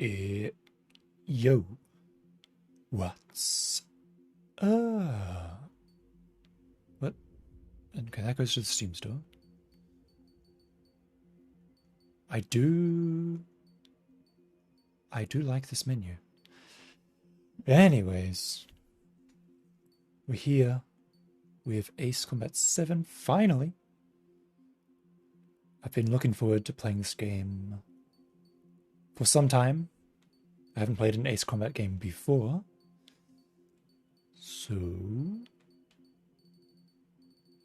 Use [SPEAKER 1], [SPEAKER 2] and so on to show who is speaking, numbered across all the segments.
[SPEAKER 1] Eh, yo, what's what? Okay, that goes to the Steam store. I do like this menu. Anyways, we're here with Ace Combat 7, finally. I've been looking forward to playing this game for some time. I haven't played an Ace Combat game before. So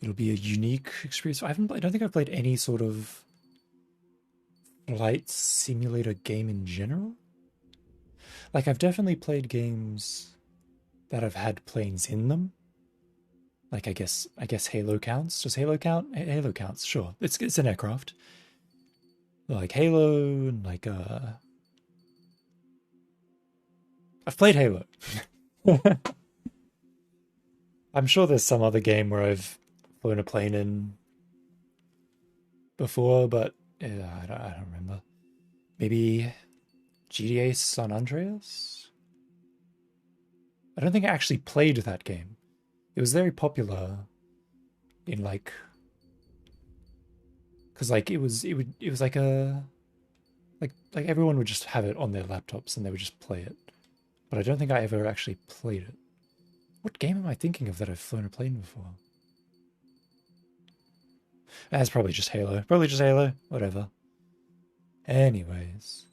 [SPEAKER 1] it'll be a unique experience. I don't think I've played any sort of flight simulator game in general. Like, I've definitely played games that have had planes in them. Like, I guess Halo counts. Does Halo count? Halo counts, sure. It's an aircraft. Like Halo and like I've played Halo. I'm sure there's some other game where I've flown a plane in before, but yeah, I don't remember. Maybe GTA San Andreas? I don't think I actually played that game. It was very popular in like, because like it was like a like everyone would just have it on their laptops and they would just play it. But I don't think I ever actually played it. What game am I thinking of that I've flown a plane before? That's probably just Halo. Probably just Halo. Whatever. Anyways,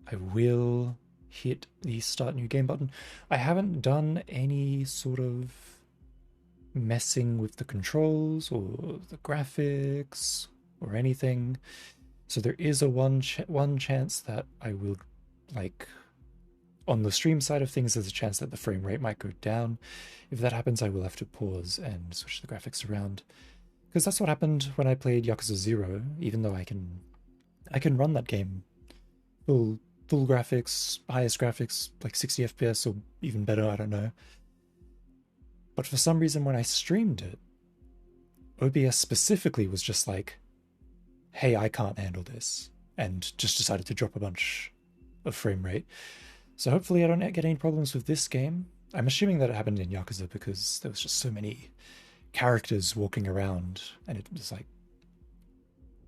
[SPEAKER 1] I will hit the start new game button. I haven't done any sort of messing with the controls or the graphics or anything. So there is a one chance that I will, like, on the stream side of things, there's a chance that the frame rate might go down. If that happens, I will have to pause and switch the graphics around. Because that's what happened when I played Yakuza 0, even though I can run that game full graphics, highest graphics, like 60 FPS or even better, I don't know. But for some reason when I streamed it, OBS specifically was just like, hey, I can't handle this, and just decided to drop a bunch of frame rate. So hopefully I don't get any problems with this game. I'm assuming that it happened in Yakuza because there was just so many characters walking around, and it was like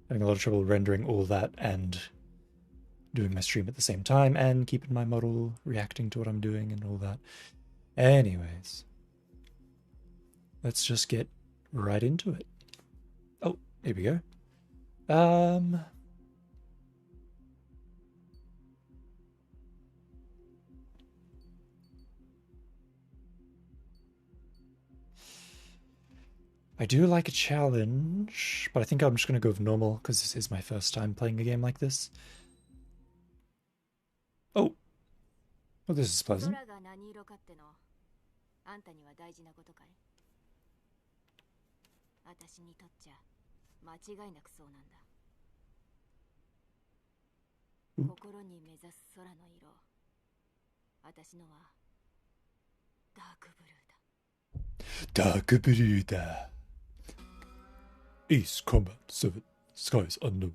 [SPEAKER 1] having a lot of trouble rendering all that and doing my stream at the same time and keeping my model reacting to what I'm doing and all that. Anyways, let's just get right into it. Oh, here we go. I do like a challenge, but I think I'm just going to go with normal because this is my first time playing a game like this. Oh, well, this is pleasant. Dark blue da. Ace Combat 7, Skies Unknown.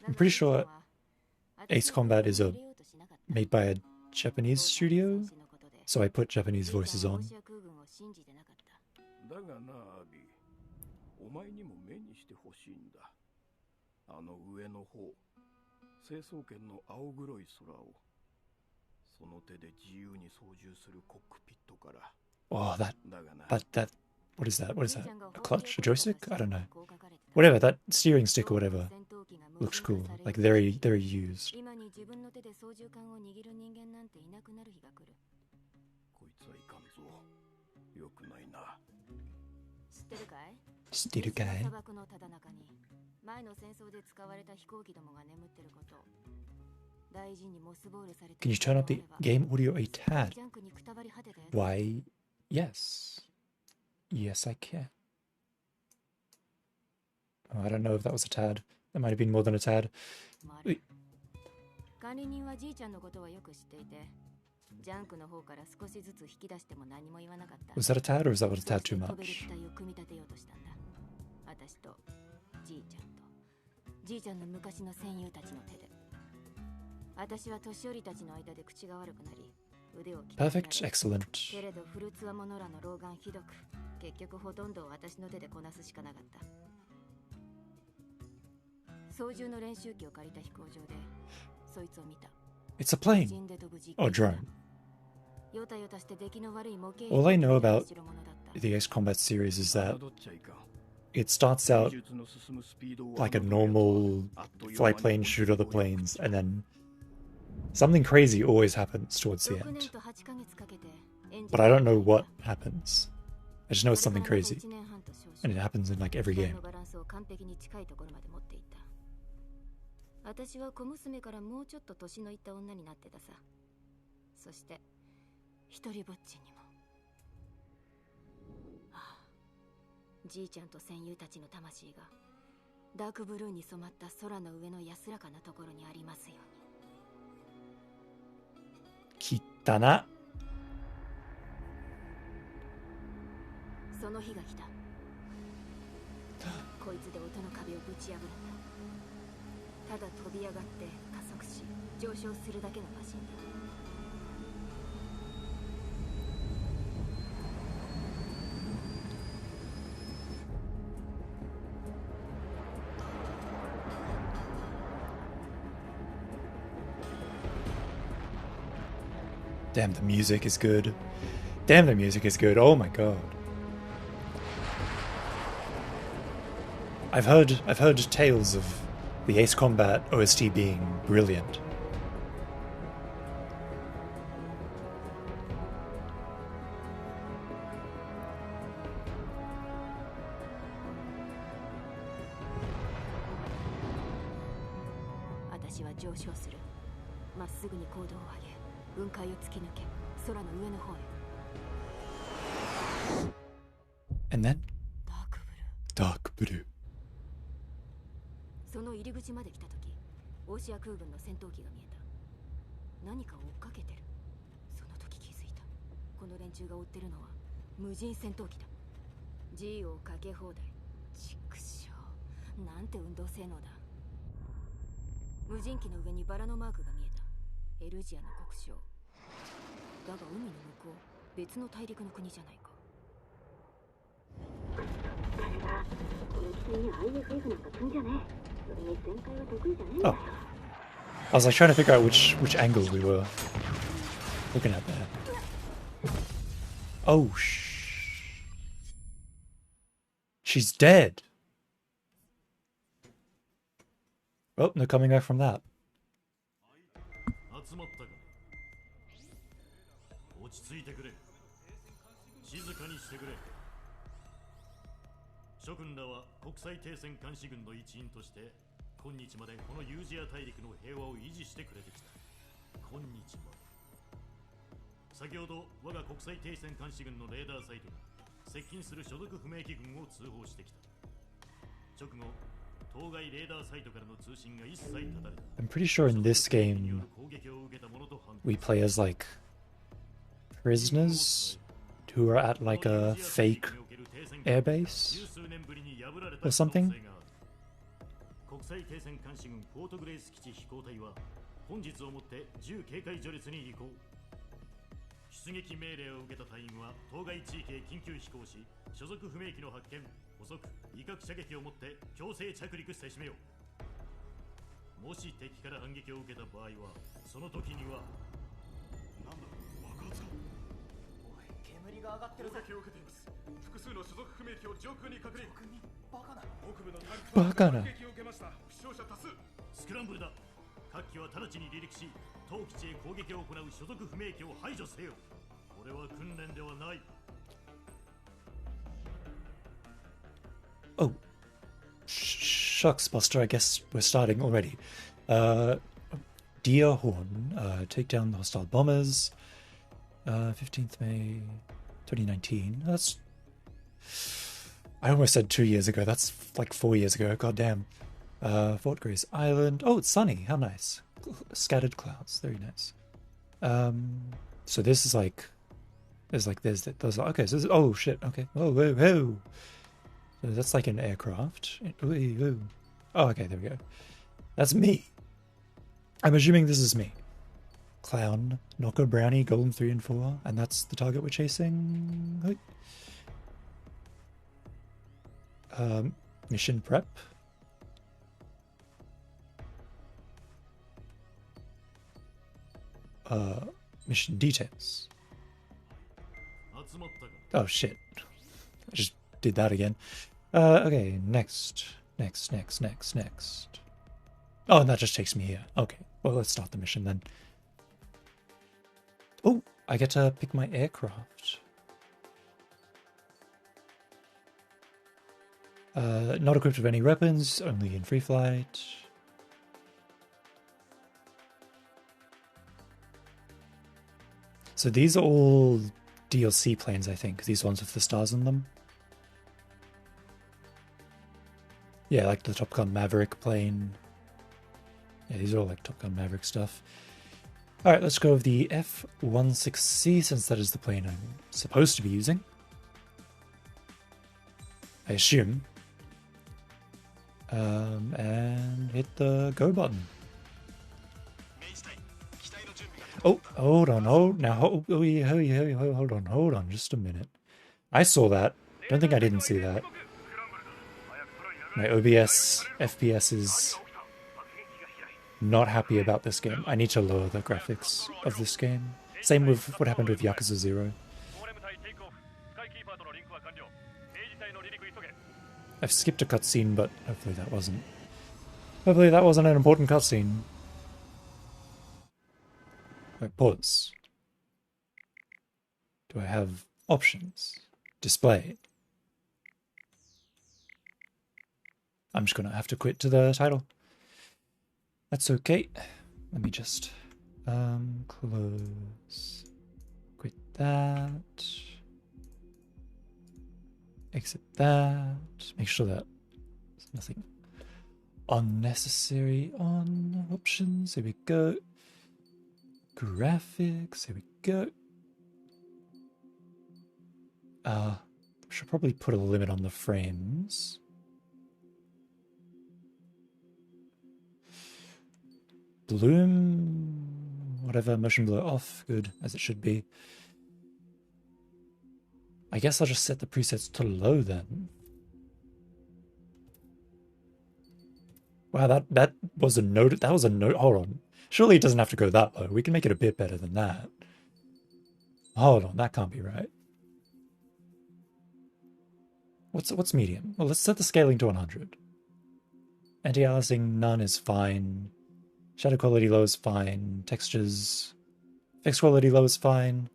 [SPEAKER 1] I'm pretty sure Ace Combat is made by a Japanese studio, so I put Japanese voices on. だがな、アビ、お前にも目にしてほしいんだ。あの上の方、成層圏の青黒い空を、その手で自由に操縦するコックピットから。Oh, that, what is that? What is that? A clutch? A joystick? I don't know. Whatever, that steering stick or whatever looks cool. Like, very used. Can you turn up the game audio a tad? Why, yes. Yes, I can. Oh, I don't know if that was a tad. That might have been more than a tad. Wait. Was that a tad, or is that a tad too much?
[SPEAKER 2] 私とじいちゃんとじいちゃんの昔の戦友たちの手で。私は年寄りたちの間で口が悪くなり腕を切って
[SPEAKER 1] Perfect, excellent.
[SPEAKER 2] けれどフルーツは者らの老眼ひどく、結局ほとんどを私の手でこなすしかなかった。操縦の練習機を借りた飛行場でそいつを見た。
[SPEAKER 1] It's a plane or drone. All I know about the Ace Combat series is that it starts out like a normal fly plane, shoot other planes, and then something crazy always happens towards the end. But I don't know what happens. I just know it's something crazy. And it happens in like every game.
[SPEAKER 2] 私は小娘からもうちょっと年のいった女になってたさ。そして一人ぼっちにも。じいちゃんと戦友たちの魂がダークブルーに染まった空の上の安らかなところにありますように。
[SPEAKER 1] 切ったな。
[SPEAKER 2] その日が来た。こいつで音の壁をぶち破るんだ。ただ飛び上がって加速し上昇するだけのマシンだ。
[SPEAKER 1] Damn, the music is good. Damn, the music is good. Oh my god. I've heard tales of the Ace Combat OST being brilliant. And then? Dark Blue.
[SPEAKER 2] その入り口まで来た時、オーシア空軍の戦闘機が見えた。何かを追っかけてる。その時気づいた。この連中が追ってるのは無人戦闘機だ。G をかけ放題。ちくしょう。なんて運動性能だ。無人機の上にバラのマークが見えた。エルジアの国章。だが海の向こう、別の大陸の国じゃないか。
[SPEAKER 1] Oh. I was like trying to figure out which angle we were looking at there. Oh she's dead. Well, no coming back from that.
[SPEAKER 3] 諸君らは国際停戦監視軍の一員として今日までこのユージア大陸の平和を維持してくれてきた。今日まで。先ほど我が国際停戦監視軍のレーダーサイトが接近する所属不明機軍を通報してきた。直後、当該レーダーサイトからの通信が一切断たれた。
[SPEAKER 1] I'm pretty sure in this game we play as like prisoners who are at like a fake airbase or something.
[SPEAKER 3] 国際停戦監視軍フォートグレイス基地飛行隊は本日をもって銃警戒序列に移行。出撃命令を受けた隊員は当該地域へ緊急飛行し、所属不明機の発見、捕捉、威嚇射撃をもって強制着陸せしめよう。もし敵から反撃を受けた場合は、その時にはなんだ爆発か。おい、煙が上がってるぞ。攻撃を受けています。複数の所属不明機を上空に確認。バカな。北部のタンクは攻撃を受けました。負傷者多数。スクランブルだ。各機は直ちに離陸し、当基地へ攻撃を行う所属不明機を排除せよ。これは訓練ではない。
[SPEAKER 1] Oh, shucks, Buster. I guess we're starting already. Deer Horn, take down the hostile bombers. 15th May 2019. That's... I almost said 2 years ago. That's like 4 years ago. God damn. Fort Grace Island. Oh, it's sunny. How nice. Scattered clouds. Very nice. So this is like... There's like... There's... Okay, so this is... Oh, shit. Okay. Oh, whoa, whoa. That's like an aircraft. Ooh, ooh. Oh, okay, there we go. That's me. I'm assuming this is me. Clown, Knocker, Brownie, Golden 3 and 4, and that's the target we're chasing. Mission prep. Mission details. Oh shit. I just did that again. Okay, next. Oh, and that just takes me here. Okay, well, let's start the mission then. Oh, I get to pick my aircraft. Not equipped with any weapons, only in free flight. So these are all DLC planes, I think. These ones with the stars on them. Yeah, like the Top Gun Maverick plane. Yeah, these are all like Top Gun Maverick stuff. Alright, let's go with the F-16C, since that is the plane I'm supposed to be using. I assume. And hit the go button. Oh, hold on, hold on, just a minute. I saw that. Don't think I didn't see that. My OBS FPS is not happy about this game. I need to lower the graphics of this game. Same with what happened with Yakuza 0. I've skipped a cutscene, but hopefully that wasn't an important cutscene. Wait, pause. Do I have options? Display. I'm just gonna have to quit to the title. That's okay. Let me just close. Quit that. Exit that. Make sure that there's nothing unnecessary on options. Here we go. Graphics. Here we go. Should probably put a limit on the frames. Bloom, whatever, motion blur off, good, as it should be. I guess I'll just set the presets to low then. Wow, that was a note. That was a note. Hold on. Surely it doesn't have to go that low. We can make it a bit better than that. Hold on, that can't be right. What's medium? Well, let's set the scaling to 100. Anti-aliasing none is fine. Shadow quality low is fine. Textures, fixed quality low is fine.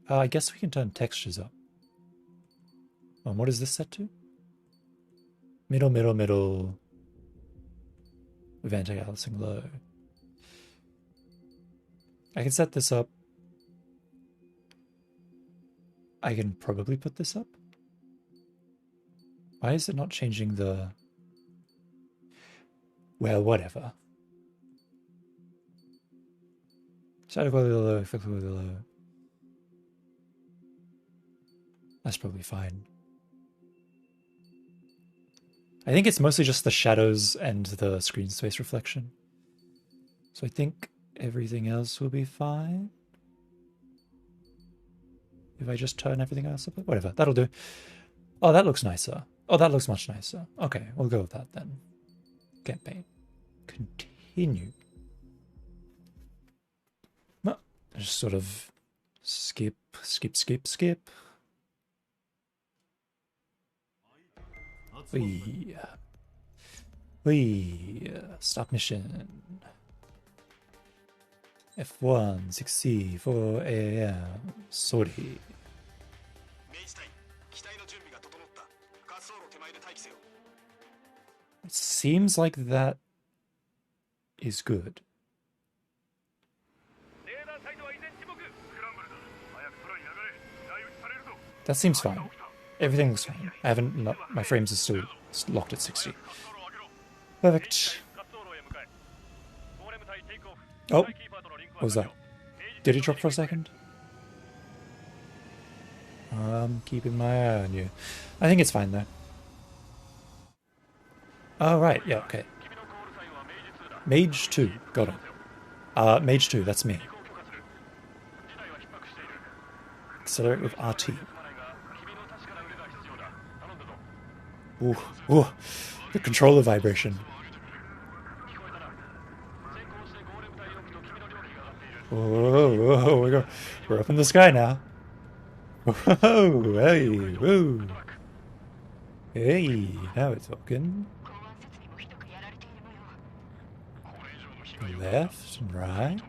[SPEAKER 1] I guess we can turn textures up. What is this set to? Middle, middle, middle. With anti-aliasing low. I can set this up. I can probably put this up. Why is it not changing the... Well, whatever. Shadow quality low, effect quality low. That's probably fine. I think it's mostly just the shadows and the screen space reflection. So I think everything else will be fine. If I just turn everything else up, whatever, that'll do. Oh, that looks nicer. Oh, that looks much nicer. Okay, we'll go with that then. Campaign. Continue. No, just sort of skip. Stop mission. F1, 6C, 4 AM, sorry. It seems like that is good. That seems fine. Everything looks fine. I haven't... No, my frames are still locked at 60. Perfect. Oh, what was that? Did it drop for a second? keeping my eye on you. I think it's fine though. Oh, right, yeah, okay. Mage 2, got it. Mage 2, that's me. Accelerate with RT. Ooh, ooh, the controller vibration. Whoa, we're up in the sky now. Whoa, hey, whoa. Hey, now it's talking. Left and right.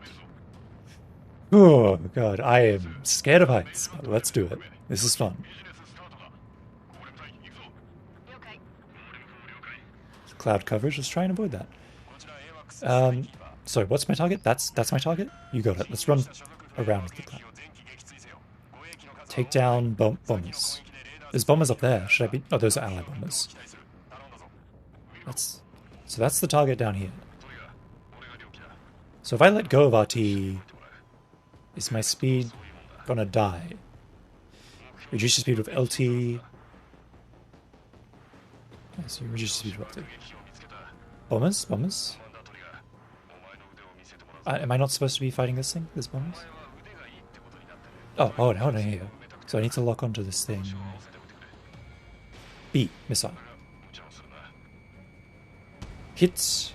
[SPEAKER 1] Oh god, I am scared of heights, but let's do it. This is fun. Cloud coverage, let's try and avoid that. Sorry, what's my target? That's my target? You got it. Let's run around the cloud. Take down bombers. There's bombers up there. Should I be... Oh, those are ally bombers. So that's the target down here. So if I let go of RT, is my speed gonna die? Reduce the speed with LT. Yes, you reduce the speed with LT. Bombers? Bombers? Am I not supposed to be fighting this thing? This bombers? Oh, no, here. So I need to lock onto this thing. B, missile. Hits.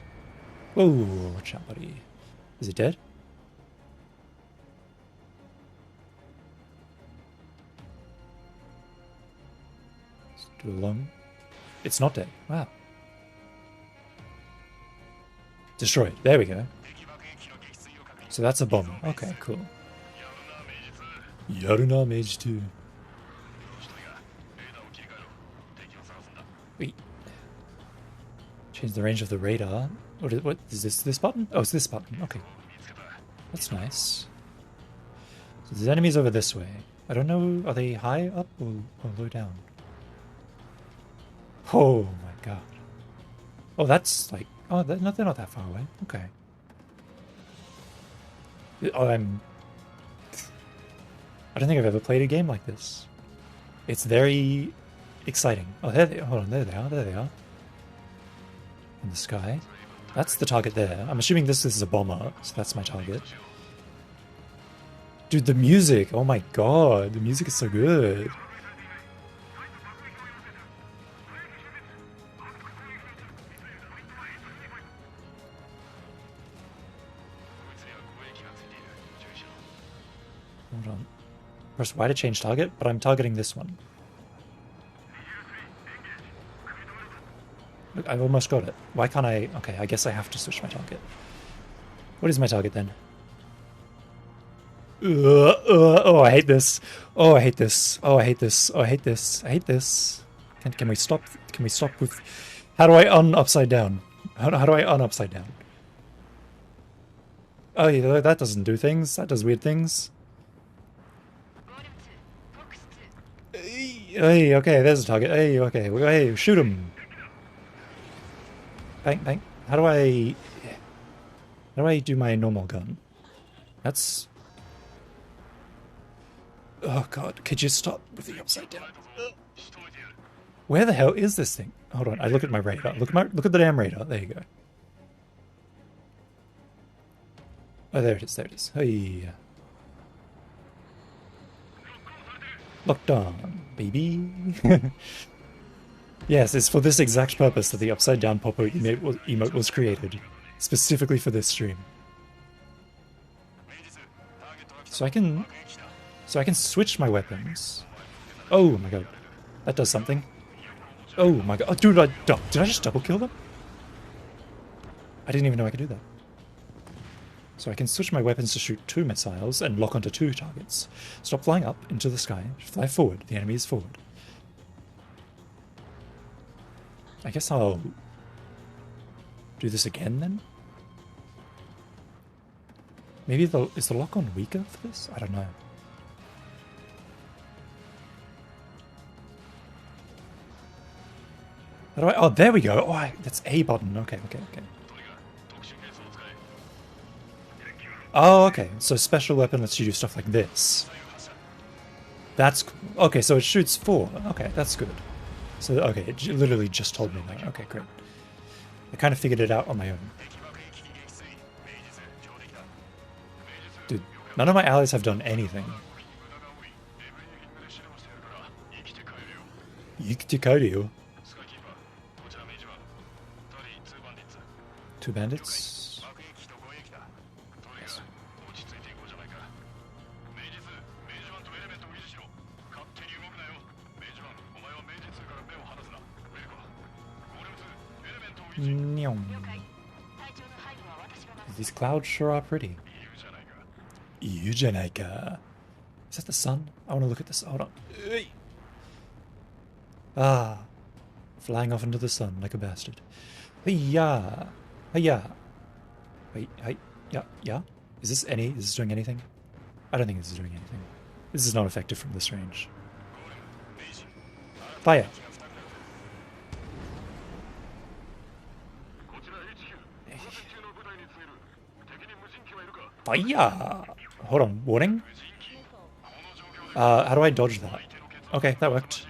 [SPEAKER 1] Whoa, watch out, buddy. Is it dead? Let's do a long. It's not dead. Wow. Destroyed. There we go. So that's a bomb. Okay, cool. Yaruna Mage 2. Wait. Change the range of the radar. What is this button? Oh, it's this button. Okay. That's nice. So there's enemies over this way. I don't know, are they high up or low down? Oh my god. Oh, that's like... Oh, they're not that far away. Okay. Oh, I don't think I've ever played a game like this. It's very exciting. Oh, there they are. Hold on, there they are. In the sky. That's the target there. I'm assuming this is a bomber, so that's my target. Dude, the music! Oh my god, the music is so good. Hold on. Press Y to change target, but I'm targeting this one. Look, I've almost got it. Why can't I... Okay, I guess I have to switch my target. What is my target then? Oh, I hate this. Oh, I hate this. Oh, I hate this. Oh, I hate this. I hate this. Can we stop? Can we stop with... How do I upside down? How do I upside down? Oh, yeah, that doesn't do things. That does weird things. Hey, okay, there's a target. Hey, okay, hey, shoot him. Bang, bang. How do I do my normal gun? That's... Oh god, could you stop with the upside down? Where the hell is this thing? Hold on, I look at my radar. Look at the damn radar. There you go. Oh, there it is, there it is. Hey. Locked on, baby. Yes, it's for this exact purpose that the upside down Popo emote was created. Specifically for this stream. So I can switch my weapons. Oh my god. That does something. Oh my god. Oh, dude, did I just double kill them? I didn't even know I could do that. So I can switch my weapons to shoot 2 missiles and lock onto 2 targets. Stop flying up into the sky. Fly forward. The enemy is forward. I guess I'll do this again then? Maybe is the lock-on weaker for this? I don't know. How do I... Oh, there we go. Oh, that's A button. Okay. Oh, okay. So special weapon lets you do stuff like this. That's cool. Okay, so it shoots 4. Okay, that's good. So, okay, it literally just told me that. Okay, great. I kind of figured it out on my own. Dude, none of my allies have done anything. Yikitikairyu. 2 bandits. Yes. Nyong. These clouds sure are pretty. Yujanaka. Is that the sun? I want to look at this. Hold on. Ah. Flying off into the sun like a bastard. Hiya. Hiya. Wait, yeah, yeah? Is this doing anything? I don't think this is doing anything. This is not effective from this range. Fire. Fire! Hold on, warning? How do I dodge that? Okay, that worked.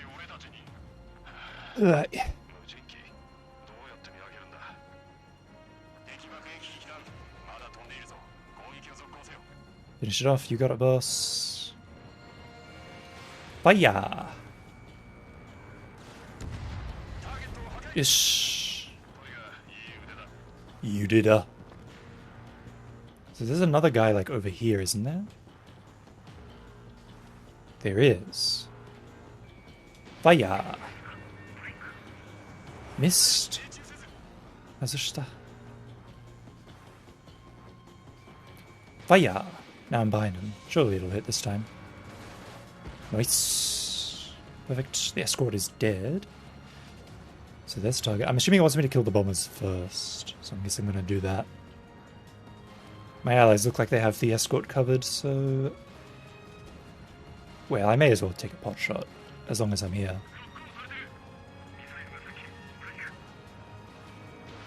[SPEAKER 1] Finish it off, you got it, boss. Fire! Ish. You did a. So there's another guy like over here, isn't there? There is. Fire! Missed. Fire! Now I'm behind him. Surely it'll hit this time. Nice. Perfect. The escort is dead. So there's target. I'm assuming he wants me to kill the bombers first. So I'm guessing I'm going to do that. My allies look like they have the escort covered, so... Well, I may as well take a pot shot, as long as I'm here.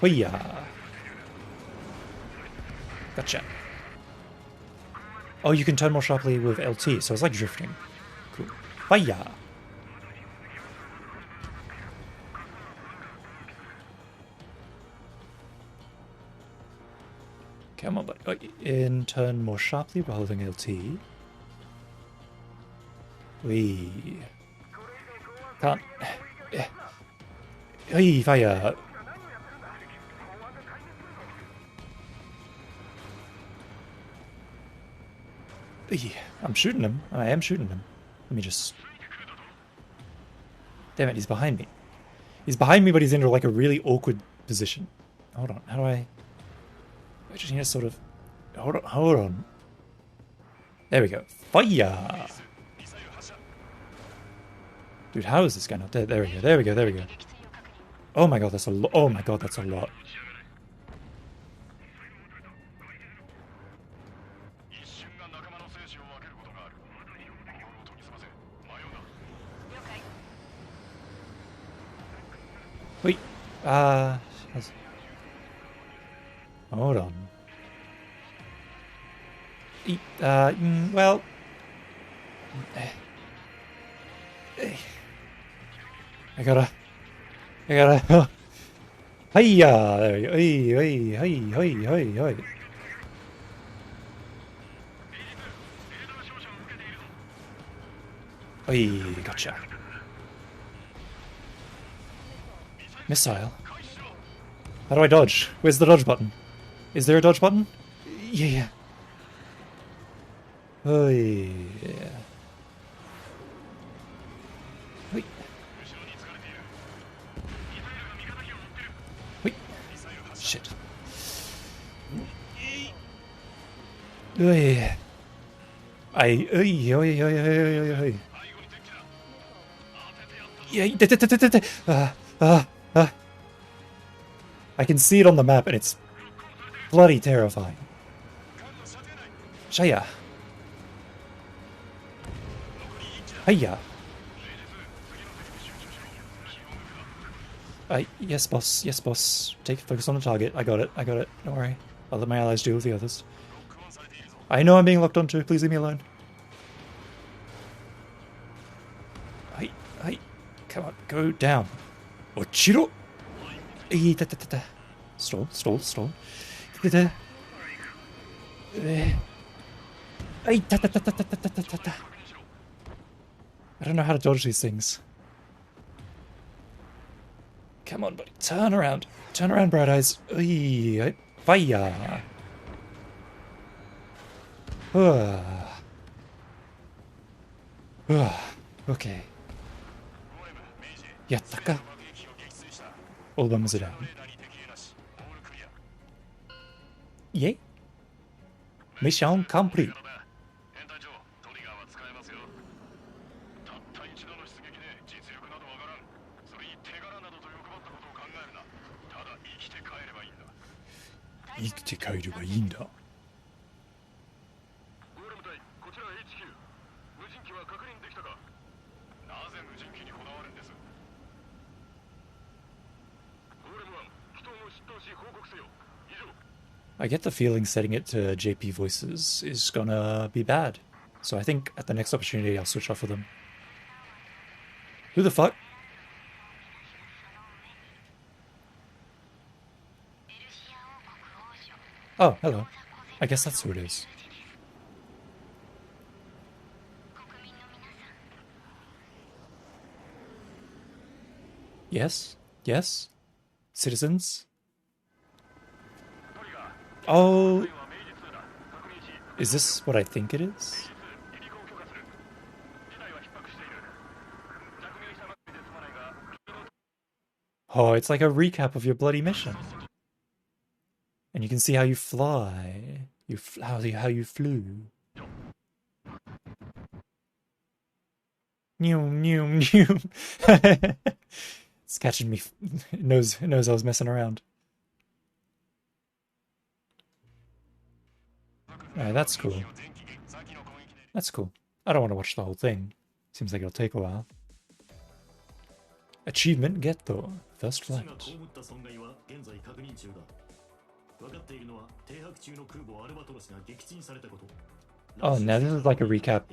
[SPEAKER 1] Hoo-yah! Gotcha. Oh, you can turn more sharply with LT, so it's like drifting. Cool. Fire! Come on, buddy. And turn more sharply while holding LT. Wee. Can't. Hey, fire! I'm shooting him. I am shooting him. Let me just... Damn it, he's behind me. He's behind me, but he's in like a really awkward position. Hold on, how do I just need to sort of... Hold on. There we go. Fire! Dude, how is this guy not dead? There we go. Oh my god, that's a lot. Oh my god, that's a lot. Wait. Hold on. Well... I gotta... Hiya! There we go. Hey. Hey, gotcha. Missile. How do I dodge? Where's the dodge button? Is there a dodge button? Yeah. Oh yeah. Wait. Wait. Shit. Oh yeah. I can see it on the map and it's bloody terrifying. Shaya. Hiya. Yes, boss. Yes, boss. Focus on the target. I got it. Don't worry. I'll let my allies deal with the others. I know I'm being locked onto. Please leave me alone. Hey, come on, go down. Ochiro! Stall. I don't know how to dodge these things. Come on, buddy. Turn around. Turn around, Bright Eyes. Fire. Okay. Yattaka. All bombs are down. Yay. Mission complete. I get the feeling setting it to JP voices is gonna be bad. So I think at the next opportunity I'll switch off of them. Who the fuck? Oh, hello. I guess that's who it is. Yes? Yes? Citizens? Oh, is this what I think it is? Oh, it's like a recap of your bloody mission. And you can see how you fly. How you flew. New. It's catching me. It knows I was messing around. Alright, that's cool. That's cool. I don't want to watch the whole thing. Seems like it'll take a while. Achievement get though. First flight. Oh, now this is like a recap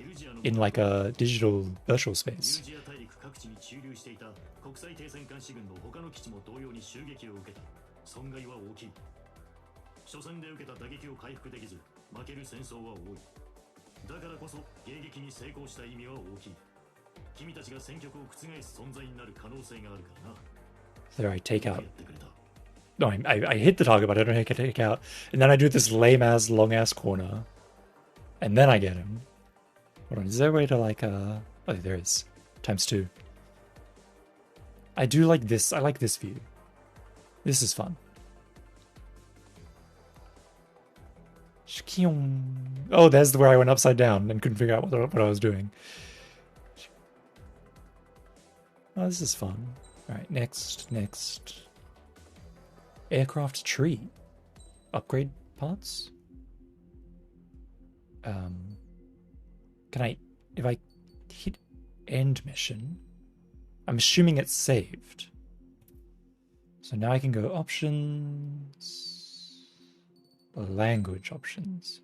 [SPEAKER 1] in like a digital virtual space. There I take out. No, I hit the target, but I don't take out. And then I do this lame ass, long ass corner. And then I get him. Hold on, is there a way to like, oh, there is. ×2. I do like this. I like this view. This is fun. Oh, there's where I went upside down and couldn't figure out what I was doing. Oh, this is fun. Alright, next. Aircraft tree. Upgrade parts? Can I... If I hit end mission... I'm assuming it's saved. So now I can go options... language options.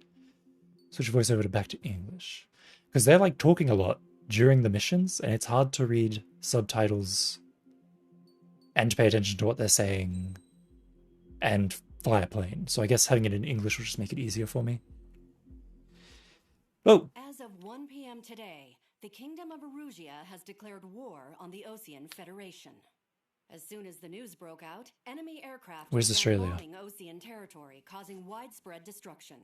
[SPEAKER 1] Switch voiceover to back to English. Because they're like talking a lot during the missions, and it's hard to read subtitles and pay attention to what they're saying and fly a plane. So I guess having it in English will just make it easier for me. Oh!
[SPEAKER 4] As of 1 p.m. today, the Kingdom of Erusia has declared war on the Osean Federation. As soon as the news broke out, enemy aircraft
[SPEAKER 1] Where's Australia?
[SPEAKER 4] bombing Osean territory, causing widespread destruction.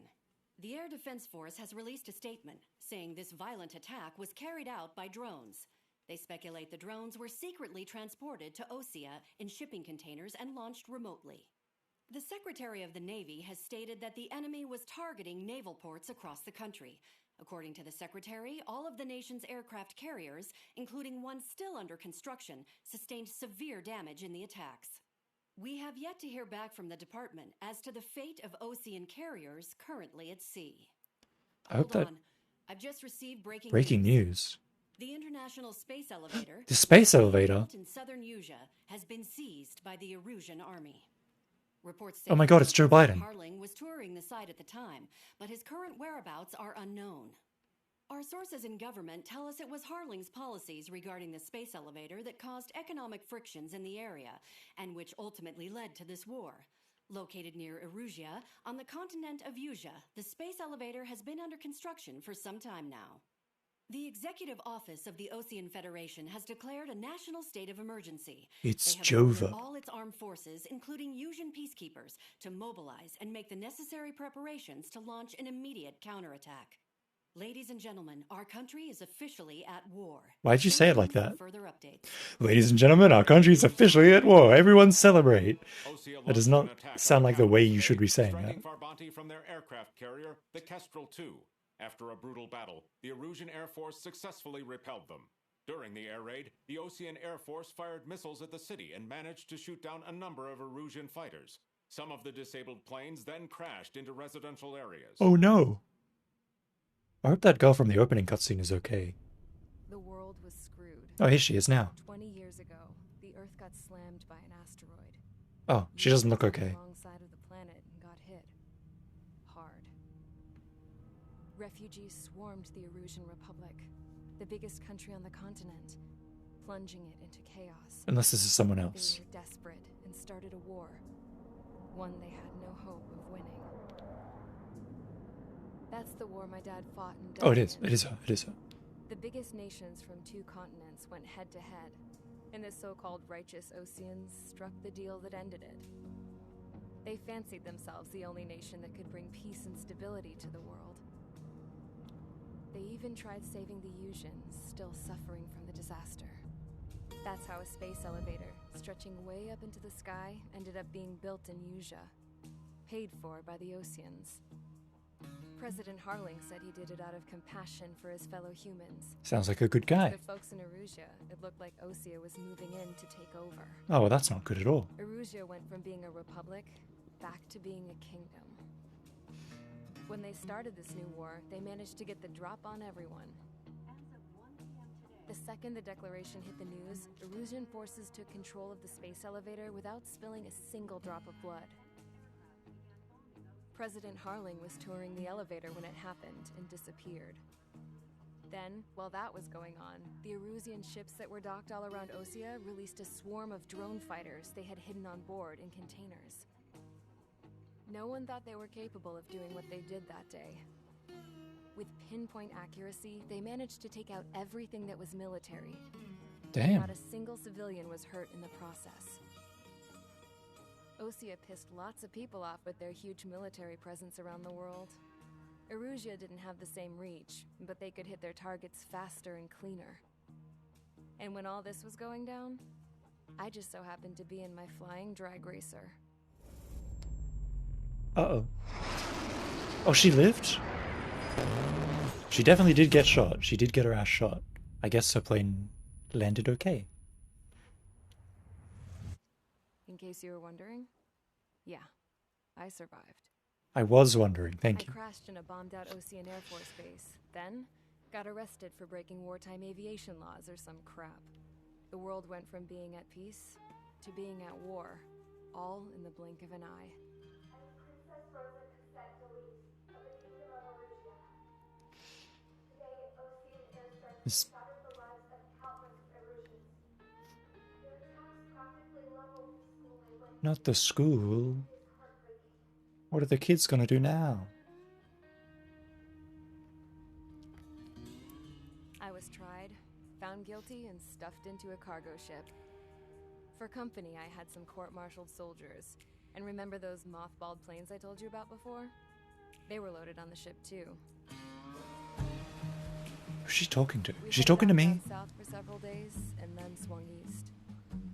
[SPEAKER 4] The Air Defense Force has released a statement saying this violent attack was carried out by drones. They speculate the drones were secretly transported to Osea in shipping containers and launched remotely. The Secretary of the Navy has stated that the enemy was targeting naval ports across the country. According to the Secretary, all of the nation's aircraft carriers, including one still under construction, sustained severe damage in the attacks. We have yet to hear back from the department as to the fate of Osean carriers currently at sea.
[SPEAKER 1] I hope that...
[SPEAKER 4] I've just received
[SPEAKER 1] breaking news.
[SPEAKER 4] The International Space Elevator...
[SPEAKER 1] The space elevator?
[SPEAKER 4] ...in southern Erusia has been seized by the Erusian army. Reports say
[SPEAKER 1] oh my god, it's Joe Biden.
[SPEAKER 4] Harling was touring the site at the time, but his current whereabouts are unknown. Our sources in government tell us it was Harling's policies regarding the space elevator that caused economic frictions in the area, and which ultimately led to this war. Located near Erusia, on the continent of Usia, the space elevator has been under construction for some time now. The Executive Office of the Ocean Federation has declared a national state of emergency.
[SPEAKER 1] It's
[SPEAKER 4] They have ordered
[SPEAKER 1] Jova.
[SPEAKER 4] all its armed forces, including Usian peacekeepers, to mobilize and make the necessary preparations to launch an immediate counterattack. Ladies and gentlemen, our country is officially at war.
[SPEAKER 1] Why'd you
[SPEAKER 4] Stay
[SPEAKER 1] say it
[SPEAKER 4] tuned
[SPEAKER 1] like
[SPEAKER 4] for
[SPEAKER 1] that?
[SPEAKER 4] Further updates.
[SPEAKER 1] Ladies and gentlemen, our country is officially at war. Everyone celebrate. That does not sound like the way you should be saying that.
[SPEAKER 5] Striking Farbanti from their aircraft carrier, the Kestrel II. After a brutal battle, the Erusian Air Force successfully repelled them. During the air raid, the Ocean Air Force fired missiles at the city and managed to shoot down a number of Erusian fighters. Some of the disabled planes then crashed into residential areas.
[SPEAKER 1] Oh no. I hope that girl from the opening cutscene is okay.
[SPEAKER 6] The world was screwed.
[SPEAKER 1] Oh, here she is now.
[SPEAKER 6] 20 years ago, the Earth got slammed by an asteroid.
[SPEAKER 1] Oh, she doesn't look
[SPEAKER 6] On the
[SPEAKER 1] okay.
[SPEAKER 6] wrong side of the planet and got hit. Hard. Refugees swarmed the Erusian Republic, the biggest country on the continent, plunging it into chaos.
[SPEAKER 1] Unless this is someone
[SPEAKER 6] They
[SPEAKER 1] else.
[SPEAKER 6] were desperate and started a war. One they had no hope of winning. That's the war my dad fought and died
[SPEAKER 1] Oh, it is.
[SPEAKER 6] in.
[SPEAKER 1] It is her. It is her.
[SPEAKER 6] The biggest nations from 2 continents went head to head, and the so-called righteous Oceans struck the deal that ended it. They fancied themselves the only nation that could bring peace and stability to the world. They even tried saving the Usians, still suffering from the disaster. That's how a space elevator, stretching way up into the sky, ended up being built in Usia, paid for by the Oceans. President Harling said he did it out of compassion for his fellow humans.
[SPEAKER 1] Sounds like a good
[SPEAKER 6] To
[SPEAKER 1] guy.
[SPEAKER 6] the folks in Erusia, it looked like Osea was moving in to take over.
[SPEAKER 1] Oh, well, that's not good at all.
[SPEAKER 6] Erusia went from being a republic back to being a kingdom. When they started this new war, they managed to get the drop on everyone. The second the declaration hit the news, Erusian forces took control of the space elevator without spilling a single drop of blood. President Harling was touring the elevator when it happened and disappeared. Then, while that was going on, the Erusian ships that were docked all around Osea released a swarm of drone fighters they had hidden on board in containers. No one thought they were capable of doing what they did that day. With pinpoint accuracy, they managed to take out everything that was military.
[SPEAKER 1] Damn.
[SPEAKER 6] Not a single civilian was hurt in the process. Osea pissed lots of people off with their huge military presence around the world. Erusia didn't have the same reach, but they could hit their targets faster and cleaner. And when all this was going down, I just so happened to be in my flying drag racer.
[SPEAKER 1] Uh-oh. Oh, she lived? She definitely did get shot. She did get her ass shot. I guess her plane landed okay.
[SPEAKER 6] In case you were wondering, yeah, I survived.
[SPEAKER 1] I was wondering. Thank you.
[SPEAKER 6] I crashed in a bombed-out Ocean Air Force base, then got arrested for breaking wartime aviation laws or some crap. The world went from being at peace to being at war, all in the blink of an eye.
[SPEAKER 1] This- Not the school. What are the kids gonna do now?
[SPEAKER 6] I was tried, found guilty, and stuffed into a cargo ship. For company, I had some court-martialed soldiers. And remember those mothballed planes I told you about before? They were loaded on the ship too.
[SPEAKER 1] Who's she talking to?
[SPEAKER 6] We
[SPEAKER 1] Is she
[SPEAKER 6] headed
[SPEAKER 1] talking to
[SPEAKER 6] out
[SPEAKER 1] me?
[SPEAKER 6] down south for several days, and then swung east.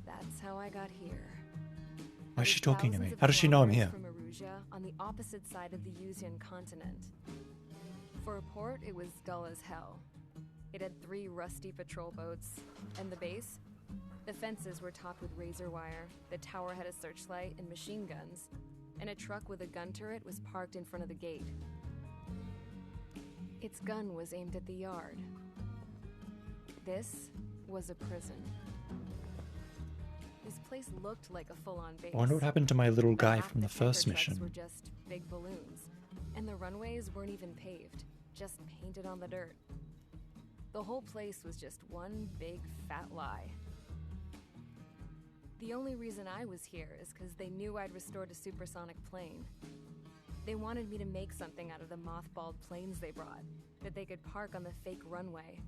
[SPEAKER 6] That's how I got here.
[SPEAKER 1] Why is she
[SPEAKER 6] There's
[SPEAKER 1] talking to me?
[SPEAKER 6] thousands of
[SPEAKER 1] How does she know I'm here?
[SPEAKER 6] kilometers From Erusia, on the opposite side of the Usian continent. For a port, it was dull as hell. It had 3 rusty patrol boats, and the base? The fences were topped with razor wire, the tower had a searchlight and machine guns, and a truck with a gun turret was parked in front of the gate. Its gun was aimed at the yard. This was a prison. This place looked like a full-on base.
[SPEAKER 1] I wonder what happened to my little
[SPEAKER 6] But
[SPEAKER 1] guy
[SPEAKER 6] half
[SPEAKER 1] from the
[SPEAKER 6] tanker
[SPEAKER 1] first
[SPEAKER 6] trucks
[SPEAKER 1] mission.
[SPEAKER 6] were just big balloons, and the runways weren't even paved, just painted on the dirt. The whole place was just one big fat lie. The only reason I was here is because they knew I'd restored a supersonic plane. They wanted me to make something out of the mothballed planes they brought, that they could park on the fake runway.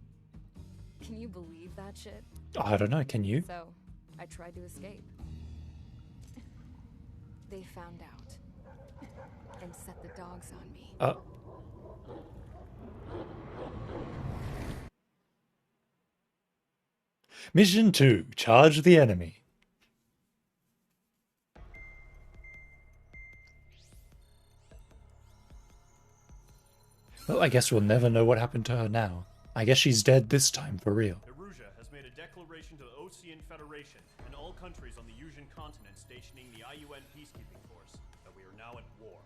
[SPEAKER 6] Can you believe that shit?
[SPEAKER 1] I don't know, can you?
[SPEAKER 6] So, I tried to escape. They found out and set the dogs on me.
[SPEAKER 1] Mission 2, charge the enemy. Well, I guess we'll never know what happened to her now. I guess she's dead this time, for real.
[SPEAKER 7] Erusia has made a declaration to the Ocean Federation and all countries on the Yusian continent stationing the IUN peacekeeping force that we are now at war.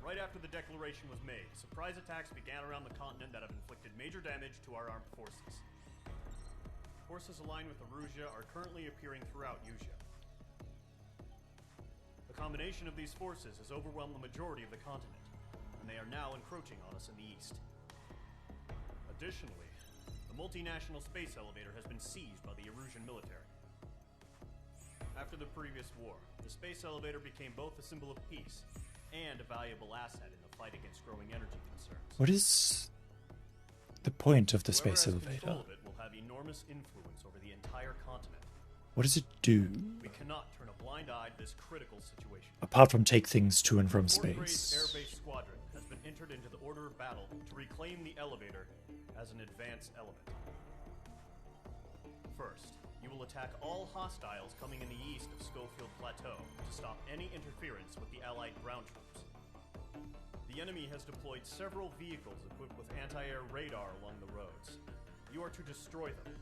[SPEAKER 7] Right after the declaration was made, surprise attacks began around the continent that have inflicted major damage to our armed forces. Forces aligned with Erusia are currently appearing throughout Yusia. The combination of these forces has overwhelmed the majority of the continent, and they are now encroaching on us in the east. Additionally, the multinational space elevator has been seized by the Erusian military. After the previous war, the space elevator became both a symbol of peace and a valuable asset in the fight against growing energy concerns.
[SPEAKER 1] What is the point of the
[SPEAKER 7] Whoever
[SPEAKER 1] space
[SPEAKER 7] has
[SPEAKER 1] elevator?
[SPEAKER 7] control of it will have enormous influence over the entire continent.
[SPEAKER 1] What does it do,
[SPEAKER 7] We cannot turn a blind eye to this critical situation.
[SPEAKER 1] apart from take things to and from
[SPEAKER 7] Fort Grace
[SPEAKER 1] space?
[SPEAKER 7] Air Base Squadron has been entered into the order of battle to reclaim the elevator as an advanced element. First, you will attack all hostiles coming in the east of Schofield Plateau to stop any interference with the Allied ground troops. The enemy has deployed several vehicles equipped with anti-air radar along the roads. You are to destroy them.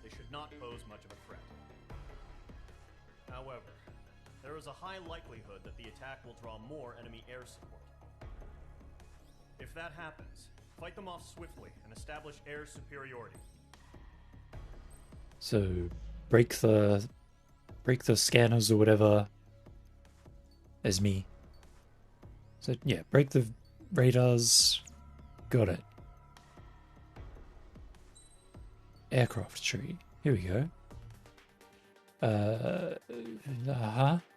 [SPEAKER 7] They should not pose much of a threat. However, there is a high likelihood that the attack will draw more enemy air support. If that happens, fight them off swiftly and establish air superiority.
[SPEAKER 1] So, break the scanners or whatever as me. So yeah, break the radars. Got it. Aircraft tree. Here we go.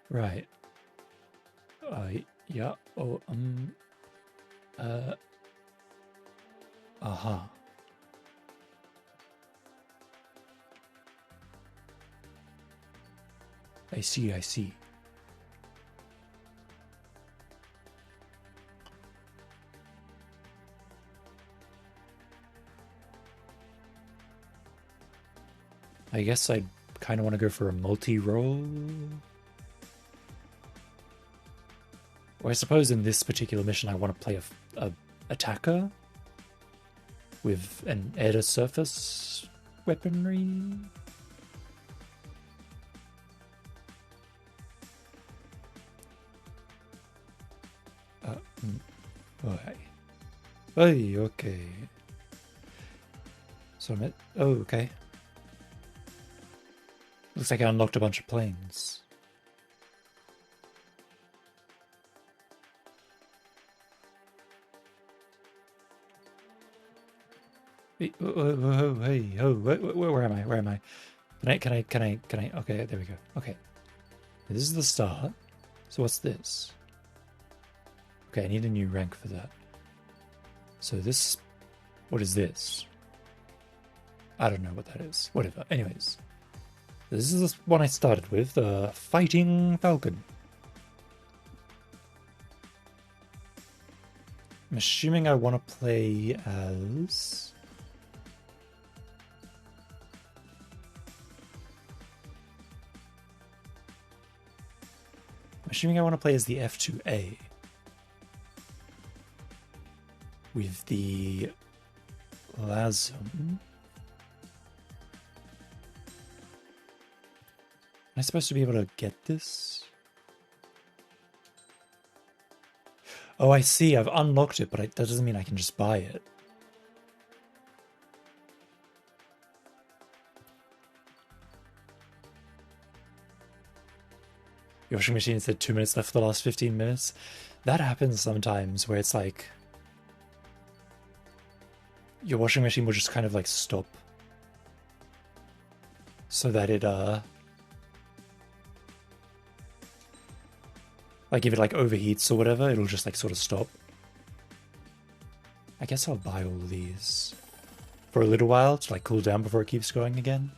[SPEAKER 1] Right. Yeah. Oh, I see. I guess I kind of want to go for a multi-role. Or I suppose in this particular mission I want to play a attacker with an air-to-surface weaponry. Okay. So I'm at... Oh, okay. Looks like I unlocked a bunch of planes. Hey, where am I? Where am I? Can I? Okay, there we go. Okay. This is the start. So what's this? Okay, I need a new rank for that. So this... What is this? I don't know what that is. Whatever. Anyways. This is the one I started with, the Fighting Falcon. I'm assuming I want to play as... I'm assuming I want to play as the F2A. With the LASM. Am I supposed to be able to get this? Oh, I see. I've unlocked it, but that doesn't mean I can just buy it. Your washing machine said 2 minutes left for the last 15 minutes. That happens sometimes where it's like... your washing machine will just kind of like stop so that it like if it like overheats or whatever, it'll just like sort of stop. I guess I'll buy all these for a little while to like cool down before it keeps going again.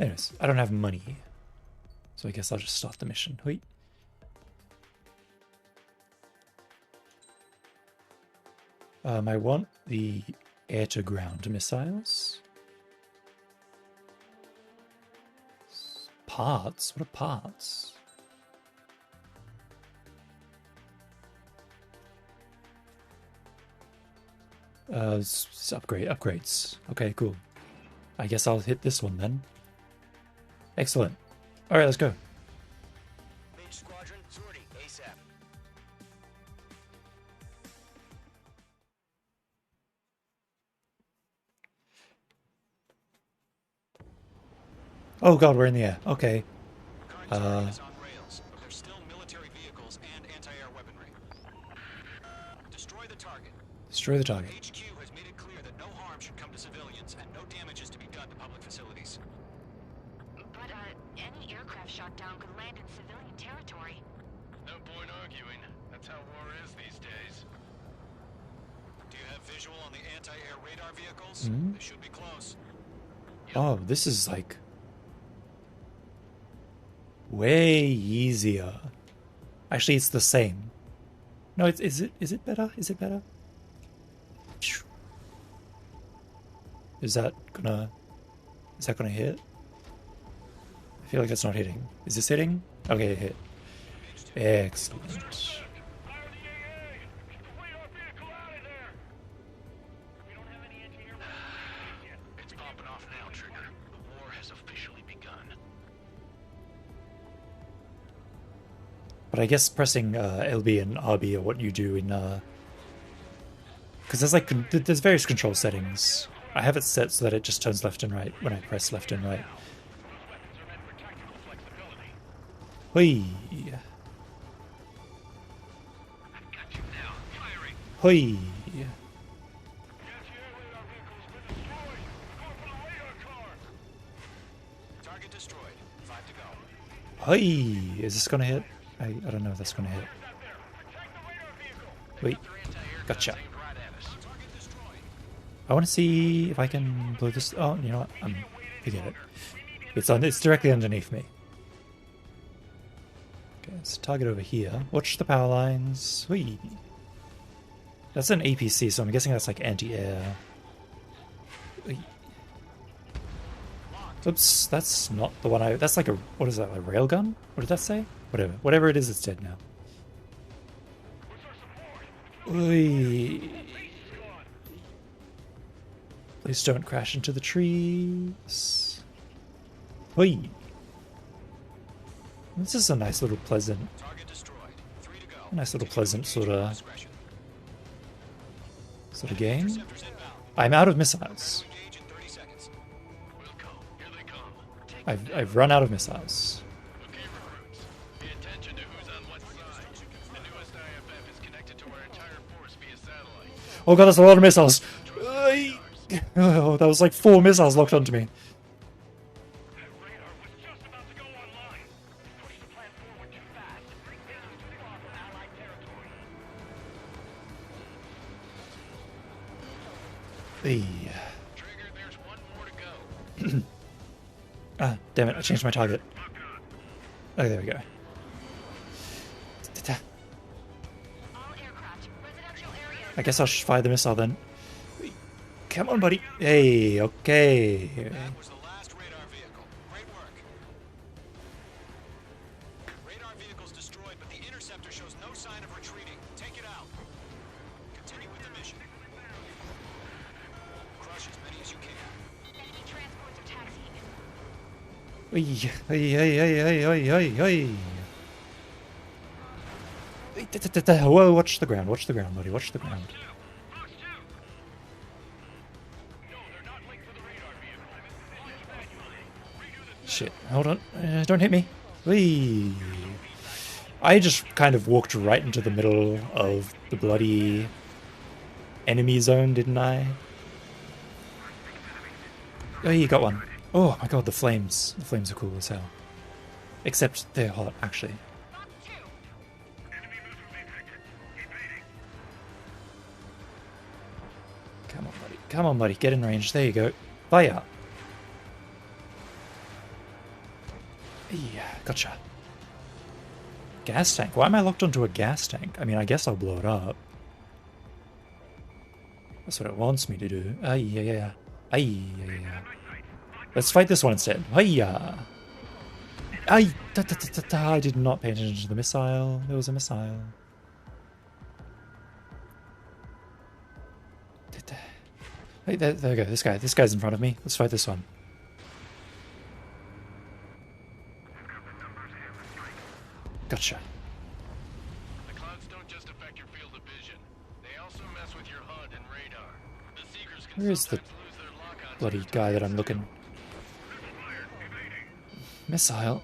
[SPEAKER 1] Anyways, I don't have money, so I guess I'll just start the mission. Wait. I want the air-to-ground missiles. Parts? What are parts? Upgrades. Okay, cool. I guess I'll hit this one then. Excellent. Alright, let's go.
[SPEAKER 8] Mage Squadron, sortie, ASAP.
[SPEAKER 1] Oh god, we're in the air. Okay.
[SPEAKER 8] Current target is on rails, but there's still military vehicles and anti-air weaponry. Destroy the target.
[SPEAKER 1] Destroy the target.
[SPEAKER 8] HQ has made it clear that no harm should come to civilians and no damage is to be done to public facilities.
[SPEAKER 9] But, any aircraft shot down could land in civilian territory.
[SPEAKER 10] No point arguing. That's how war is these days.
[SPEAKER 8] Do you have visual on the anti-air radar vehicles?
[SPEAKER 1] Hmm?
[SPEAKER 8] They should be close.
[SPEAKER 1] Oh, this is like way easier. Actually, it's the same. No, is it better? Is it better? Is that gonna hit? I feel like it's not hitting. Is this hitting? Okay, it hit. Excellent.
[SPEAKER 10] It's popping off now, Trigger. The war has officially begun.
[SPEAKER 1] But I guess pressing LB and RB are what you do in because there's various control settings. I have it set so that it just turns left and right when I press left and right. Hoi! Hoi!
[SPEAKER 8] Target destroyed. 5 to go.
[SPEAKER 1] Hoi! Is this gonna hit? I don't know if that's gonna hit. Wait. Gotcha. I want to see if I can blow this. Oh, you know what? Forget it. It's directly underneath me. Okay, let's target over here. Watch the power lines. Whee! That's an APC, so I'm guessing that's like anti-air. Whee. Oops, that's not the one that's like a, what is that, a railgun? What did that say? Whatever it is, it's dead now. Oy. Please don't crash into the trees. Oy. This is a nice little pleasant, sort of game. I'm out of missiles. I've run out of missiles. Oh god, that's a lot of missiles. Oh, that was like 4 missiles locked onto me. Ah, damn it, I changed my target. Oh, there we go. I guess I'll fire the missile then. Come on, buddy. Hey, okay.
[SPEAKER 8] That was the last radar vehicle. Great work. Radar vehicle's destroyed, but the interceptor shows no sign of retreating. Take it out. Continue with the mission. Crush as many as you can.
[SPEAKER 9] Enemy transports are taxiing.
[SPEAKER 1] Whoa, watch the ground, buddy, watch the ground. Shit, hold on, don't hit me. Whee. I just kind of walked right into the middle of the bloody enemy zone, didn't I? Oh, you got one. Oh my god, the flames. The flames are cool as hell. Except they're hot, actually. Come on, buddy. Come on, buddy. Get in range. There you go. Fire. Yeah, gotcha. Gas tank. Why am I locked onto a gas tank? I mean, I guess I'll blow it up. That's what it wants me to do. Yeah. Yeah. Let's fight this one instead. Hiya! I did not pay attention to the missile. There was a missile. Wait, there we go. This guy's in front of me. Let's fight this one. Gotcha.
[SPEAKER 10] The clouds don't just affect your field of vision. They also mess with your HUD and radar. The Seekers can
[SPEAKER 1] Where is the
[SPEAKER 10] sometimes lose their lockouts.
[SPEAKER 1] bloody guy that I'm looking? Missile.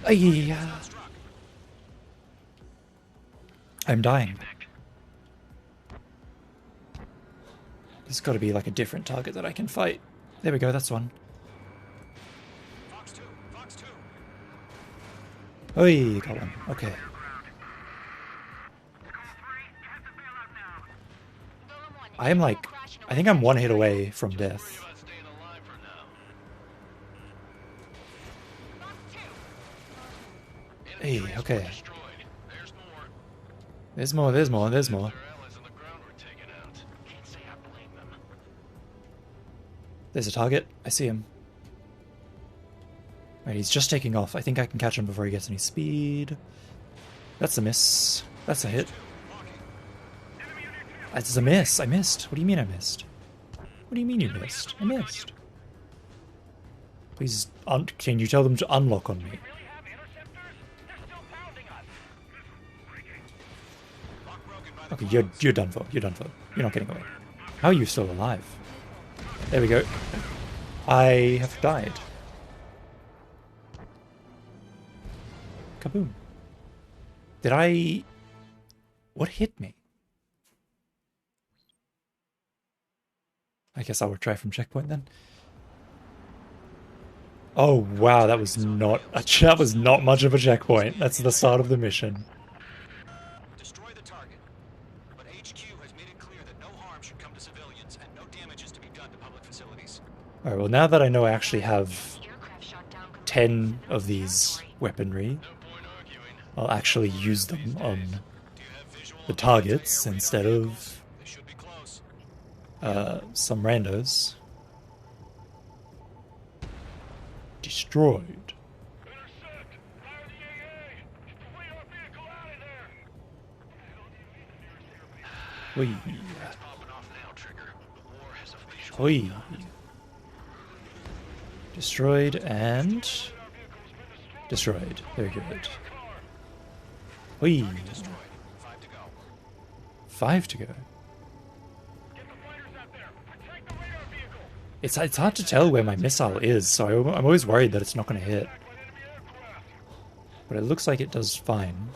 [SPEAKER 1] Ayya. I'm dying. There's got to be like a different target that I can fight. There we go, that's one.
[SPEAKER 10] Fox 2, Fox 2.
[SPEAKER 1] Oh, you got one. Okay. I am like, I think I'm one hit away from death.
[SPEAKER 10] About staying alive for now.
[SPEAKER 1] Hey, okay.
[SPEAKER 10] Destroyed. There's more.
[SPEAKER 1] There's more, there's more, there's more.
[SPEAKER 10] Their allies on the ground were taken out. Can't say I blame them.
[SPEAKER 1] There's a target. I see him. Right, he's just taking off. I think I can catch him before he gets any speed. That's a miss. That's a hit. That's a miss. I missed. What do you mean I missed? What do you mean you missed? I missed. Please, can you tell them to unlock on me? Okay, you're done for. You're done for. You're not getting away. How are you still alive? There we go. I have died. Kaboom. Did I... What hit me? I guess I'll retry from checkpoint then. Oh wow, that was not much of a checkpoint. That's the start of the mission.
[SPEAKER 8] Destroy the target. But HQ has made it clear that no harm should come to civilians and no damage is to be done to public facilities.
[SPEAKER 1] Alright, well now that I know I actually have 10 of these weaponry, I'll actually use them on the targets instead of some randos. Destroyed. Oi. Oi. Destroyed and destroyed. Very good. Oi. 5 to go. It's hard to tell where my missile is, so I'm always worried that it's not going to hit. But it looks like it does fine.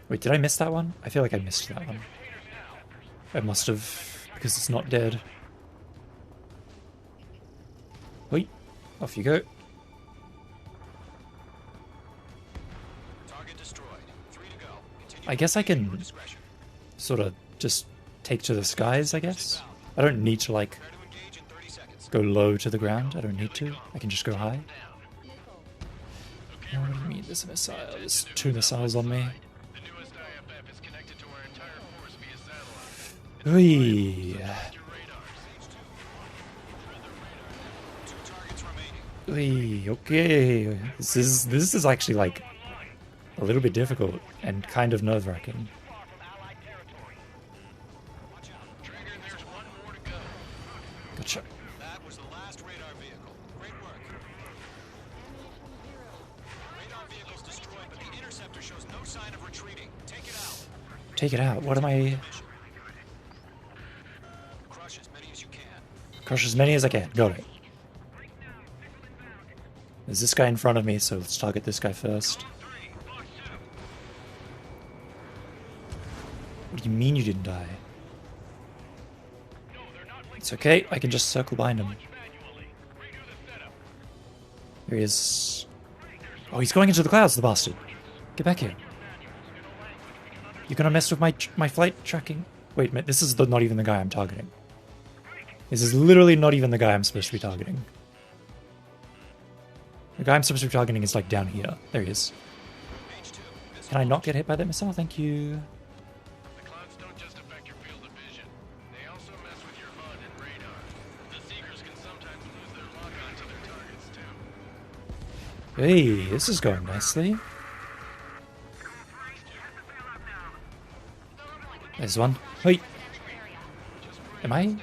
[SPEAKER 1] Wait, did I miss that one? I feel like I missed that one. I must have, because it's not dead. Wait, off you go.
[SPEAKER 8] Target destroyed. 3 to go. Continue
[SPEAKER 1] I guess I
[SPEAKER 8] your
[SPEAKER 1] can
[SPEAKER 8] discretion.
[SPEAKER 1] sort of just take to the skies, I guess. I don't need to, like,
[SPEAKER 8] Prepare to engage in 30 seconds.
[SPEAKER 1] go low to the ground. I don't need to. I can just go high. Oh, what do you mean there's a missile? There's 2 missiles on me.
[SPEAKER 10] The newest IFF is connected to our entire force via satellite.
[SPEAKER 1] Oi.
[SPEAKER 10] Your radars.
[SPEAKER 8] 2 targets remaining.
[SPEAKER 1] Oi, okay. This is actually like a little bit difficult and kind of nerve-wracking.
[SPEAKER 10] Trigger, there's 1 more to go.
[SPEAKER 1] Gotcha.
[SPEAKER 8] That was the last radar vehicle. Great work. Radar vehicle's destroyed, but the interceptor shows no sign of retreating. Take it out.
[SPEAKER 1] Take it out. What am I?
[SPEAKER 8] Crush as many as you can.
[SPEAKER 1] Crush as many as I can. Got it. There's this guy in front of me, so let's target this guy first. What do you mean you didn't die? It's okay, I can just circle behind him. There he is. Oh, he's going into the clouds, the bastard. Get back here. You're gonna mess with my flight tracking? Wait a minute, this is not even the guy I'm targeting. This is literally not even the guy I'm supposed to be targeting. The guy I'm supposed to be targeting is like down here. There he is. Can I not get hit by that missile? Thank you.
[SPEAKER 10] The clouds don't just affect your field of vision. They also mess with your HUD and radar. The Seekers can sometimes lose their lock onto their targets too.
[SPEAKER 1] Hey, this is going nicely. There's one. Hey! Am I?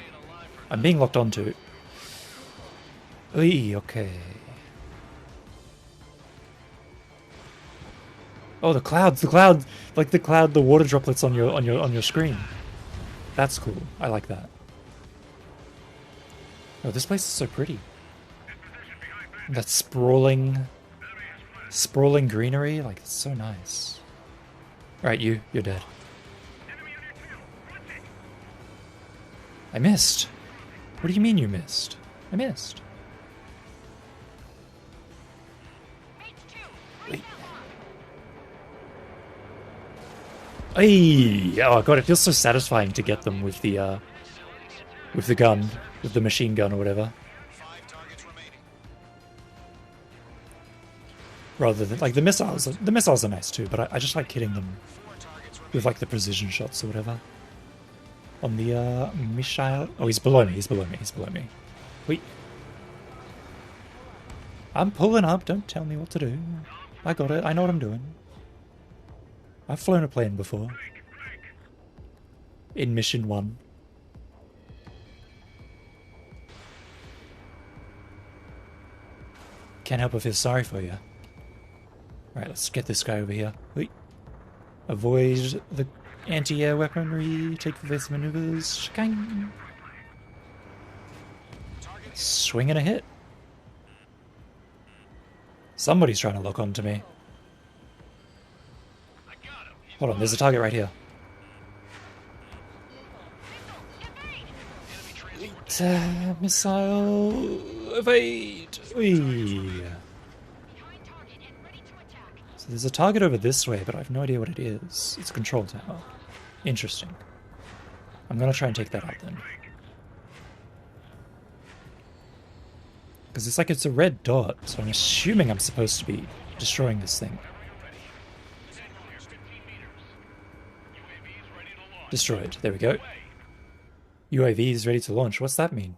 [SPEAKER 1] I'm being locked onto. Hey, okay. Oh, the clouds, like the water droplets on your screen. That's cool. I like that. Oh, this place is so pretty. That sprawling greenery, like it's so nice. Right, you're dead. I missed. What do you mean you missed? I missed. Wait. Hey! Oh god, it feels so satisfying to get them with the gun, with the machine gun or whatever. Rather than like the missiles are nice too, but I just like hitting them with like the precision shots or whatever. On the missile. Oh, he's below me. Wait. I'm pulling up. Don't tell me what to do. I got it. I know what I'm doing. I've flown a plane before. In mission 1. Can't help but feel sorry for you. Alright, let's get this guy over here. Wait. Avoid the anti-air weaponry, take evasive maneuvers. Shikang. Swinging a hit. Somebody's trying to lock onto me. Hold on, there's a target right here. Wait, missile evade. Whee. So there's a target over this way, but I have no idea what it is. It's a control tower. Interesting. I'm gonna try and take that out then. Because it's like it's a red dot, so I'm assuming I'm supposed to be destroying this thing. Destroyed. There we go. UAV is ready to launch. What's that mean?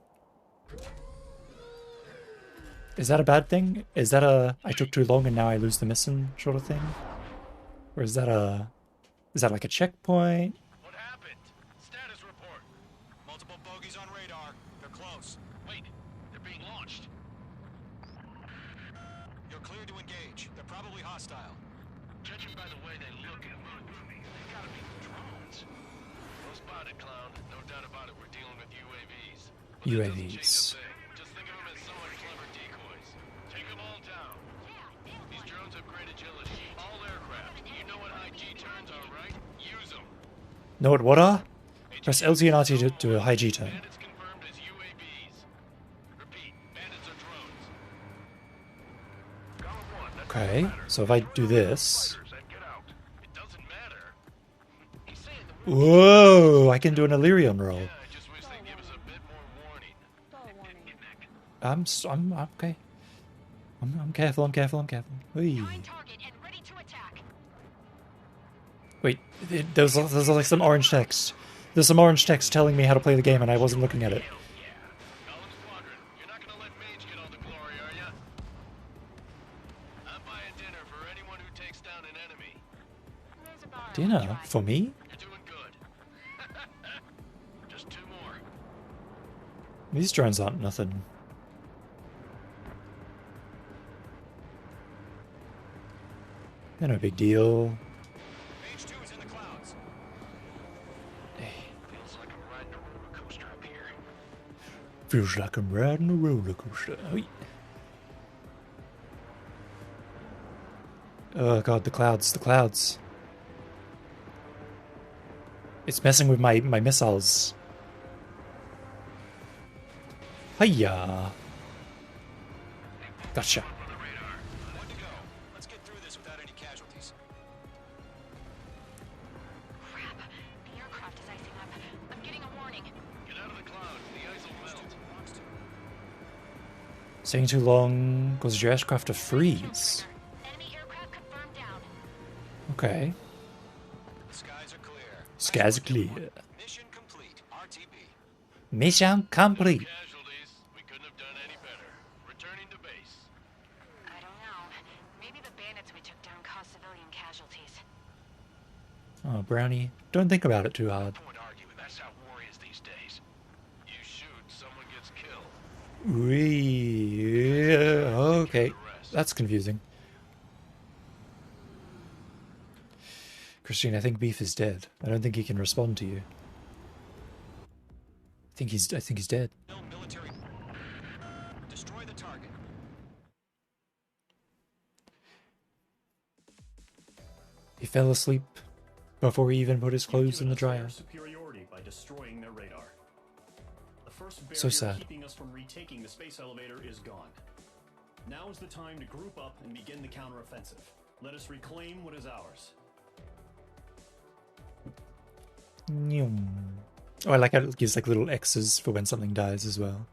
[SPEAKER 1] Is that a bad thing? Is that a I took too long and now I lose the mission sort of thing? Or is that like a checkpoint?
[SPEAKER 10] What happened? Status report. Multiple bogies on radar. They're close. Wait, they're being launched. You're clear to engage. They're probably hostile. Judging by the way they look and move, they gotta be drones. Well spotted, clown. No doubt about it. We're dealing with UAVs. But that doesn't change a thing. Just think of them as somewhat clever decoys. Take them all down. These drones have great agility. All aircraft. You know what high G turns are, right? Use them.
[SPEAKER 1] Know what are? Press LT and RT to do a high G turn.
[SPEAKER 10] Bandits confirmed as UAVs. Repeat, bandits are drones.
[SPEAKER 1] Okay, so if I do this...
[SPEAKER 10] It doesn't matter. He's saying the
[SPEAKER 1] Whoa! I can do an Illyrian roll.
[SPEAKER 10] I just wish they'd give us a bit more warning.
[SPEAKER 1] I'm okay. I'm careful. Whee. Wait, there's like some orange text. There's some orange text telling me how to play the game, and I wasn't looking at it.
[SPEAKER 10] Column Squadron, you're not gonna let Mage get all the glory, are ya? I'm buying dinner for anyone who takes down an enemy.
[SPEAKER 1] Dinner? For me?
[SPEAKER 10] You're doing good. Just 2 more.
[SPEAKER 1] These drones aren't nothing. They're no big deal.
[SPEAKER 10] Mage 2 is in the clouds. Feels like I'm riding a roller coaster up here.
[SPEAKER 1] Feels like I'm riding a roller coaster. Hey. Oh god, the clouds, the clouds. It's messing with my missiles. Hiya! Gotcha.
[SPEAKER 8] One to go. Let's get through this without any casualties.
[SPEAKER 9] Crap. The aircraft is icing up. I'm getting a warning.
[SPEAKER 10] Get out of the cloud. The ice will melt.
[SPEAKER 1] Staying too long causes your aircraft to freeze.
[SPEAKER 9] Enemy aircraft confirmed down.
[SPEAKER 1] Okay.
[SPEAKER 8] The skies are clear.
[SPEAKER 1] Skies are clear.
[SPEAKER 8] Mission complete. RTB.
[SPEAKER 1] Mission complete.
[SPEAKER 10] Casualties. We couldn't have done any better. Returning to base.
[SPEAKER 9] I don't know. Maybe the bandits we took down caused civilian casualties.
[SPEAKER 1] Oh, Brownie, don't think about it too hard.
[SPEAKER 10] I would argue that's how war is these days. You shoot, someone gets killed.
[SPEAKER 1] Okay, that's confusing. Christine, I think Beef is dead. I don't think he can respond to you. I think he's dead.
[SPEAKER 8] No military. Destroy the target.
[SPEAKER 1] He fell asleep before he even put his clothes in the dryer.
[SPEAKER 7] Superiority by destroying their radar. The first barrier
[SPEAKER 1] So sad.
[SPEAKER 7] keeping us from retaking the space elevator is gone. Now is the time to group up and begin the counteroffensive. Let us reclaim what is ours.
[SPEAKER 1] Oh, I like how it gives like little X's for when something dies as well.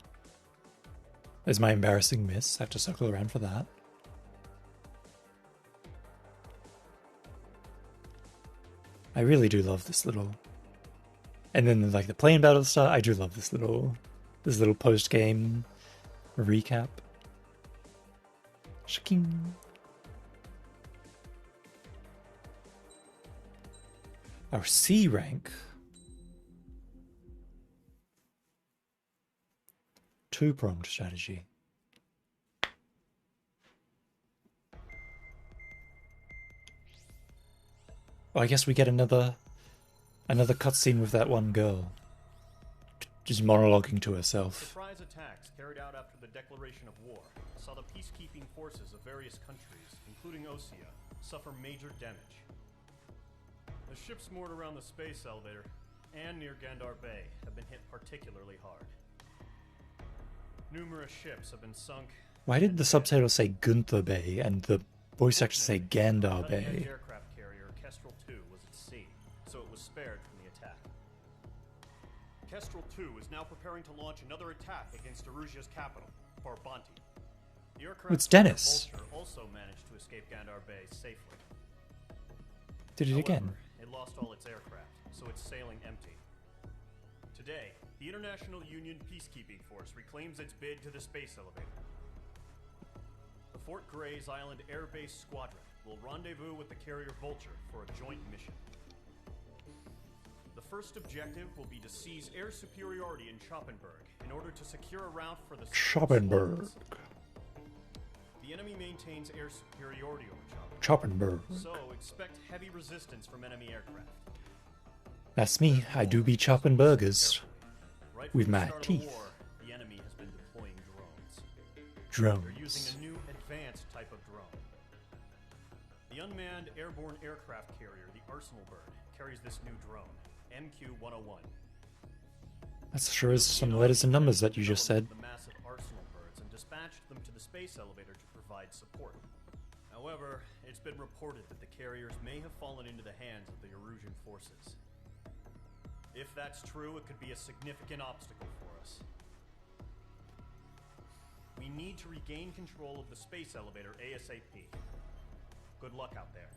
[SPEAKER 1] There's my embarrassing miss. I have to circle around for that. I really do love this little... And then like the plane battle start, I do love this little post-game recap. Shaking. Our C rank. 2-pronged strategy. Oh, I guess we get another cutscene with that one girl. Just monologuing to herself.
[SPEAKER 7] Surprise attacks carried out after the declaration of war saw the peacekeeping forces of various countries, including Osea, suffer major damage. The ships moored around the space elevator and near Gandar Bay have been hit particularly hard. Numerous ships have been sunk.
[SPEAKER 1] Why did the subtitle say Gunther Bay and the voice actor say Gandar
[SPEAKER 7] Cutting-edge
[SPEAKER 1] Bay?
[SPEAKER 7] aircraft carrier Kestrel 2 was at sea, so it was spared from the attack. Kestrel 2 is now preparing to launch another attack against Erusia's capital, Farbanti. The aircraft
[SPEAKER 1] It's Dennis.
[SPEAKER 7] Vulture also managed to escape Gandar Bay safely.
[SPEAKER 1] Did it again.
[SPEAKER 7] However, it lost all its aircraft, so it's sailing empty. Today, the International Union Peacekeeping Force reclaims its bid to the space elevator. The Fort Gray's Island Air Base Squadron will rendezvous with the carrier Vulture for a joint mission. The first objective will be to seize air superiority in Choppenberg in order to secure a route for the
[SPEAKER 1] Choppenberg.
[SPEAKER 7] The enemy maintains air superiority over
[SPEAKER 1] Choppenberg.
[SPEAKER 7] so expect heavy resistance from enemy aircraft.
[SPEAKER 1] That's me. I do be chopping burgers.
[SPEAKER 7] Right
[SPEAKER 1] With
[SPEAKER 7] from the
[SPEAKER 1] my
[SPEAKER 7] start of the
[SPEAKER 1] teeth.
[SPEAKER 7] war, the enemy has been deploying drones. They're
[SPEAKER 1] Drones.
[SPEAKER 7] using a new advanced type of drone. The unmanned airborne aircraft carrier, the Arsenal Bird, carries this new drone, MQ-101.
[SPEAKER 1] That sure is some letters and numbers that you just said.
[SPEAKER 7] The massive Arsenal Birds and dispatched them to the space elevator to provide support. However, it's been reported that the carriers may have fallen into the hands of the Erusian forces. If that's true, it could be a significant obstacle for us. We need to regain control of the space elevator ASAP. Good luck out there.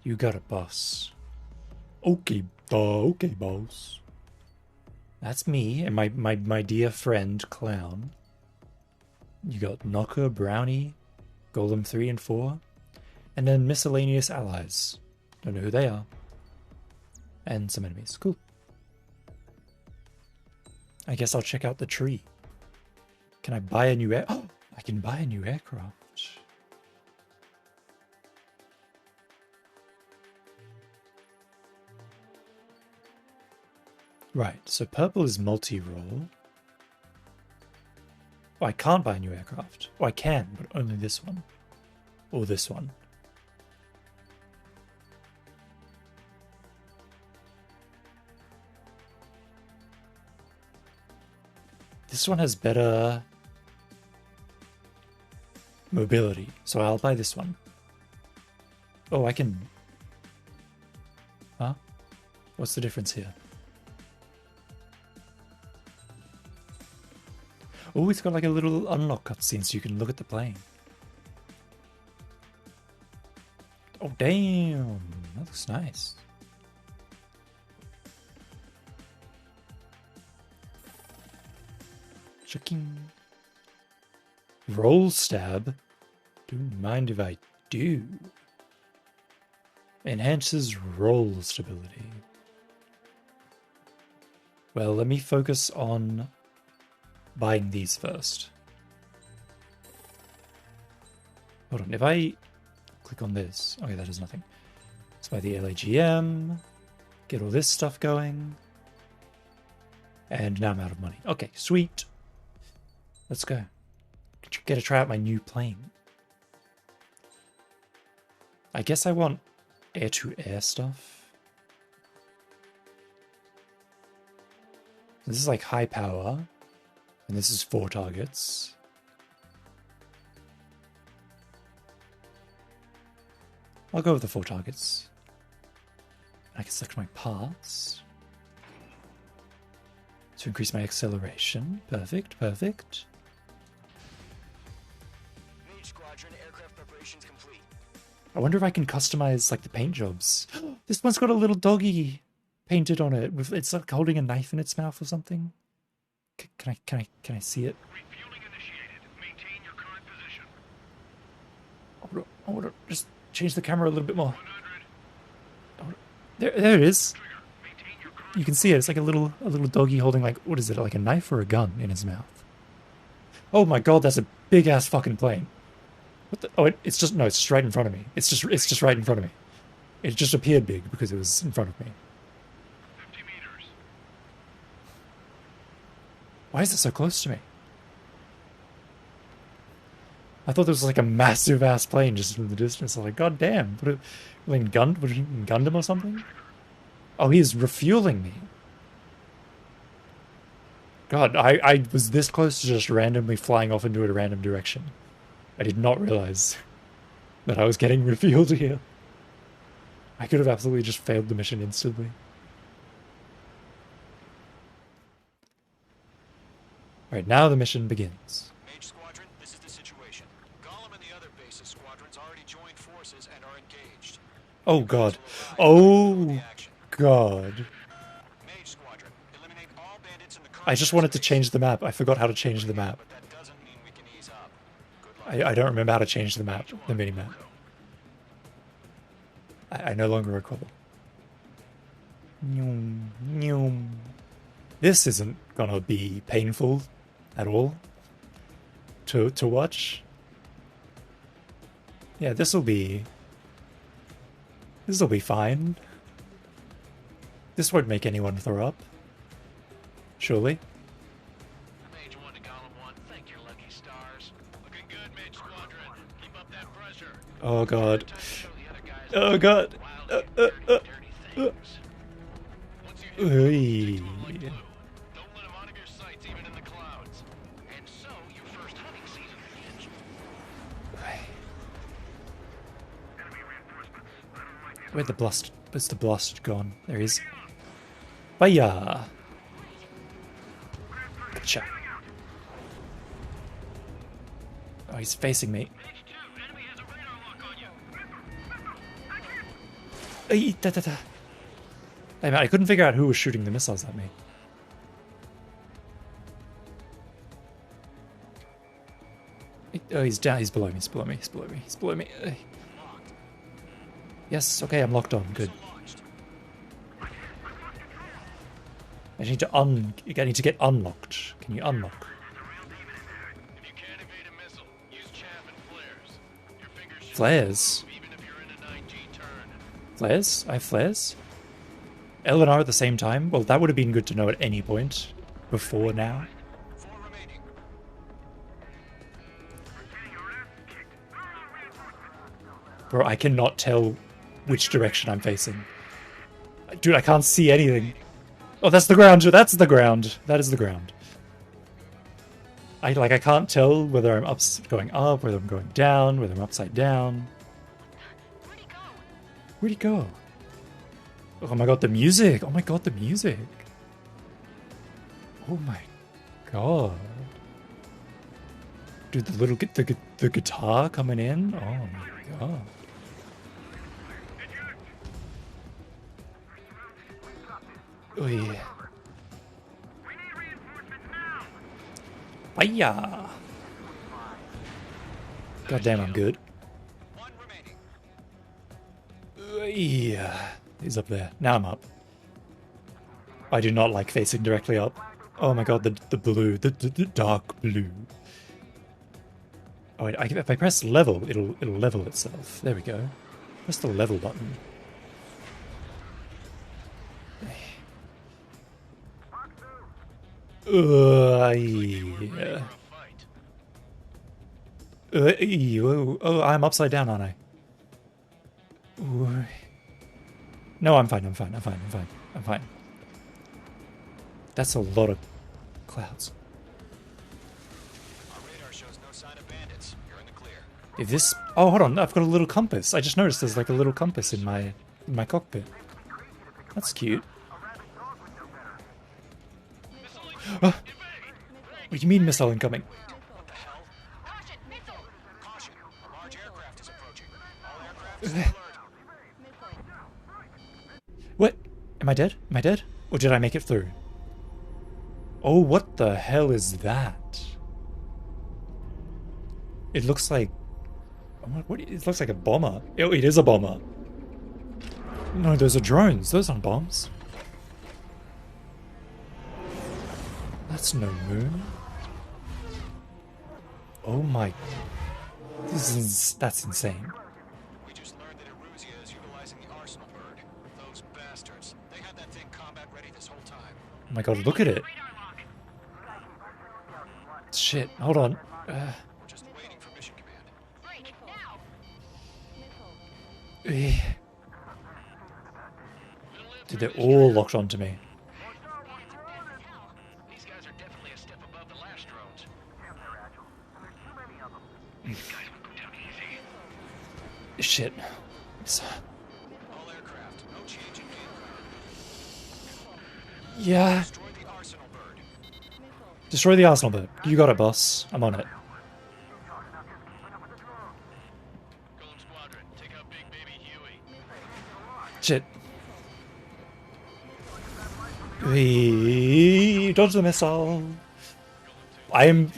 [SPEAKER 1] You got it, boss. Okay, boss. That's me and my dear friend Clown. You got Knocker, Brownie, Golem 3 and 4, and then miscellaneous allies. Don't know who they are. And some enemies. Cool. I guess I'll check out the tree. Can I buy a new Oh, I can buy a new aircraft. Right, so purple is multi-role. Oh, I can't buy a new aircraft. Oh, I can, but only this one. Or this one. This one has better mobility, so I'll buy this one. Oh, I can... Huh? What's the difference here? Oh, it's got like a little unlock cutscene so you can look at the plane. Oh, damn. That looks nice. Checking. Roll stab. Don't mind if I do. Enhances roll stability. Well, let me focus on buying these first. Hold on, if I click on this... Okay, that does nothing. Let's buy the LAGM. Get all this stuff going. And now I'm out of money. Okay, sweet. Let's go. Get to try out my new plane. I guess I want air-to-air stuff. This is like high power. And this is 4 targets. I'll go with the 4 targets. I can select my parts. To increase my acceleration. Perfect, perfect.
[SPEAKER 8] Mage Squadron, aircraft preparations complete.
[SPEAKER 1] I wonder if I can customize like the paint jobs. This one's got a little doggy painted on it. With it's like holding a knife in its mouth or something. Can I see it?
[SPEAKER 10] Refueling initiated. Maintain your current position.
[SPEAKER 1] I want to just change the camera a little bit more. There it is. You can see it. It's like a little doggy holding like, what is it? Like a knife or a gun in his mouth. Oh my god, that's a big ass fucking plane. What the? Oh, it's just no. It's just right in front of me. It's just right in front of me. It just appeared big because it was in front of me.
[SPEAKER 10] 50 meters.
[SPEAKER 1] Why is it so close to me? I thought there was like a massive ass plane just in the distance. I was like, god damn. What in Gundam or something? Oh, he is refueling me. God, I was this close to just randomly flying off into a random direction. I did not realize that I was getting refueled here. I could have absolutely just failed the mission instantly. Alright, now the mission begins.
[SPEAKER 8] Mage Squadron, this is the situation. Gollum and the other base's squadrons already joined forces and are engaged.
[SPEAKER 1] Oh god. Oh god.
[SPEAKER 8] Mage Squadron, eliminate all bandits in the
[SPEAKER 1] I just wanted to change the map. I forgot how to change the map.
[SPEAKER 8] but that doesn't mean we can ease up. Good luck.
[SPEAKER 1] I don't remember how to change the map, the mini-map. I no longer recall. This isn't gonna be painful at all to watch. Yeah, this'll be fine. This won't make anyone throw up. Surely.
[SPEAKER 10] Mage 1 to Gollum 1, thank your lucky stars. Looking good, Mage Squadron. Keep up that pressure.
[SPEAKER 1] Oh god.
[SPEAKER 10] Time to show the other guys
[SPEAKER 1] Oh god.
[SPEAKER 10] wild and dirty things. Once you hit
[SPEAKER 1] Oy.
[SPEAKER 10] like glue, don't let them out of your sights, even in the clouds. And so, your first hunting season begins.
[SPEAKER 1] Where's the blast gone? There he is. Baya. Gotcha. Oh, he's facing me.
[SPEAKER 10] Mage 2, enemy has a radar lock on you.
[SPEAKER 1] Ay, da, da, da. Hey, man, I couldn't figure out who was shooting the missiles at me. Oh, he's down. He's below me. He's below me. He's below me. He's below me. Yes. Okay, I'm locked on. Good. I need to get unlocked. Can you unlock?
[SPEAKER 10] If you can't evade a missile, use chaff and flares. Your fingers should
[SPEAKER 1] Flares?
[SPEAKER 10] move even if you're in a 9G turn.
[SPEAKER 1] Flares? I have flares? L and R at the same time? Well, that would have been good to know at any point before now.
[SPEAKER 8] 4 remaining.
[SPEAKER 1] Bro, I cannot tell which direction I'm facing. Dude, I can't see anything. Oh, that's the ground. That's the ground. That is the ground. I can't tell whether I'm going up, whether I'm going down, whether I'm upside down. Where'd he go? Oh my god, the music! Oh my god, the music! Oh my god. Dude, the guitar coming in? Oh my god. Oh yeah. Hiya! God damn, I'm good. Yeah, he's up there. Now I'm up. I do not like facing directly up. Oh my god, the blue, the dark blue. Oh, if I press level, it'll level itself. There we go. Press the level button. Yeah. Oh, I'm upside down, aren't I? Ooh. No, I'm fine. I'm fine. That's a lot of clouds.
[SPEAKER 8] Our radar shows no sign of bandits. You're in the clear.
[SPEAKER 1] Is this? Oh, hold on. I've got a little compass. I just noticed there's like a little compass in my cockpit. That's cute. Oh. What do you mean missile incoming?
[SPEAKER 8] What the hell? Caution! Missile! Caution! A large aircraft is approaching. All aircraft stay alert.
[SPEAKER 1] What? Am I dead? Am I dead? Or did I make it through? Oh, what the hell is that? It looks like... What? It looks like a bomber. Oh, it is a bomber. No, those are drones. Those aren't bombs. That's no moon. Oh my... That's insane.
[SPEAKER 8] We just learned that Eruzia is utilizing the Arsenal bird. Those bastards. They had that thing combat ready this whole time.
[SPEAKER 1] Oh my god, look at it. Shit, hold on.
[SPEAKER 8] We're just waiting for mission command.
[SPEAKER 9] Break, now!
[SPEAKER 1] Dude, they're all locked onto me.
[SPEAKER 10] These guys are definitely a step above the last drones.
[SPEAKER 1] Shit.
[SPEAKER 8] All aircraft, no change in game plan.
[SPEAKER 1] Yeah.
[SPEAKER 8] Destroy the Arsenal bird.
[SPEAKER 1] Destroy the Arsenal bird. You got it, boss. I'm on it.
[SPEAKER 10] Golem Squadron, take out Big Baby Huey.
[SPEAKER 1] Shit. Dodge the missile. I'm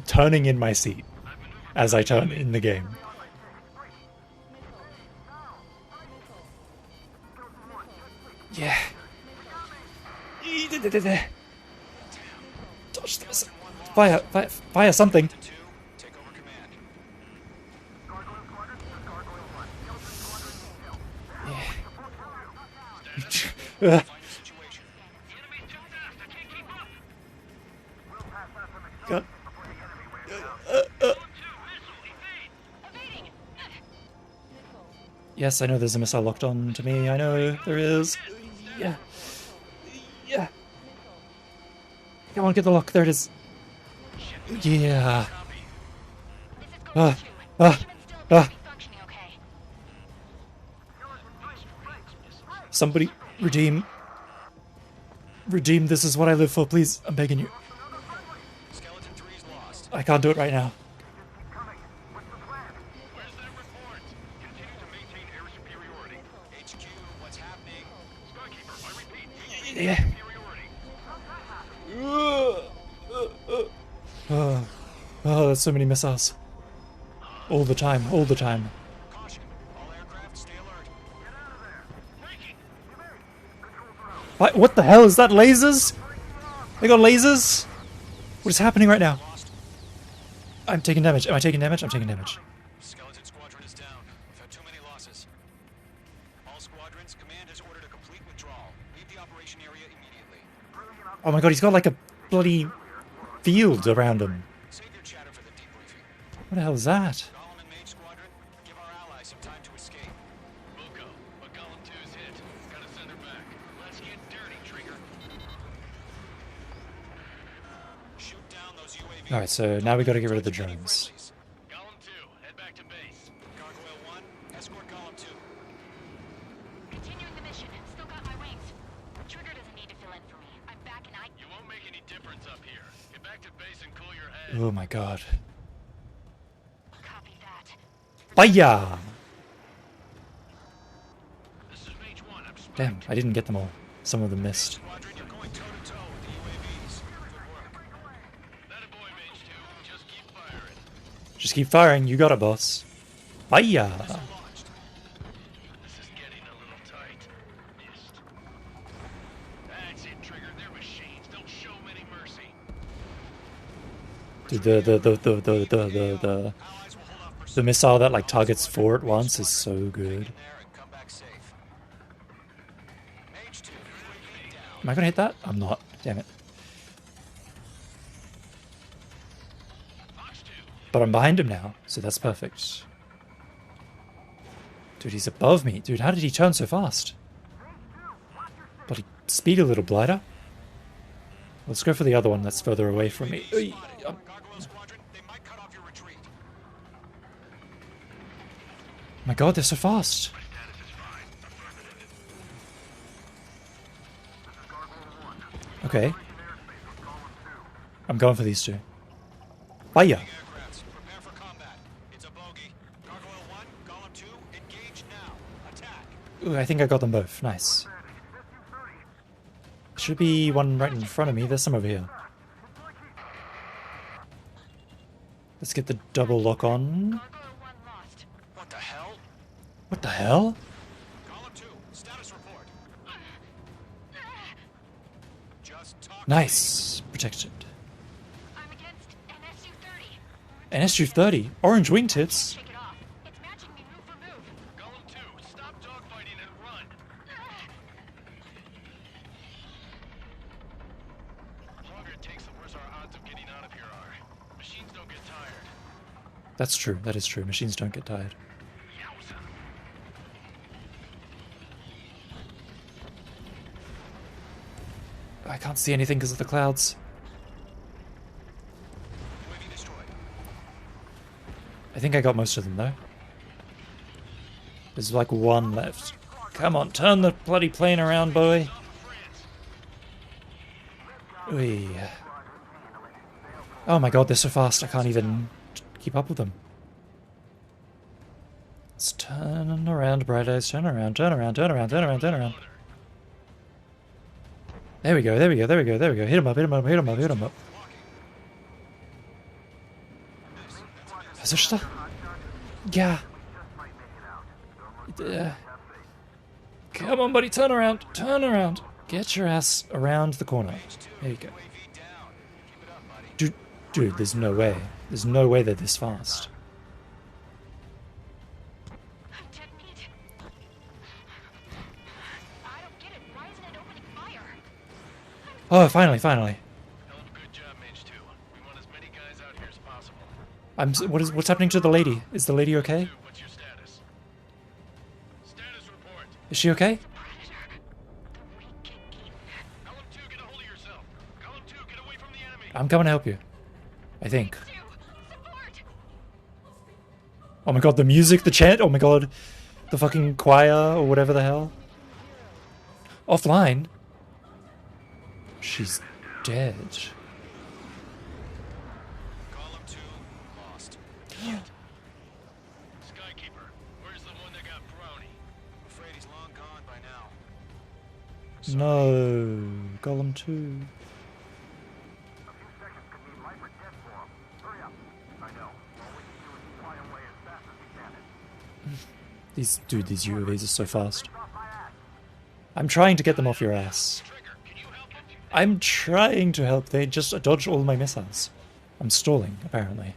[SPEAKER 1] turning in my seat as I turn in the game. Yeah. Dodge the missile. Fire something.
[SPEAKER 8] Two, take over command.
[SPEAKER 1] Yeah.
[SPEAKER 8] Find the situation.
[SPEAKER 1] God. Yes, I know there's a missile locked on to me. I know there is. Yeah. Yeah. Come on, get the lock. There it is. Yeah.
[SPEAKER 9] This is Gold 2. Even still appears to be functioning okay.
[SPEAKER 1] Somebody redeem. Redeem, this is what I live for, please. I'm begging you.
[SPEAKER 8] Skeleton 3's lost.
[SPEAKER 1] I can't do it right now.
[SPEAKER 10] Where's that report? Continue to maintain air superiority.
[SPEAKER 8] HQ, what's happening?
[SPEAKER 10] Skykeeper, I repeat, maintain
[SPEAKER 1] Yeah.
[SPEAKER 10] superiority.
[SPEAKER 1] Oh, there's so many missiles. All the time, all the time.
[SPEAKER 8] Caution, all aircraft stay alert.
[SPEAKER 1] What the hell is that? Lasers? They got lasers? What is happening right now?
[SPEAKER 8] Lost.
[SPEAKER 1] I'm taking damage. Am I taking damage? I'm taking damage.
[SPEAKER 8] Skeleton Squadron is down. We've had too many losses. All squadrons, command has ordered a complete withdrawal. Leave the operation area immediately.
[SPEAKER 1] Oh my god, he's got like a bloody field around him.
[SPEAKER 8] Save your chatter for the debriefing.
[SPEAKER 1] What the hell is that?
[SPEAKER 8] Golem and Mage Squadron, give our allies some time to escape.
[SPEAKER 10] Wilco, but Golem 2's hit. Gotta send her back. Let's get dirty, Trigger.
[SPEAKER 8] Shoot down those UAVs.
[SPEAKER 1] Alright, so now we gotta get rid of the drones.
[SPEAKER 10] Column 2, head back to base.
[SPEAKER 8] Gargoyle 1, escort column 2.
[SPEAKER 9] Continuing the mission. Still got my wings. Trigger doesn't need to fill in for me. I'm back and
[SPEAKER 10] You won't make any difference up here. Get back to base and cool your head.
[SPEAKER 1] Oh my god.
[SPEAKER 9] copy that.
[SPEAKER 1] Fire!
[SPEAKER 10] This is Mage 1. I'm
[SPEAKER 1] Damn, I didn't get them all. Some of them missed.
[SPEAKER 8] Squadron, you're going toe-to-toe with the UAVs. Good work.
[SPEAKER 10] that a boy, Mage 2. Just keep firing.
[SPEAKER 1] Just keep firing, you got it, boss. Fire!
[SPEAKER 8] Launched.
[SPEAKER 10] This is getting a little tight. Missed. That's it, Trigger. They're machines. Don't show them any mercy.
[SPEAKER 1] Dude, the missile that like targets 4 at once is so good.
[SPEAKER 8] There and come back safe. Mage 2, UAV down.
[SPEAKER 1] Am I gonna hit that? I'm not. Damn it.
[SPEAKER 10] Fox 2.
[SPEAKER 1] But I'm behind him now, so that's perfect. Dude, he's above me. Dude, how did he turn so fast? Bloody speed a little, Blighter. Let's go for the other one that's further away from me. Oi,
[SPEAKER 8] Gargoyle Squadron, they might cut off your retreat.
[SPEAKER 1] my god, they're so fast. Okay. I'm going for these two. Fire!
[SPEAKER 8] Aircrafts, prepare for combat. It's a bogey. Gargoyle 1, column 2, engage now. Attack.
[SPEAKER 1] Ooh, I think I got them both. Nice. Should be one right in front of me. There's some over here. Let's get the double lock on.
[SPEAKER 9] Gargoyle 1 lost.
[SPEAKER 8] What the hell?
[SPEAKER 1] What the hell?
[SPEAKER 8] Column 2, status report. Just talk.
[SPEAKER 1] Nice. Protected.
[SPEAKER 9] I'm against an SU-30.
[SPEAKER 1] An SU-30? Orange wingtips?
[SPEAKER 9] Shake it off. It's matching me move for move.
[SPEAKER 10] Column 2. Stop dogfighting and run. The longer it takes, the worse our odds of getting out of here are. Machines don't get tired.
[SPEAKER 1] That's true. That is true. Machines don't get tired.
[SPEAKER 10] Yowza.
[SPEAKER 1] I can't see anything because of the clouds.
[SPEAKER 8] UAV destroyed.
[SPEAKER 1] I think I got most of them though. There's like one left. Come on, turn the bloody plane around, boy. Oi. Oh my god, they're so fast. I can't even keep up with them. Let's turn around, Bright Eyes. Turn around, turn around, turn around, turn around, turn around. There we go, there we go, there we go, there we go. Hit him up, hit him up, hit him up, hit him up. Was er? Yeah. Come on, buddy, turn around, turn around. Get your ass around the corner. There you go.
[SPEAKER 8] UAV down. Keep it up, buddy.
[SPEAKER 1] Dude, there's no way. There's no way they're this fast.
[SPEAKER 9] I'm dead meat. I don't get it. Why isn't it opening fire?
[SPEAKER 1] Oh, finally, finally.
[SPEAKER 10] Hell of a good job, Mage 2. We want as many guys out here as possible.
[SPEAKER 1] What's happening to the lady? Is the lady okay?
[SPEAKER 10] 2, what's your status? Status report.
[SPEAKER 1] Is she okay?
[SPEAKER 10] Column 2, get a hold of yourself. Column 2, get away from the enemy.
[SPEAKER 1] I'm coming to help you. I think.
[SPEAKER 9] Support!
[SPEAKER 1] Oh my god, the music, the chant, oh my god. The fucking choir, or whatever the hell. Offline? She's dead.
[SPEAKER 8] Column 2, lost.
[SPEAKER 10] Skykeeper, where's the one that got Brownie?
[SPEAKER 8] I'm afraid he's long gone by now.
[SPEAKER 1] No. Golem 2. These UAVs are so fast. I'm trying to get them off your ass. I'm trying to help. They just dodged all my missiles. I'm stalling, apparently.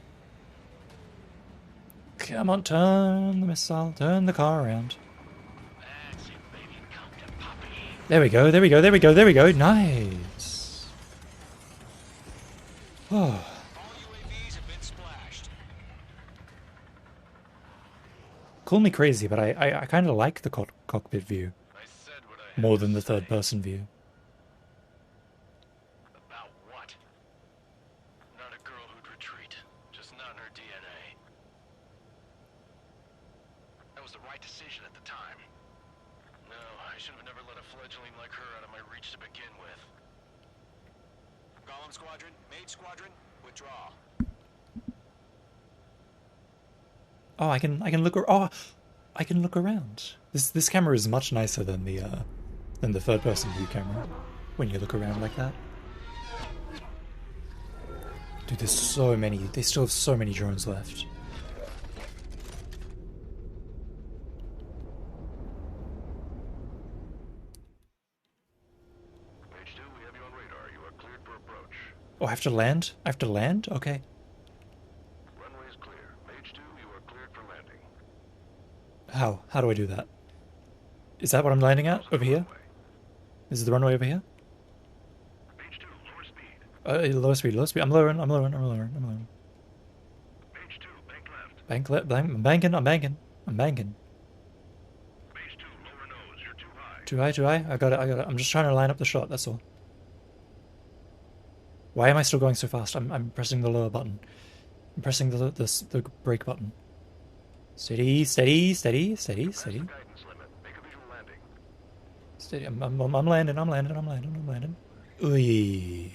[SPEAKER 1] Come on, turn the missile. Turn the car around. There we go, there we go, there we go, there we go. Nice. Oh.
[SPEAKER 8] All UAVs have been splashed.
[SPEAKER 1] Call me crazy, but I kind of like the cockpit view
[SPEAKER 10] I said what I had
[SPEAKER 1] more
[SPEAKER 10] to
[SPEAKER 1] than the
[SPEAKER 10] say.
[SPEAKER 1] third-person view.
[SPEAKER 10] About what? the right decision at the time. No, I should have never let a fledgling like her out of my reach to begin with.
[SPEAKER 8] Golem Squadron, Mage Squadron, withdraw.
[SPEAKER 1] Oh, I can look. Oh, I can look around. This camera is much nicer than the third-person view camera. When you look around like that, dude, there's so many. They still have so many drones left.
[SPEAKER 10] Mage 2, we have you on radar. You are cleared for approach.
[SPEAKER 1] Oh, I have to land? I have to land? Okay.
[SPEAKER 10] Runway is clear. Mage 2, you are cleared for landing.
[SPEAKER 1] How? How do I do that? Is that what I'm landing at? Over here? This is the runway over here?
[SPEAKER 10] Mage 2, lower speed.
[SPEAKER 1] Lower speed, lower speed. I'm lowering.
[SPEAKER 10] Mage 2, bank left.
[SPEAKER 1] I'm banking. I'm banking.
[SPEAKER 10] Mage 2, lower nose. You're too high.
[SPEAKER 1] Too high? I got it. I'm just trying to line up the shot, that's all. Why am I still going so fast? I'm pressing the lower button. I'm pressing the brake button. Steady.
[SPEAKER 10] Pass the guidance limit. Make a visual landing.
[SPEAKER 1] Steady. I'm landing. Ooh.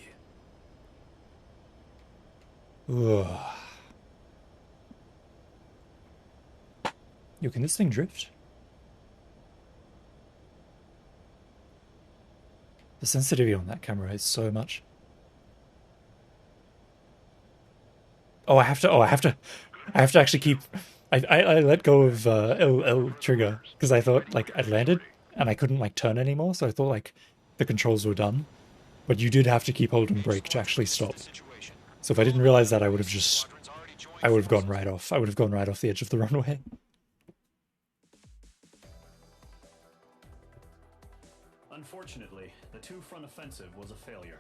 [SPEAKER 1] Ugh. Yo, can this thing drift? The sensitivity on that camera is so much. Oh, I have to actually keep. I let go of L trigger because I thought like I'd landed and I couldn't like turn anymore, so I thought like the controls were done. But you did have to keep holding brake to actually stop. So if I didn't realize that, I would have gone right off. I would have gone right off the edge of the runway.
[SPEAKER 7] Unfortunately, the two-front offensive was a failure.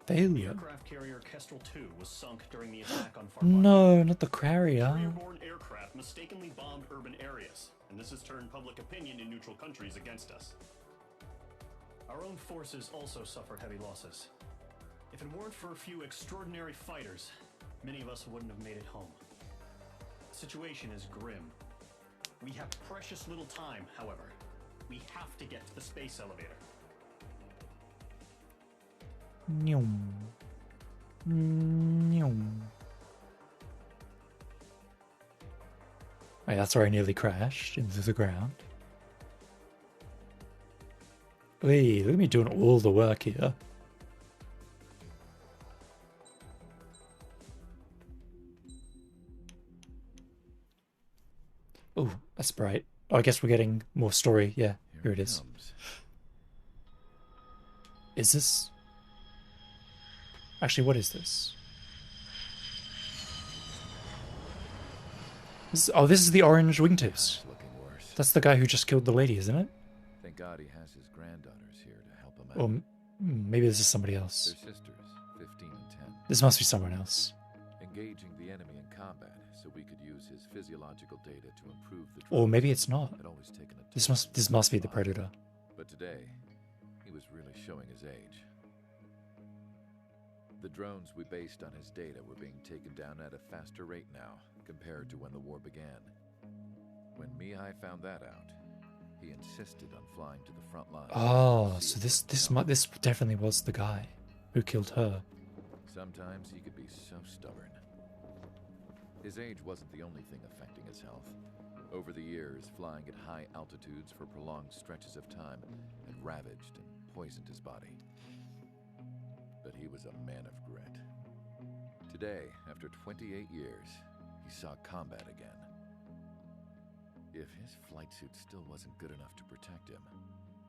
[SPEAKER 7] The
[SPEAKER 1] Failure?
[SPEAKER 7] aircraft carrier Kestrel 2 was sunk during the attack on Farmville.
[SPEAKER 1] No, not the carrier.
[SPEAKER 7] Carrier-borne aircraft mistakenly bombed urban areas, and this has turned public opinion in neutral countries against us. Our own forces also suffered heavy losses. If it weren't for a few extraordinary fighters, many of us wouldn't have made it home. The situation is grim. We have precious little time, however. We have to get to the space elevator.
[SPEAKER 1] Nyum. Nyum. Right, that's where I nearly crashed into the ground. Hey, look at me doing all the work here. Oh, that's bright. Oh, I guess we're getting more story. Yeah, here it is. Is this... Actually, what is this? This is the orange wingtips. That's the guy who just killed the lady, isn't it?
[SPEAKER 11] Thank God he has his granddaughters here to help him out.
[SPEAKER 1] Or maybe this is somebody else.
[SPEAKER 11] They're sisters, 15 and 10.
[SPEAKER 1] This must be someone else.
[SPEAKER 11] Engaging the enemy in combat so we could use his physiological data to improve the...
[SPEAKER 1] Or maybe it's not.
[SPEAKER 11] Had always taken a
[SPEAKER 1] This must be the Predator.
[SPEAKER 11] But today, he was really showing his age. The drones we based on his data were being taken down at a faster rate now, compared to when the war began. When Mihai found that out, he insisted on flying to the front line.
[SPEAKER 1] Oh, so this definitely was the guy who killed her.
[SPEAKER 11] Sometimes he could be so stubborn. His age wasn't the only thing affecting his health. Over the years, flying at high altitudes for prolonged stretches of time had ravaged and poisoned his body. But he was a man of grit. Today, after 28 years, he saw combat again. If his flight suit still wasn't good enough to protect him,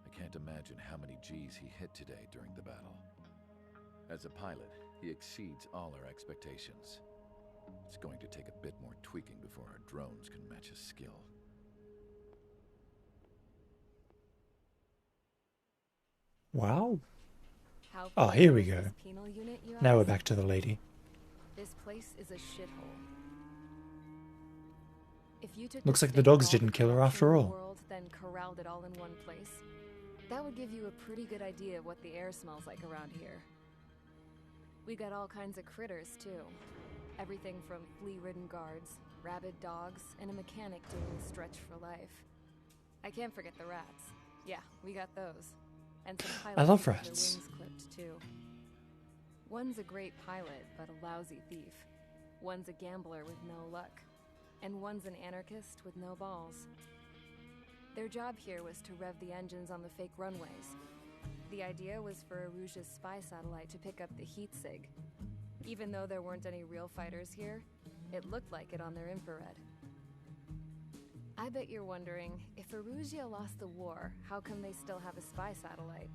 [SPEAKER 11] I can't imagine how many G's he hit today during the battle. As a pilot, he exceeds all our expectations. It's going to take a bit more tweaking before our drones can match his skill.
[SPEAKER 1] Wow.
[SPEAKER 6] How
[SPEAKER 1] Oh, here we
[SPEAKER 6] is
[SPEAKER 1] go.
[SPEAKER 6] this penal unit, you
[SPEAKER 1] Now we're
[SPEAKER 6] ask?
[SPEAKER 1] back to the lady.
[SPEAKER 6] This place is a shithole. If you took
[SPEAKER 1] Looks
[SPEAKER 6] the
[SPEAKER 1] like the
[SPEAKER 6] state of
[SPEAKER 1] dogs
[SPEAKER 6] all the
[SPEAKER 1] didn't kill her
[SPEAKER 6] corruption
[SPEAKER 1] after
[SPEAKER 6] in the
[SPEAKER 1] all.
[SPEAKER 6] world, then corralled it all in one place, that would give you a pretty good idea of what the air smells like around here. We got all kinds of critters, too. Everything from flea-ridden guards, rabid dogs, and a mechanic doing the stretch for life. I can't forget the rats. Yeah, we got those. And some pilots
[SPEAKER 1] I love
[SPEAKER 6] with their
[SPEAKER 1] rats.
[SPEAKER 6] wings clipped too. One's a great pilot, but a lousy thief. One's a gambler with no luck. And one's an anarchist with no balls. Their job here was to rev the engines on the fake runways. The idea was for Erusia's spy satellite to pick up the heat sig. Even though there weren't any real fighters here, it looked like it on their infrared. I bet you're wondering, if Erusia lost the war, how come they still have a spy satellite?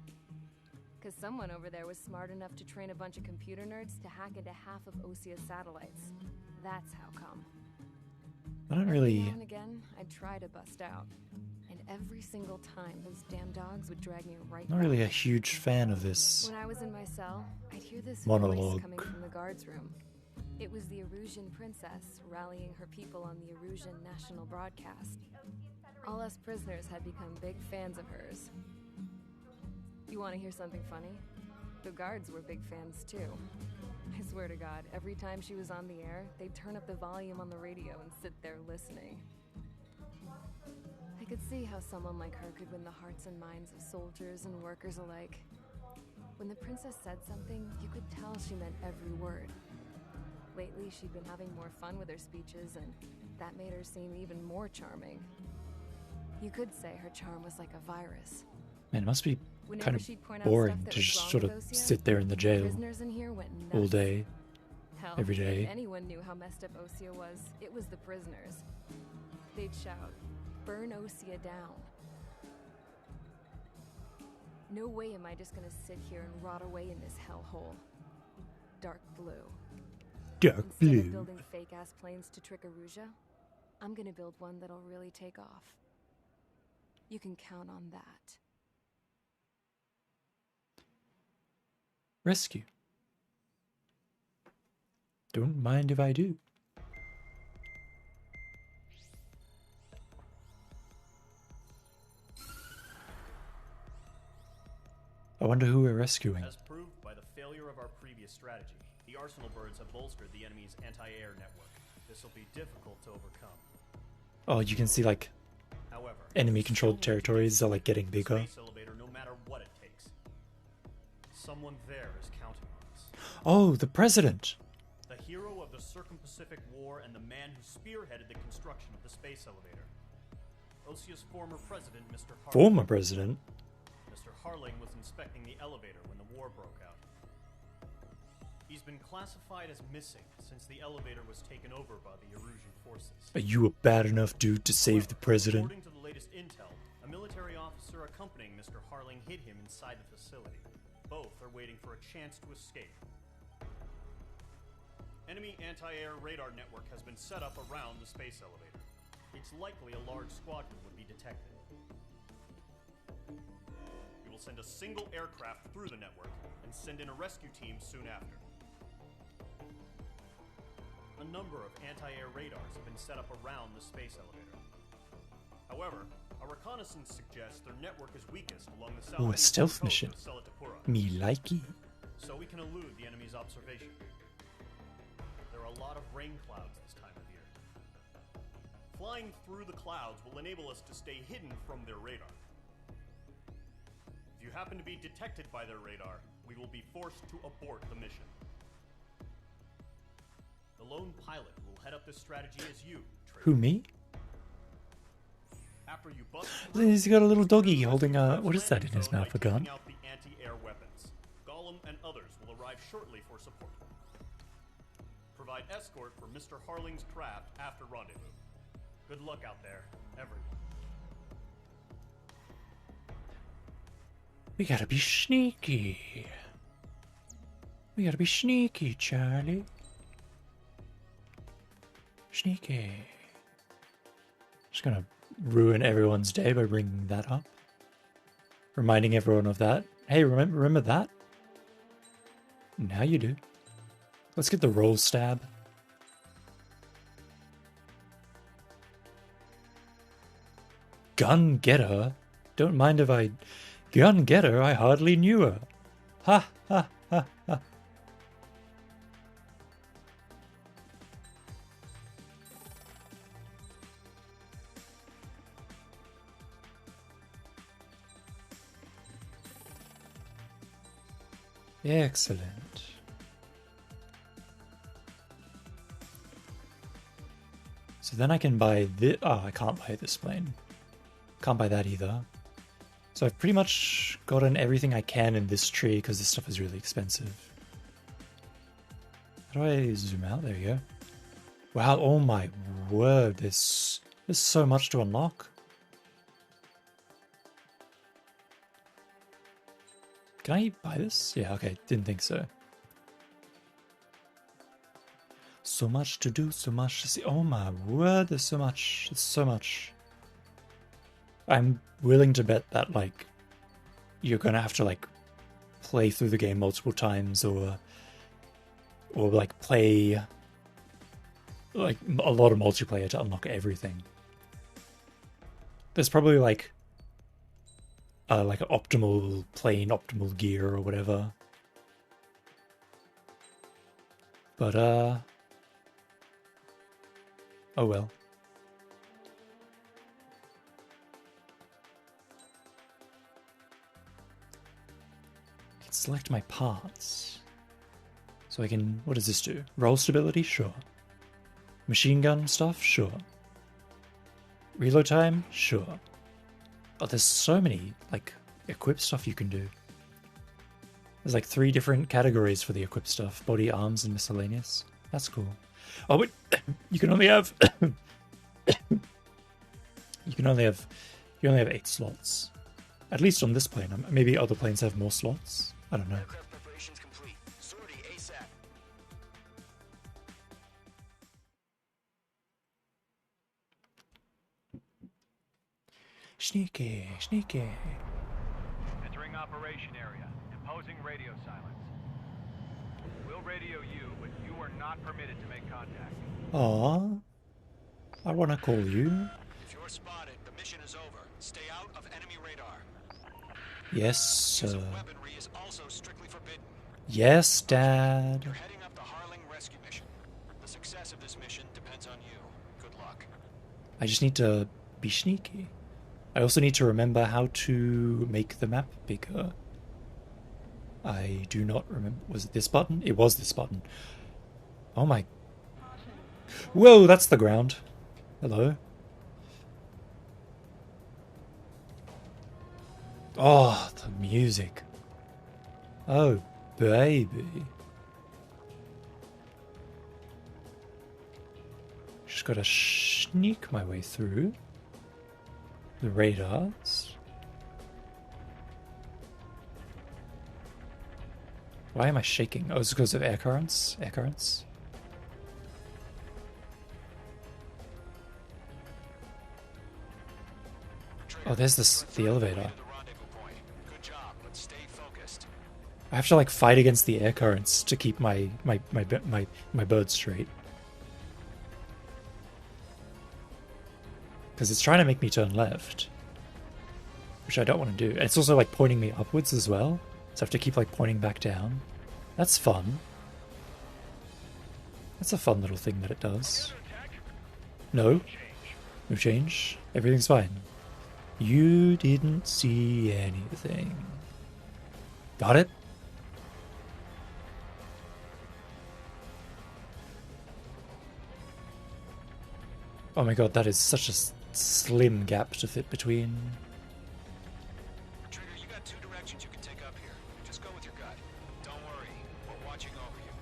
[SPEAKER 6] Because someone over there was smart enough to train a bunch of computer nerds to hack into half of Osia's satellites. That's how come.
[SPEAKER 1] I don't
[SPEAKER 6] Every
[SPEAKER 1] really...
[SPEAKER 6] now and again, I'd try to bust out. And every single time, those damn dogs would drag me right
[SPEAKER 1] Not
[SPEAKER 6] back.
[SPEAKER 1] really a huge fan of this.
[SPEAKER 6] When I was in my cell, I'd hear this voice
[SPEAKER 1] Monologue.
[SPEAKER 6] coming from the guards room. It was the Erusian princess rallying her people on the Erusian national broadcast. All us prisoners had become big fans of hers. You want to hear something funny? The guards were big fans too. I swear to God, every time she was on the air, they'd turn up the volume on the radio and sit there listening. I could see how someone like her could win the hearts and minds of soldiers and workers alike. When the princess said something, you could tell she meant every word. Lately, she'd been having more fun with her speeches, and that made her seem even more charming. You could say her charm was like a virus.
[SPEAKER 1] Man, it must be
[SPEAKER 6] Whenever
[SPEAKER 1] kind of
[SPEAKER 6] she'd point out
[SPEAKER 1] boring
[SPEAKER 6] stuff that
[SPEAKER 1] to
[SPEAKER 6] was
[SPEAKER 1] just
[SPEAKER 6] wrong
[SPEAKER 1] sort
[SPEAKER 6] with
[SPEAKER 1] of
[SPEAKER 6] Osia,
[SPEAKER 1] sit there in the jail
[SPEAKER 6] prisoners in here went nuts.
[SPEAKER 1] all day,
[SPEAKER 6] Hell,
[SPEAKER 1] every day.
[SPEAKER 6] If anyone knew how messed up Osia was, it was the prisoners. They'd shout, "Burn Osia down." No way am I just gonna sit here and rot away in this hellhole. Dark blue.
[SPEAKER 1] Dark
[SPEAKER 6] Instead
[SPEAKER 1] blue.
[SPEAKER 6] of building fake-ass planes to trick Erusia, I'm gonna build one that'll really take off. You can count on that.
[SPEAKER 1] Rescue. Don't mind if I do. I wonder who we're rescuing.
[SPEAKER 7] As proved by the failure of our previous strategy, the Arsenal birds have bolstered the enemy's anti-air network. This will be difficult to overcome.
[SPEAKER 1] Oh, you can see like
[SPEAKER 7] However,
[SPEAKER 1] enemy-controlled territories are like getting bigger.
[SPEAKER 7] space elevator no matter what it takes. Someone there is counting on us.
[SPEAKER 1] Oh, the president.
[SPEAKER 7] The hero of the Circum-Pacific War and the man who spearheaded the construction of the space elevator. Osia's former president, Mr. Harling.
[SPEAKER 1] Former president.
[SPEAKER 7] Mr. Harling was inspecting the elevator when the war broke out. He's been classified as missing since the elevator was taken over by the Erusian forces.
[SPEAKER 1] Are you a bad enough dude to save the president?
[SPEAKER 7] According to the latest intel, a military officer accompanying Mr. Harling hid him inside the facility. Both are waiting for a chance to escape. Enemy anti-air radar network has been set up around the space elevator. It's likely a large squadron would be detected. We will send a single aircraft through the network and send in a rescue team soon after. A number of anti-air radars have been set up around the space elevator. However, our reconnaissance suggests their network is weakest along the south
[SPEAKER 1] Oh, a
[SPEAKER 7] eastern
[SPEAKER 1] stealth
[SPEAKER 7] coast
[SPEAKER 1] mission.
[SPEAKER 7] of Selatapura,
[SPEAKER 1] Me likey.
[SPEAKER 7] so we can elude the enemy's observation. There are a lot of rain clouds this time of year. Flying through the clouds will enable us to stay hidden from their radar. If you happen to be detected by their radar, we will be forced to abort the mission. The lone pilot who will head up this strategy is you, Traitor.
[SPEAKER 1] Who, me?
[SPEAKER 7] After you bust
[SPEAKER 1] He's got a little doggy holding a... What is that in his mouth? A gun?
[SPEAKER 7] taking out the anti-air weapons. Gollum and others will arrive shortly for support. Provide escort for Mr. Harling's craft after rendezvous. Good luck out there, everyone.
[SPEAKER 1] We gotta be sneaky. We gotta be sneaky, Charlie. Sneaky. Just gonna ruin everyone's day by bringing that up. Reminding everyone of that. Hey, remember that? Now you do. Let's get the roll stab. Gun getter? Don't mind if I... Gun getter? I hardly knew her. Ha ha ha ha. Excellent. So then I can buy this. Oh, I can't buy this plane. Can't buy that either. So I've pretty much gotten everything I can in this tree because this stuff is really expensive. How do I zoom out? There you go. Wow, oh my word, there's so much to unlock. Can I buy this? Yeah, okay, didn't think so. So much to do, so much to see. Oh my word, there's so much. There's so much. I'm willing to bet that, like, you're gonna have to, like, play through the game multiple times or like, play, like, a lot of multiplayer to unlock everything. There's probably, like an optimal plane, optimal gear or whatever. But, oh well. I can select my parts. So I can, what does this do? Roll stability? Sure. Machine gun stuff? Sure. Reload time? Sure. Oh, there's so many, like, equip stuff you can do. There's like 3 different categories for the equip stuff. Body, arms, and miscellaneous. That's cool. Oh, wait, you can only have... you only have 8 slots. At least on this plane. Maybe other planes have more slots. I don't know. Sneaky, sneaky.
[SPEAKER 12] Entering operation area. Imposing radio silence. We'll radio you, but you are not permitted to make contact.
[SPEAKER 1] Aww. I wanna call you.
[SPEAKER 8] If you're spotted, the mission is over. Stay out of enemy radar.
[SPEAKER 1] Yes, sir.
[SPEAKER 8] Use of weaponry is also strictly forbidden.
[SPEAKER 1] Yes, Dad.
[SPEAKER 8] You're heading up the Harling rescue mission. The success of this mission depends on you. Good luck.
[SPEAKER 1] I just need to be sneaky. I also need to remember how to make the map bigger. I do not remember. Was it this button? It was this button. Oh my... Whoa, that's the ground. Hello. Oh, the music. Oh, baby. Just gotta sneak my way through the radars. Why am I shaking? Oh, it's because of air currents? Air currents? Oh, there's the elevator. I have to like fight against the air currents to keep my bird straight. Because it's trying to make me turn left, which I don't want to do. And it's also like pointing me upwards as well, so I have to keep like pointing back down. That's fun. That's a fun little thing that it does. No. No change. Everything's fine. You didn't see anything. Got it? Oh my god, that is such a slim gap to fit between.
[SPEAKER 8] Trigger, you got 2 directions you can take up here. Just go with your gut. Don't worry, we're watching over you.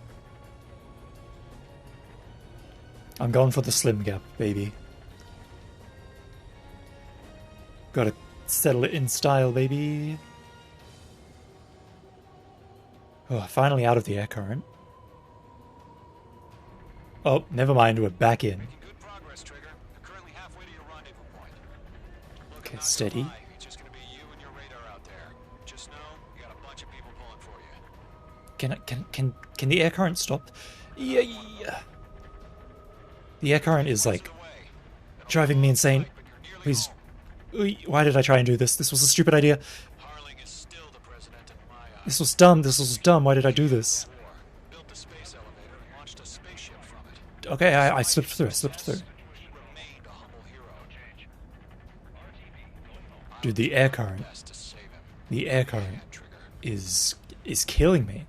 [SPEAKER 1] I'm going for the slim gap, baby. Gotta settle it in style, baby. Oh, finally out of the air current. Oh, never mind, we're back in.
[SPEAKER 8] Good progress, Trigger. You're currently halfway to your rendezvous point. Look,
[SPEAKER 1] Okay, steady.
[SPEAKER 8] it's just gonna be you and your radar out there. Just know you got a bunch of people pulling for you.
[SPEAKER 1] Can the air current stop? Yeah. The air current is like driving me insane. Please. Why did I try and do this? This was a stupid idea. This was dumb. This was dumb. Why did I do this? Okay, I slipped through. I slipped through. Dude, the air current is killing me.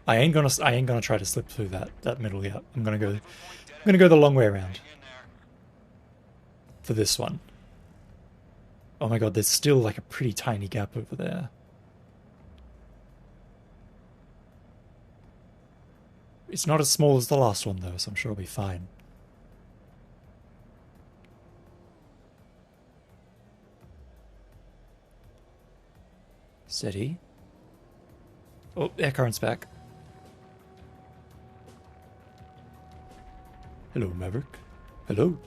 [SPEAKER 1] I ain't gonna try to slip through that middle yet. I'm gonna go the long way around. For this one. Oh my god, there's still like a pretty tiny gap over there. It's not as small as the last one though, so I'm sure it'll be fine. Steady. Oh, air current's back. Hello, Maverick. Hello.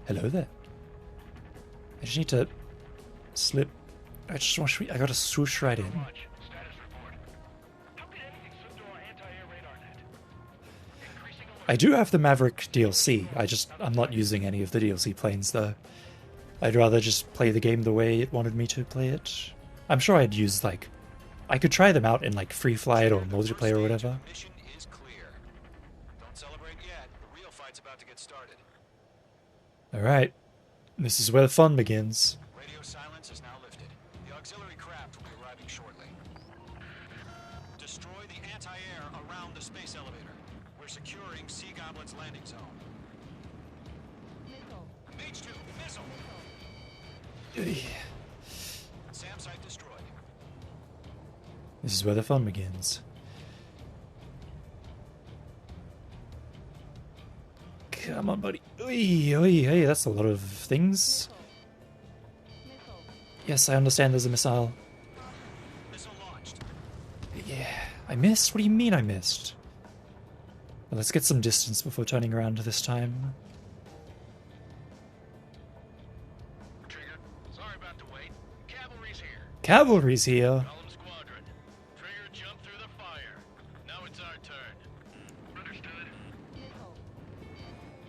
[SPEAKER 1] Hello there. I just need to slip. I gotta swoosh right in. I do have the Maverick DLC. I'm not using any of the DLC planes though. I'd rather just play the game the way it wanted me to play it. I'm sure I'd use like, I could try them out in like free flight or multiplayer or whatever.
[SPEAKER 8] Mission is clear. Don't celebrate yet. The real fight's about to get started.
[SPEAKER 1] Alright. This is where the fun begins.
[SPEAKER 8] Radio silence is now lifted. The auxiliary craft will be arriving shortly. Destroy the anti-air around the space elevator. We're securing Sea Goblin's landing zone. Mage 2, missile! SAM site destroyed.
[SPEAKER 1] This is where the fun begins. Come on, buddy. Oy, oy, oy, that's a lot of things. Yes, I understand there's a missile.
[SPEAKER 8] Missile launched.
[SPEAKER 1] Yeah, I missed? What do you mean I missed? Well, let's get some distance before turning around this time.
[SPEAKER 10] Trigger, sorry about the wait. Cavalry's here.
[SPEAKER 1] Cavalry's here.
[SPEAKER 10] Column squadron. Trigger jumped through the fire. Now it's our turn. Understood.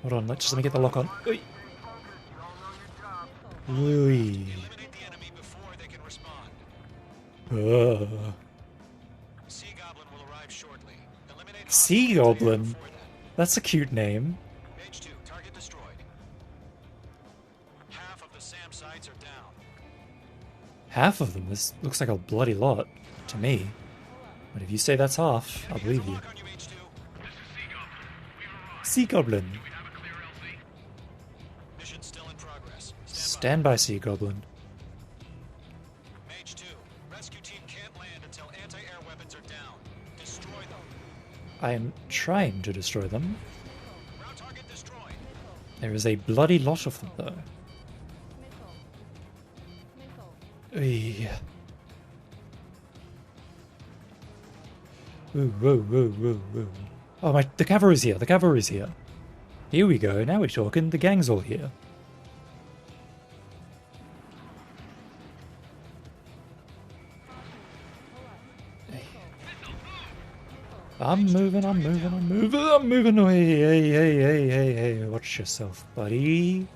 [SPEAKER 1] Hold on, let me get the lock on. Oy. Oy.
[SPEAKER 8] Eliminate the enemy before they can respond. Sea Goblin will arrive shortly. Eliminate
[SPEAKER 1] Sea Goblin? That's a cute name.
[SPEAKER 8] Mage 2, target destroyed. Half of the SAM sites are down.
[SPEAKER 1] Half of them? This looks like a bloody lot to me. But if you say that's half, I'll believe you.
[SPEAKER 8] Lock on you, Mage 2.
[SPEAKER 1] Sea Goblin.
[SPEAKER 8] Mission still in progress.
[SPEAKER 1] Stand by, Sea Goblin.
[SPEAKER 8] Mage 2, rescue team can't land until anti-air weapons are down. Destroy them.
[SPEAKER 1] I am trying to destroy them.
[SPEAKER 8] Ground target destroyed.
[SPEAKER 1] There is a bloody lot of them, though. Oy. Woo, woo, woo, woo, woo. Oh, the cavalry's here. The cavalry's here. Here we go. Now we're talking. The gang's all here. I'm moving. Hey. Watch yourself, buddy.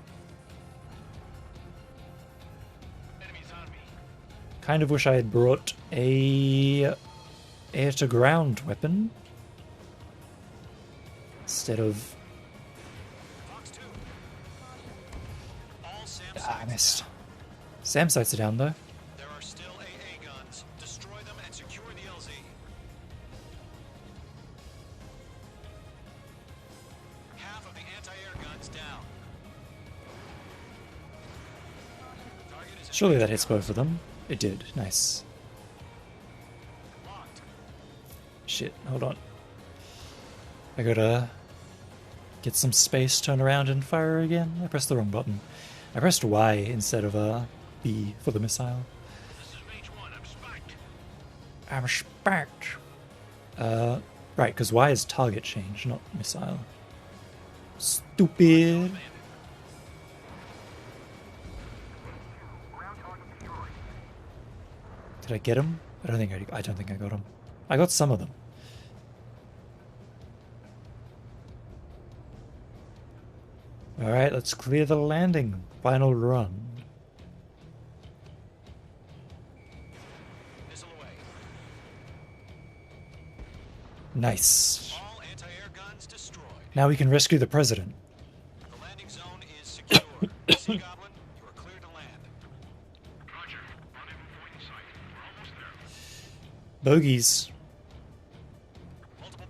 [SPEAKER 1] Kind of wish I had brought a air-to-ground weapon instead of... I missed. SAM sites are down, though.
[SPEAKER 8] There are still AA guns. Destroy them and secure the LZ. Half of the anti-air guns down. Target is
[SPEAKER 1] Surely that hits both of them. It did. Nice.
[SPEAKER 8] locked.
[SPEAKER 1] Shit, hold on. I gotta get some space, turn around, and fire again. I pressed the wrong button. I pressed Y instead of B for the missile.
[SPEAKER 10] This is Mage 1,
[SPEAKER 1] I'm
[SPEAKER 10] I'm spiked.
[SPEAKER 1] spiked. Right, because Y is target change, not missile. Stupid. Did I get him? I don't think I got him. I got some of them. Alright, let's clear the landing. Final run.
[SPEAKER 8] Missile away.
[SPEAKER 1] Nice.
[SPEAKER 8] All anti-air guns destroyed.
[SPEAKER 1] Now we can rescue the president.
[SPEAKER 8] The landing zone is secure. Sea Goblin, you are clear to land.
[SPEAKER 10] Roger. Rendezvous point in sight. We're almost there.
[SPEAKER 1] Bogies.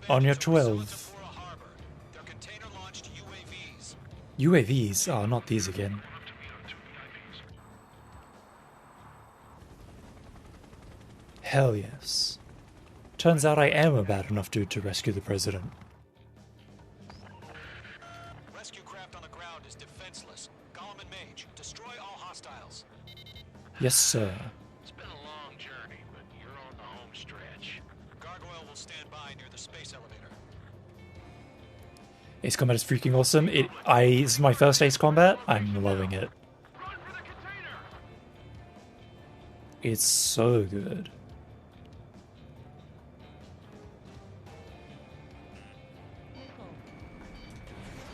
[SPEAKER 1] On your 12. UAVs? Oh, not these again. Hell yes. Turns out I am a bad enough dude to rescue the president.
[SPEAKER 8] Rescue craft on the ground is defenseless. Gollum and Mage, destroy all hostiles.
[SPEAKER 1] Yes, sir.
[SPEAKER 10] It's been a long journey, but you're on the home stretch.
[SPEAKER 8] Gargoyle will stand by near the space elevator.
[SPEAKER 1] Ace Combat is freaking awesome. This is my first Ace Combat. I'm loving it. It's so good.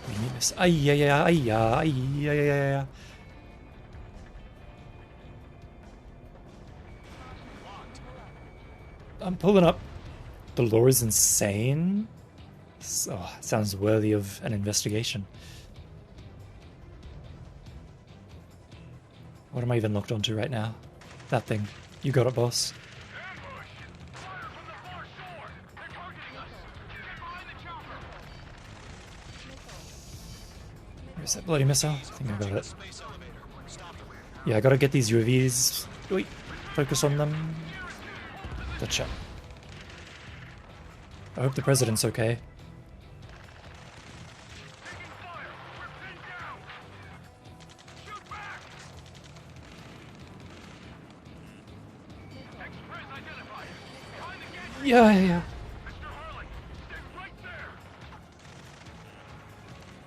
[SPEAKER 1] We need this. I'm pulling up. The lore is insane. Oh, sounds worthy of an investigation. What am I even locked onto right now? That thing. You got it, boss. Where's that bloody missile? I think I got it. Yeah, I gotta get these UAVs. Wait, focus on them. Gotcha. I hope the president's okay. Yeah.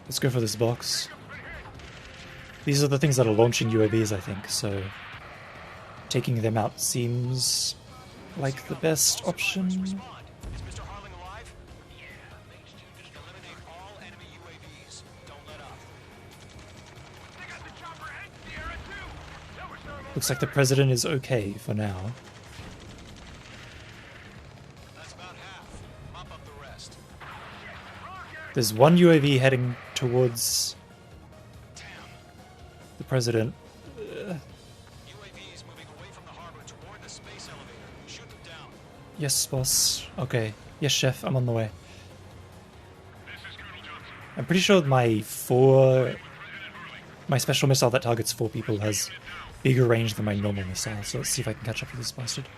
[SPEAKER 1] Let's go for this box. These are the things that are launching UAVs, I think, so taking them out seems like the best option.
[SPEAKER 8] Is Mr. Harling alive? Yeah, Mage 2 just eliminate all enemy UAVs. Don't let up. They got the chopper and Sierra too.
[SPEAKER 1] Looks like the president is okay for now.
[SPEAKER 8] That's about half. Mop up the rest.
[SPEAKER 1] There's one UAV heading towards the president.
[SPEAKER 8] UAVs moving away from the harbor toward the space elevator. Shoot them down.
[SPEAKER 1] Yes, boss. Okay. Yes, chef. I'm on the way. I'm pretty sure my special missile that targets 4 people has bigger range than my normal missile. So let's see if I can catch up with this bastard.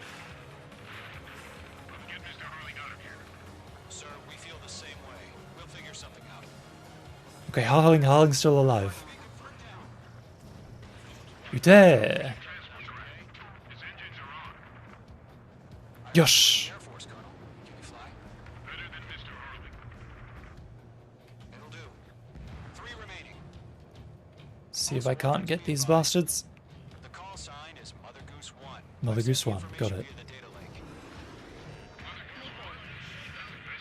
[SPEAKER 8] Sir, we feel the same way. We'll figure something out.
[SPEAKER 1] Okay, Harling's still alive. You there? Yosh!
[SPEAKER 8] Air Force, Colonel. Can you fly? Better than Mr. Harling. It'll do. 3 remaining.
[SPEAKER 1] See if I can't get these bastards.
[SPEAKER 8] The call sign is Mother Goose 1.
[SPEAKER 1] Mother Goose 1, got it.
[SPEAKER 8] Via the data link.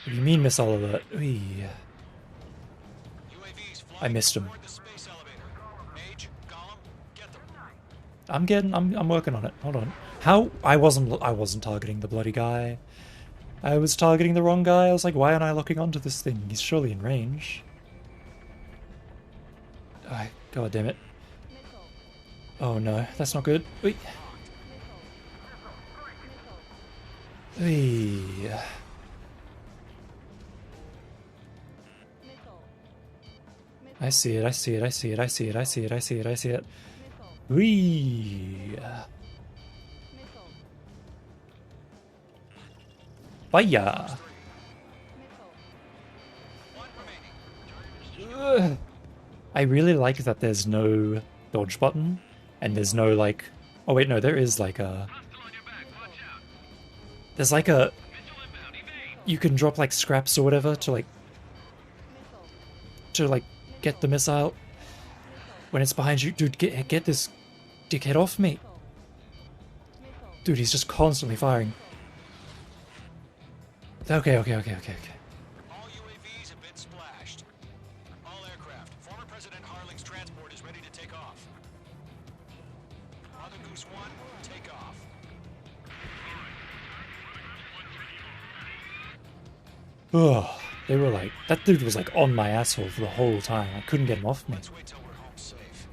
[SPEAKER 1] What do you mean, missile alert? Whee.
[SPEAKER 8] UAVs
[SPEAKER 1] I
[SPEAKER 8] flying
[SPEAKER 1] missed him.
[SPEAKER 8] toward the space elevator. Mage, Gollum, get them.
[SPEAKER 1] I'm working on it. Hold on. How? I wasn't targeting the bloody guy. I was targeting the wrong guy. I was like, why aren't I locking onto this thing? He's surely in range. God damn it. Oh no, that's not good. Wait. Wee. I see it. Wee. Fire. Ugh. I really like that there's no dodge button, and there's no like... Oh wait, no, there is like a... There's like a... You can drop like scraps or whatever to like get the missile when it's behind you. Dude, get this dickhead off me. Dude, he's just constantly firing. Okay.
[SPEAKER 8] All UAVs have been splashed. All aircraft. Former President Harling's transport is ready to take off. Mother Goose 1, take off.
[SPEAKER 1] Oh, they were like... That dude was like on my asshole for the whole time. I couldn't get him off me.
[SPEAKER 8] Let's wait till we're home safe.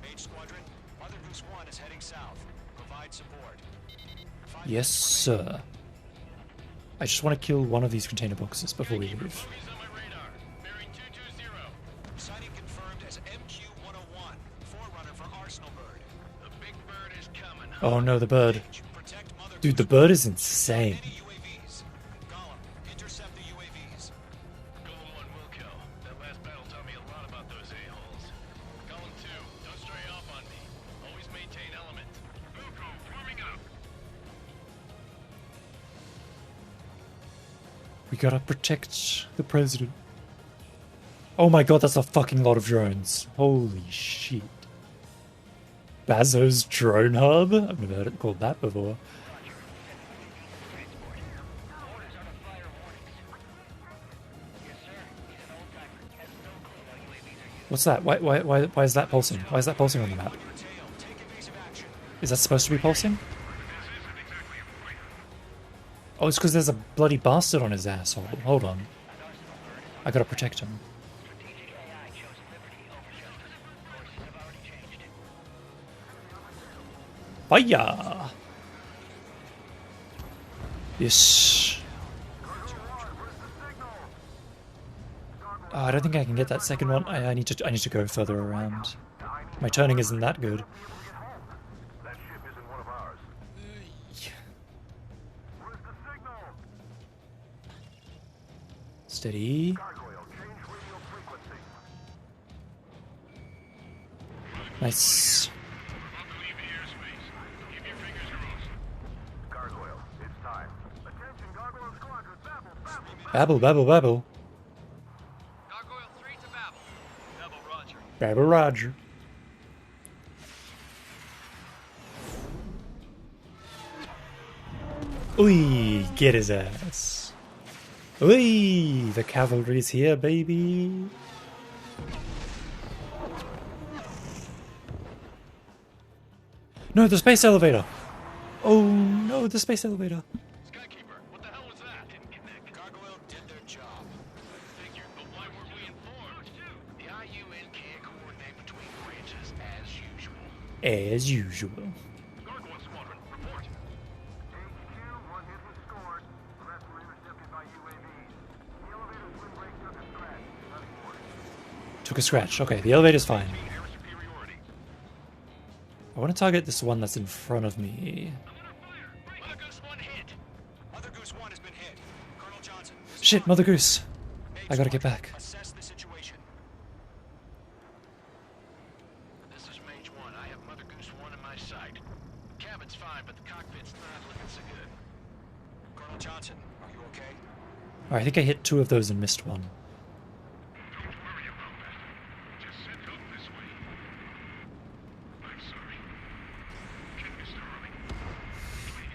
[SPEAKER 8] Mage Squadron, Mother Goose 1 is heading south. Provide support.
[SPEAKER 1] Yes, sir. I just want to kill one of these container boxes before we leave.
[SPEAKER 10] Sighting confirmed as MQ-101, forerunner for Arsenal Bird. The big bird is coming.
[SPEAKER 1] Oh no, the bird. Dude, the bird is insane.
[SPEAKER 10] Gollum, intercept the UAVs. Gollum 1 will kill. That last battle taught me a lot about those a-holes. Gollum 2, don't stray off on me. Always maintain element. Vuku, warming up.
[SPEAKER 1] We gotta protect the president. Oh my god, that's a fucking lot of drones. Holy shit. Bazo's Drone Hub? I've never heard it called that before. What's that? Why is that pulsing? Why is that pulsing on the map? Is that supposed to be pulsing? Oh, it's because there's a bloody bastard on his asshole. Hold on. I gotta protect him. Fire! Yes. Oh, I don't think I can get that second one. I need to go further around. My turning isn't that good. Steady. Nice. Babble, babble, babble. Babble Roger. Oi, get his ass. Oi, the cavalry's here, baby. No, the space elevator. Oh no, the space elevator.
[SPEAKER 10] Skykeeper, what the hell was that? Didn't connect. Gargoyle did their job. Figured, but why weren't we informed? The IUN can't coordinate between branches as usual.
[SPEAKER 1] As usual.
[SPEAKER 10] Gargoyle Squadron, report.
[SPEAKER 1] Took a scratch. Okay, the elevator's fine. I want to target this one that's in front of me.
[SPEAKER 10] Mother Goose 1 hit. Mother Goose 1 has been hit. Colonel Johnson.
[SPEAKER 1] Shit, Mother Goose. I gotta get back.
[SPEAKER 10] Assess the situation. This is Mage 1. I have Mother Goose 1 in my sight. The cabin's fine, but the cockpit's not looking so good. Colonel Johnson, are you okay?
[SPEAKER 1] Alright, I think I hit 2 of those and missed one.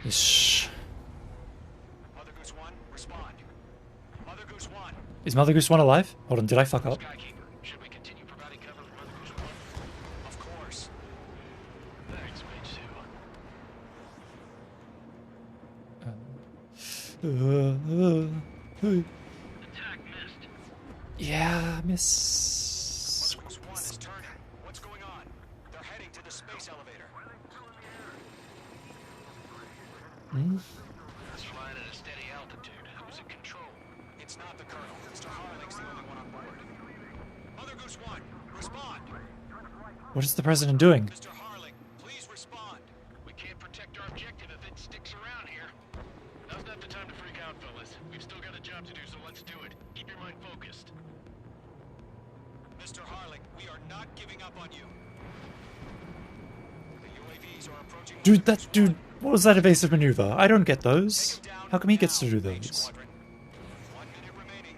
[SPEAKER 1] Ish.
[SPEAKER 10] Mother Goose 1, respond. Mother Goose 1.
[SPEAKER 1] Is Mother Goose 1 alive? Hold on, did I fuck up?
[SPEAKER 10] Skykeeper, should we continue providing cover for Mother Goose 1? Of course. Thanks, Mage 2. Attack missed.
[SPEAKER 1] Yeah, miss.
[SPEAKER 10] Mother Goose 1 is turning. What's going on? They're heading to the space elevator. It's flying at a steady altitude. Who's in control? It's not the Colonel. Mr. Harling's the only one on board. Mother Goose 1, respond.
[SPEAKER 1] What is the president doing?
[SPEAKER 10] Mr. Harling, please respond. We can't protect our objective if it sticks around here. Now's not the time to freak out, fellas. We've still got a job to do, so let's do it. Keep your mind focused. Mr. Harling, we are not giving up on you. The UAVs are approaching.
[SPEAKER 1] Dude, what was that evasive maneuver? I don't get those. How come he gets to do those?
[SPEAKER 10] 1 minute remaining.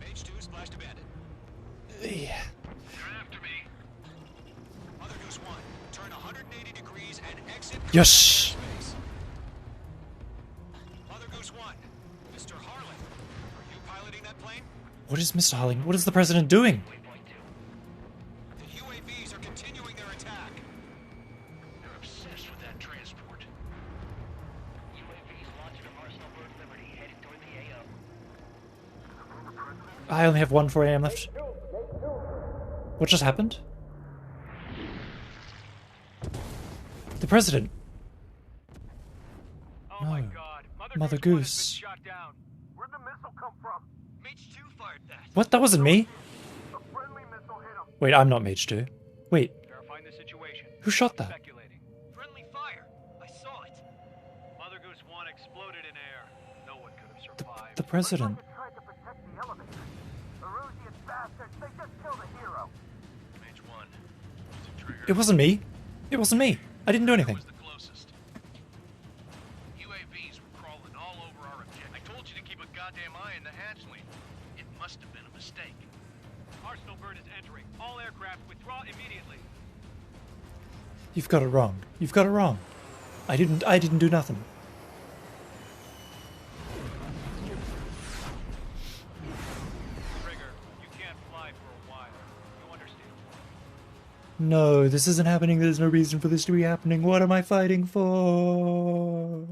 [SPEAKER 10] Mage 2 splashed abandoned.
[SPEAKER 1] Yeah.
[SPEAKER 10] They're after me. Mother Goose 1, turn 180 degrees and exit.
[SPEAKER 1] Yes.
[SPEAKER 10] Space. Mother Goose 1, Mr. Harling, are you piloting that plane?
[SPEAKER 1] What is Mr. Harling? What is the president doing?
[SPEAKER 10] The UAVs are continuing their attack. They're obsessed with that transport. UAVs launched from Arsenal Bird Liberty, headed toward the AO.
[SPEAKER 1] I only have 1 4 AM left. What just happened? The president.
[SPEAKER 12] Oh my god.
[SPEAKER 1] Mother Goose.
[SPEAKER 12] Shot down.
[SPEAKER 8] Where'd the missile come from? Mage 2 fired that.
[SPEAKER 1] What? That wasn't me.
[SPEAKER 8] A friendly missile hit him.
[SPEAKER 1] Wait, I'm not Mage 2. Wait,
[SPEAKER 12] Verifying the situation.
[SPEAKER 1] who shot that?
[SPEAKER 12] Speculating.
[SPEAKER 8] Friendly fire. I saw it.
[SPEAKER 12] Mother Goose 1 exploded in air. No one could have survived.
[SPEAKER 1] The president.
[SPEAKER 8] They tried to protect the elevator. Erusian bastards. They just killed a hero. Mage 1. Was it Trigger?
[SPEAKER 1] It wasn't me. It wasn't me. I didn't do anything.
[SPEAKER 8] Was the closest. UAVs were crawling all over our objective. I told you to keep a goddamn eye in the hatchling. It must have been a mistake.
[SPEAKER 12] Arsenal bird is entering. All aircraft withdraw immediately.
[SPEAKER 1] You've got it wrong. You've got it wrong. I didn't do nothing.
[SPEAKER 12] Trigger, you can't fly for a while. You understand?
[SPEAKER 1] No, this isn't happening. There's no reason for this to be happening. What am I fighting for?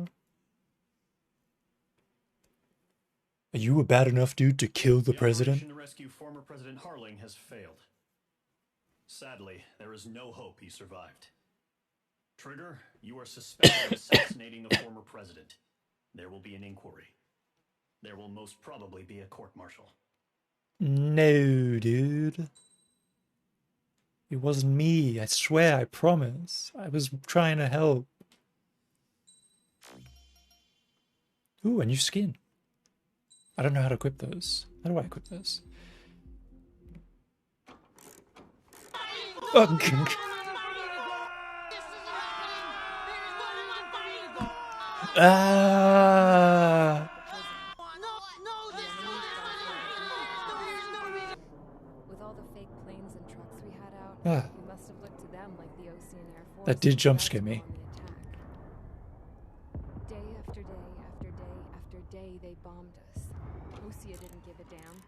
[SPEAKER 1] Are you a bad enough dude to kill the president?
[SPEAKER 3] operation to rescue former President Harling has failed. Sadly, there is no hope he survived. Trigger, you are suspected of assassinating the former president. There will be an inquiry. There will most probably be a court-martial.
[SPEAKER 1] No, dude. It wasn't me. I swear, I promise. I was trying to help. Ooh, a new skin. I don't know how to equip those. How do I equip those? Oh, ah!
[SPEAKER 6] With all the fake planes and trucks we had out,
[SPEAKER 1] Ah.
[SPEAKER 6] we must have looked to them like the Ocean Air Force.
[SPEAKER 1] That did
[SPEAKER 6] was
[SPEAKER 1] jump
[SPEAKER 6] bent
[SPEAKER 1] scare me.
[SPEAKER 6] on the attack. Day after day after day after day, they bombed us. Osea didn't give a damn.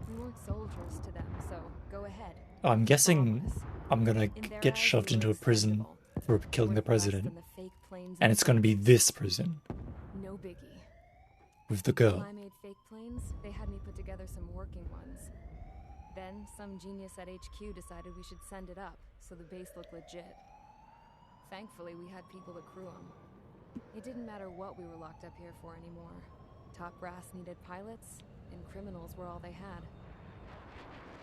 [SPEAKER 6] We weren't soldiers to them, so go ahead.
[SPEAKER 1] I'm guessing
[SPEAKER 6] Bomb us.
[SPEAKER 1] I'm gonna
[SPEAKER 6] In their
[SPEAKER 1] get
[SPEAKER 6] eyes,
[SPEAKER 1] shoved
[SPEAKER 6] we
[SPEAKER 1] into
[SPEAKER 6] were
[SPEAKER 1] a prison
[SPEAKER 6] expendable.
[SPEAKER 1] for killing the
[SPEAKER 6] Worth less
[SPEAKER 1] president.
[SPEAKER 6] than the fake planes
[SPEAKER 1] And it's gonna be this prison
[SPEAKER 6] no biggie.
[SPEAKER 1] with the
[SPEAKER 6] When
[SPEAKER 1] girl.
[SPEAKER 6] I made fake planes, they had me put together some working ones. Then, some genius at HQ decided we should send it up, so the base looked legit. Thankfully, we had people to crew them. It didn't matter what we were locked up here for anymore. Top brass needed pilots, and criminals were all they had.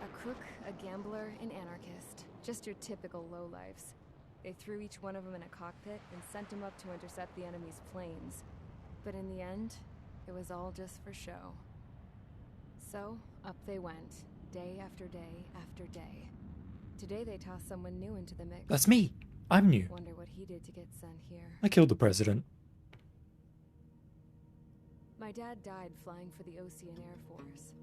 [SPEAKER 6] A crook, a gambler, an anarchist. Just your typical lowlifes. They threw each one of them in a cockpit and sent them up to intercept the enemy's planes. But in the end, it was all just for show. So, up they went, day after day after day. Today they tossed someone new into the mix.
[SPEAKER 1] That's me. I'm new.
[SPEAKER 6] Wonder what he did to get sent here.
[SPEAKER 1] I killed the president.
[SPEAKER 6] My dad died flying for the Ocean Air Force.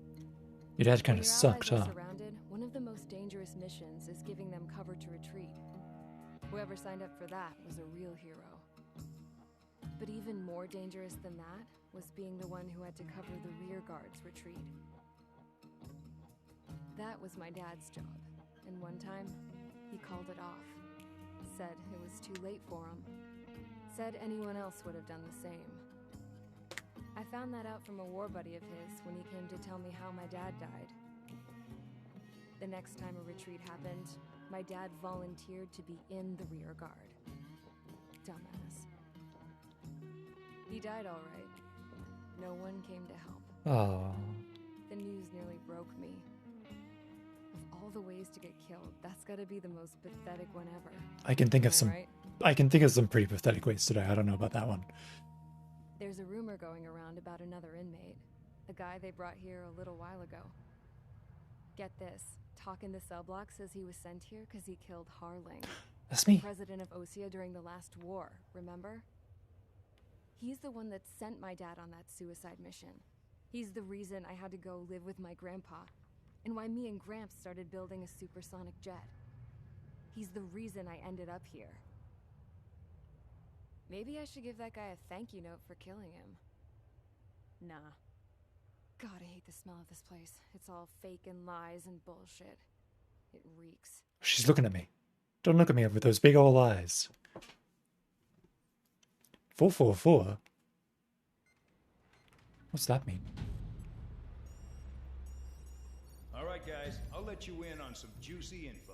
[SPEAKER 1] Your dad kind
[SPEAKER 6] When
[SPEAKER 1] of
[SPEAKER 6] your
[SPEAKER 1] sucked,
[SPEAKER 6] allies
[SPEAKER 1] huh?
[SPEAKER 6] are surrounded, one of the most dangerous missions is giving them cover to retreat. Whoever signed up for that was a real hero. But even more dangerous than that was being the one who had to cover the rear guard's retreat. That was my dad's job, and one time, he called it off. Said it was too late for him. Said anyone else would have done the same. I found that out from a war buddy of his when he came to tell me how my dad died. The next time a retreat happened, my dad volunteered to be in the rear guard. Dumbass. He died all right. No one came to help.
[SPEAKER 1] Oh,
[SPEAKER 6] The news nearly broke me. Of all the ways to get killed, that's gotta be the most pathetic one ever.
[SPEAKER 1] I can think of
[SPEAKER 6] Am I
[SPEAKER 1] some.
[SPEAKER 6] right?
[SPEAKER 1] I can think of some pretty pathetic ways today. I don't know about that one.
[SPEAKER 6] There's a rumor going around about another inmate. A guy they brought here a little while ago. Get this. Talk in the cell block says he was sent here because he killed Harling.
[SPEAKER 1] That's me.
[SPEAKER 6] President of Osea during the last war, remember? He's the one that sent my dad on that suicide mission. He's the reason I had to go live with my grandpa, and why me and Gramps started building a supersonic jet. He's the reason I ended up here. Maybe I should give that guy a thank you note for killing him. Nah. God, I hate the smell of this place. It's all fake and lies and bullshit. It reeks.
[SPEAKER 1] She's looking at me. Don't look at me with those big old eyes. 444? What's that mean?
[SPEAKER 13] All right, guys, I'll let you in on some juicy info.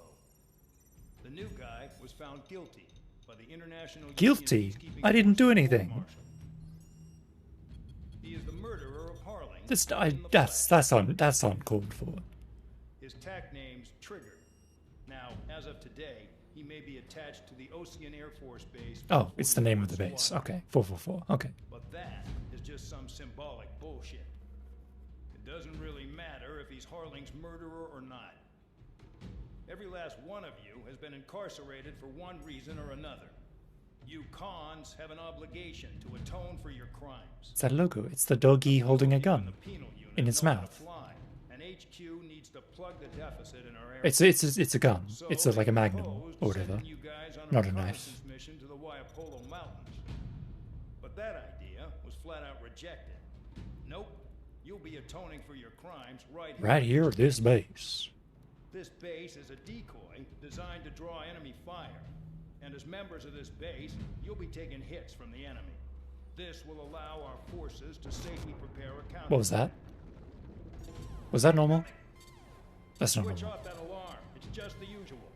[SPEAKER 13] The new guy was found guilty by the International Union
[SPEAKER 1] Guilty?
[SPEAKER 13] Peacekeeping
[SPEAKER 1] I didn't do
[SPEAKER 13] Forces
[SPEAKER 1] anything.
[SPEAKER 13] court-martial. He is the murderer of Harling.
[SPEAKER 1] That's uncalled for.
[SPEAKER 13] His TAC name's Trigger. Now, as of today, he may be attached to the Ocean Air Force Base.
[SPEAKER 1] Oh, it's the name of the base. Okay, 444. Okay.
[SPEAKER 13] But that is just some symbolic bullshit. It doesn't really matter if he's Harling's murderer or not. Every last one of you has been incarcerated for one reason or another. You cons have an obligation to atone for your crimes.
[SPEAKER 1] It's that logo. It's the doggy holding a gun in its mouth.
[SPEAKER 13] And HQ needs to plug the deficit in our area.
[SPEAKER 1] It's a gun. It's like a magnum or whatever.
[SPEAKER 13] You guys on
[SPEAKER 1] Not a knife.
[SPEAKER 13] mission to the Waiapolo Mountains. But that idea was flat out rejected. Nope. You'll be atoning for your crimes
[SPEAKER 1] right here at this base.
[SPEAKER 13] This base is a decoy designed to draw enemy fire. And as members of this base, you'll be taking hits from the enemy. This will allow our forces to safely prepare a counter.
[SPEAKER 1] What was that? Was that normal? That's not
[SPEAKER 13] Switch
[SPEAKER 1] normal.
[SPEAKER 13] off that alarm. It's just the usual.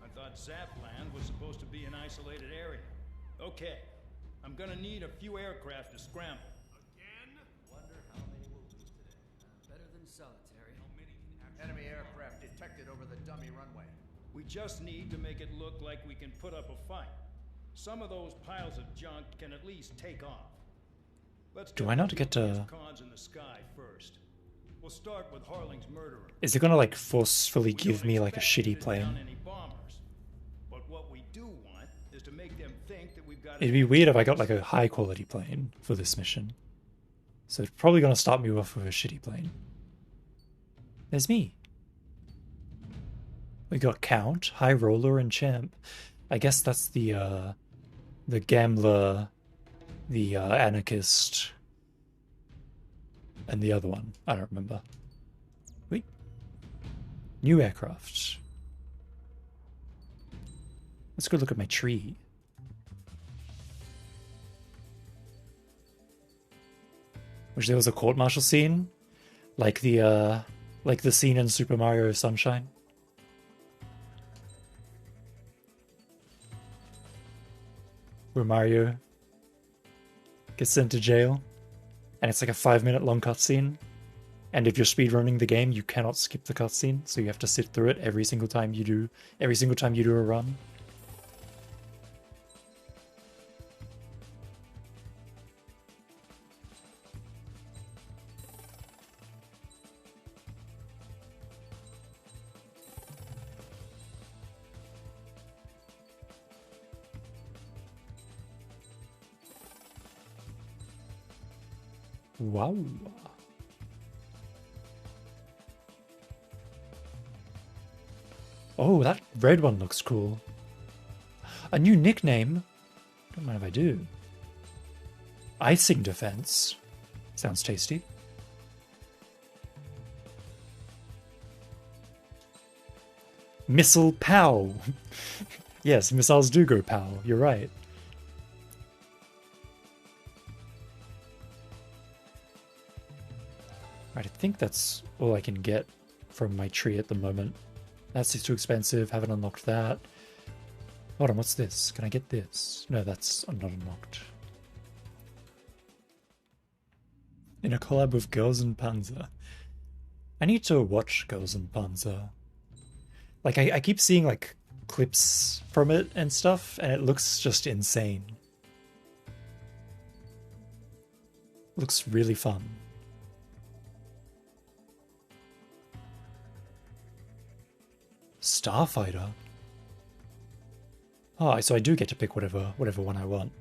[SPEAKER 13] I thought Zapland was supposed to be an isolated area. Okay. I'm gonna need a few aircraft to scramble.
[SPEAKER 8] Again? Wonder how many we'll lose today. Better than solitary. How many can actually... Enemy aircraft detected over the dummy runway.
[SPEAKER 13] We just need to make it look like we can put up a fight. Some of those piles of junk can at least take off. Let's
[SPEAKER 1] Do I not get to...
[SPEAKER 13] cons in the sky first. We'll start with Harling's murderer.
[SPEAKER 1] Is it gonna like forcefully give me like a shitty plane?
[SPEAKER 13] But what we do want is to make them think that we've got
[SPEAKER 1] It'd be weird if I got like a high quality plane for this mission. So it's probably gonna start me off with a shitty plane. There's me. We got Count, High Roller, and Champ. I guess that's the gambler, the anarchist, and the other one. I don't remember. Wait. New aircraft. Let's go look at my tree. Wish there was a court-martial scene, like the scene in Super Mario Sunshine. Where Mario gets sent to jail, and it's like a 5-minute long cutscene. And if you're speedrunning the game, you cannot skip the cutscene, so you have to sit through it every single time you do a run. Wow. Oh, that red one looks cool. A new nickname? Don't mind if I do. Icing Defense. Sounds tasty. Missile Pow. Yes, missiles do go pow. You're right. Right, I think that's all I can get from my tree at the moment. That's too expensive, haven't unlocked that. Hold on, what's this? Can I get this? No, that's not unlocked. In a collab with Girls in Panzer. I need to watch Girls in Panzer. Like, I keep seeing, like, clips from it and stuff, and it looks just insane. Looks really fun. Starfighter? Oh, so I do get to pick whatever one I want.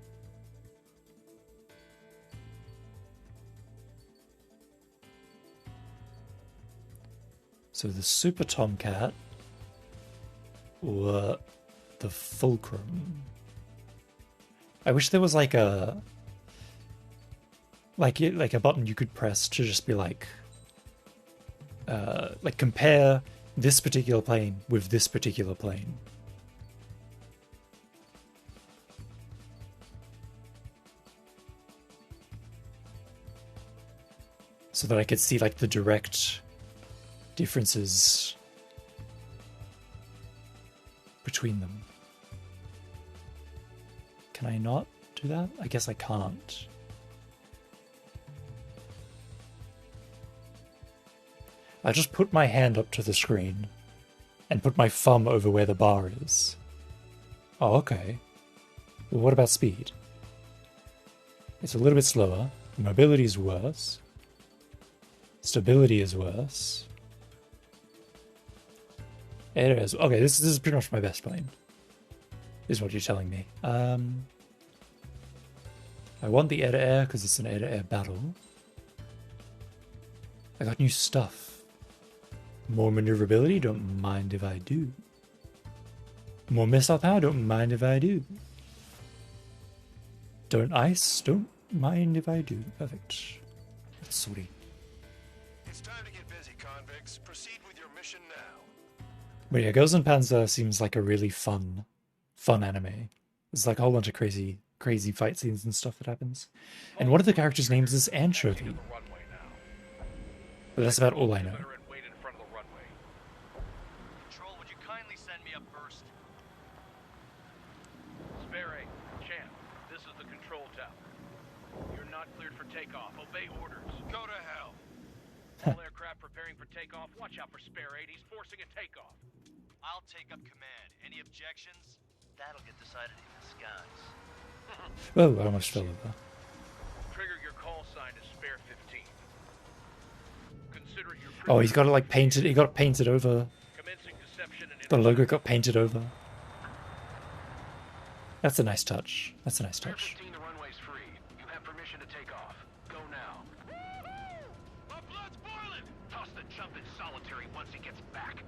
[SPEAKER 1] So the Super Tomcat or the Fulcrum. I wish there was like a button you could press to just be like compare this particular plane with this particular plane. So that I could see like the direct differences between them. Can I not do that? I guess I can't. I just put my hand up to the screen and put my thumb over where the bar is. Oh, okay. Well, what about speed? It's a little bit slower. Mobility is worse. Stability is worse. It is. Okay, this is pretty much my best plane. Is what you're telling me. I want the air-to-air because it's an air-to-air battle. I got new stuff. More maneuverability, don't mind if I do. More missile power, don't mind if I do. Don't ice, don't mind if I do. Perfect. That's sweet.
[SPEAKER 10] It's time to get busy, convicts. Proceed with your mission now.
[SPEAKER 1] But yeah, Ghosts and Panzer seems like a really fun anime. There's like a whole bunch of crazy fight scenes and stuff that happens. And one of the characters' names is Anchovy. But that's about all I know.
[SPEAKER 12] Control, would you kindly send me up first? Spare, Champ, this is the control tower. You're not cleared for takeoff. Obey orders.
[SPEAKER 10] Go to hell.
[SPEAKER 12] All aircraft preparing for takeoff. Watch out for Spare 8. He's forcing a takeoff.
[SPEAKER 14] I'll take up command. Any objections? That'll get decided in the skies.
[SPEAKER 1] Oh, I almost fell over.
[SPEAKER 12] Trigger, your call sign is Spare 15. Consider your
[SPEAKER 1] Oh, he's got it like painted. He got it painted over.
[SPEAKER 12] Commencing deception and
[SPEAKER 1] The logo got painted over. That's a nice touch. That's a nice touch.
[SPEAKER 10] 15, the runway's free. You have permission to take off. Go now.
[SPEAKER 8] My blood's boiling! Toss the chump in solitary once he gets back.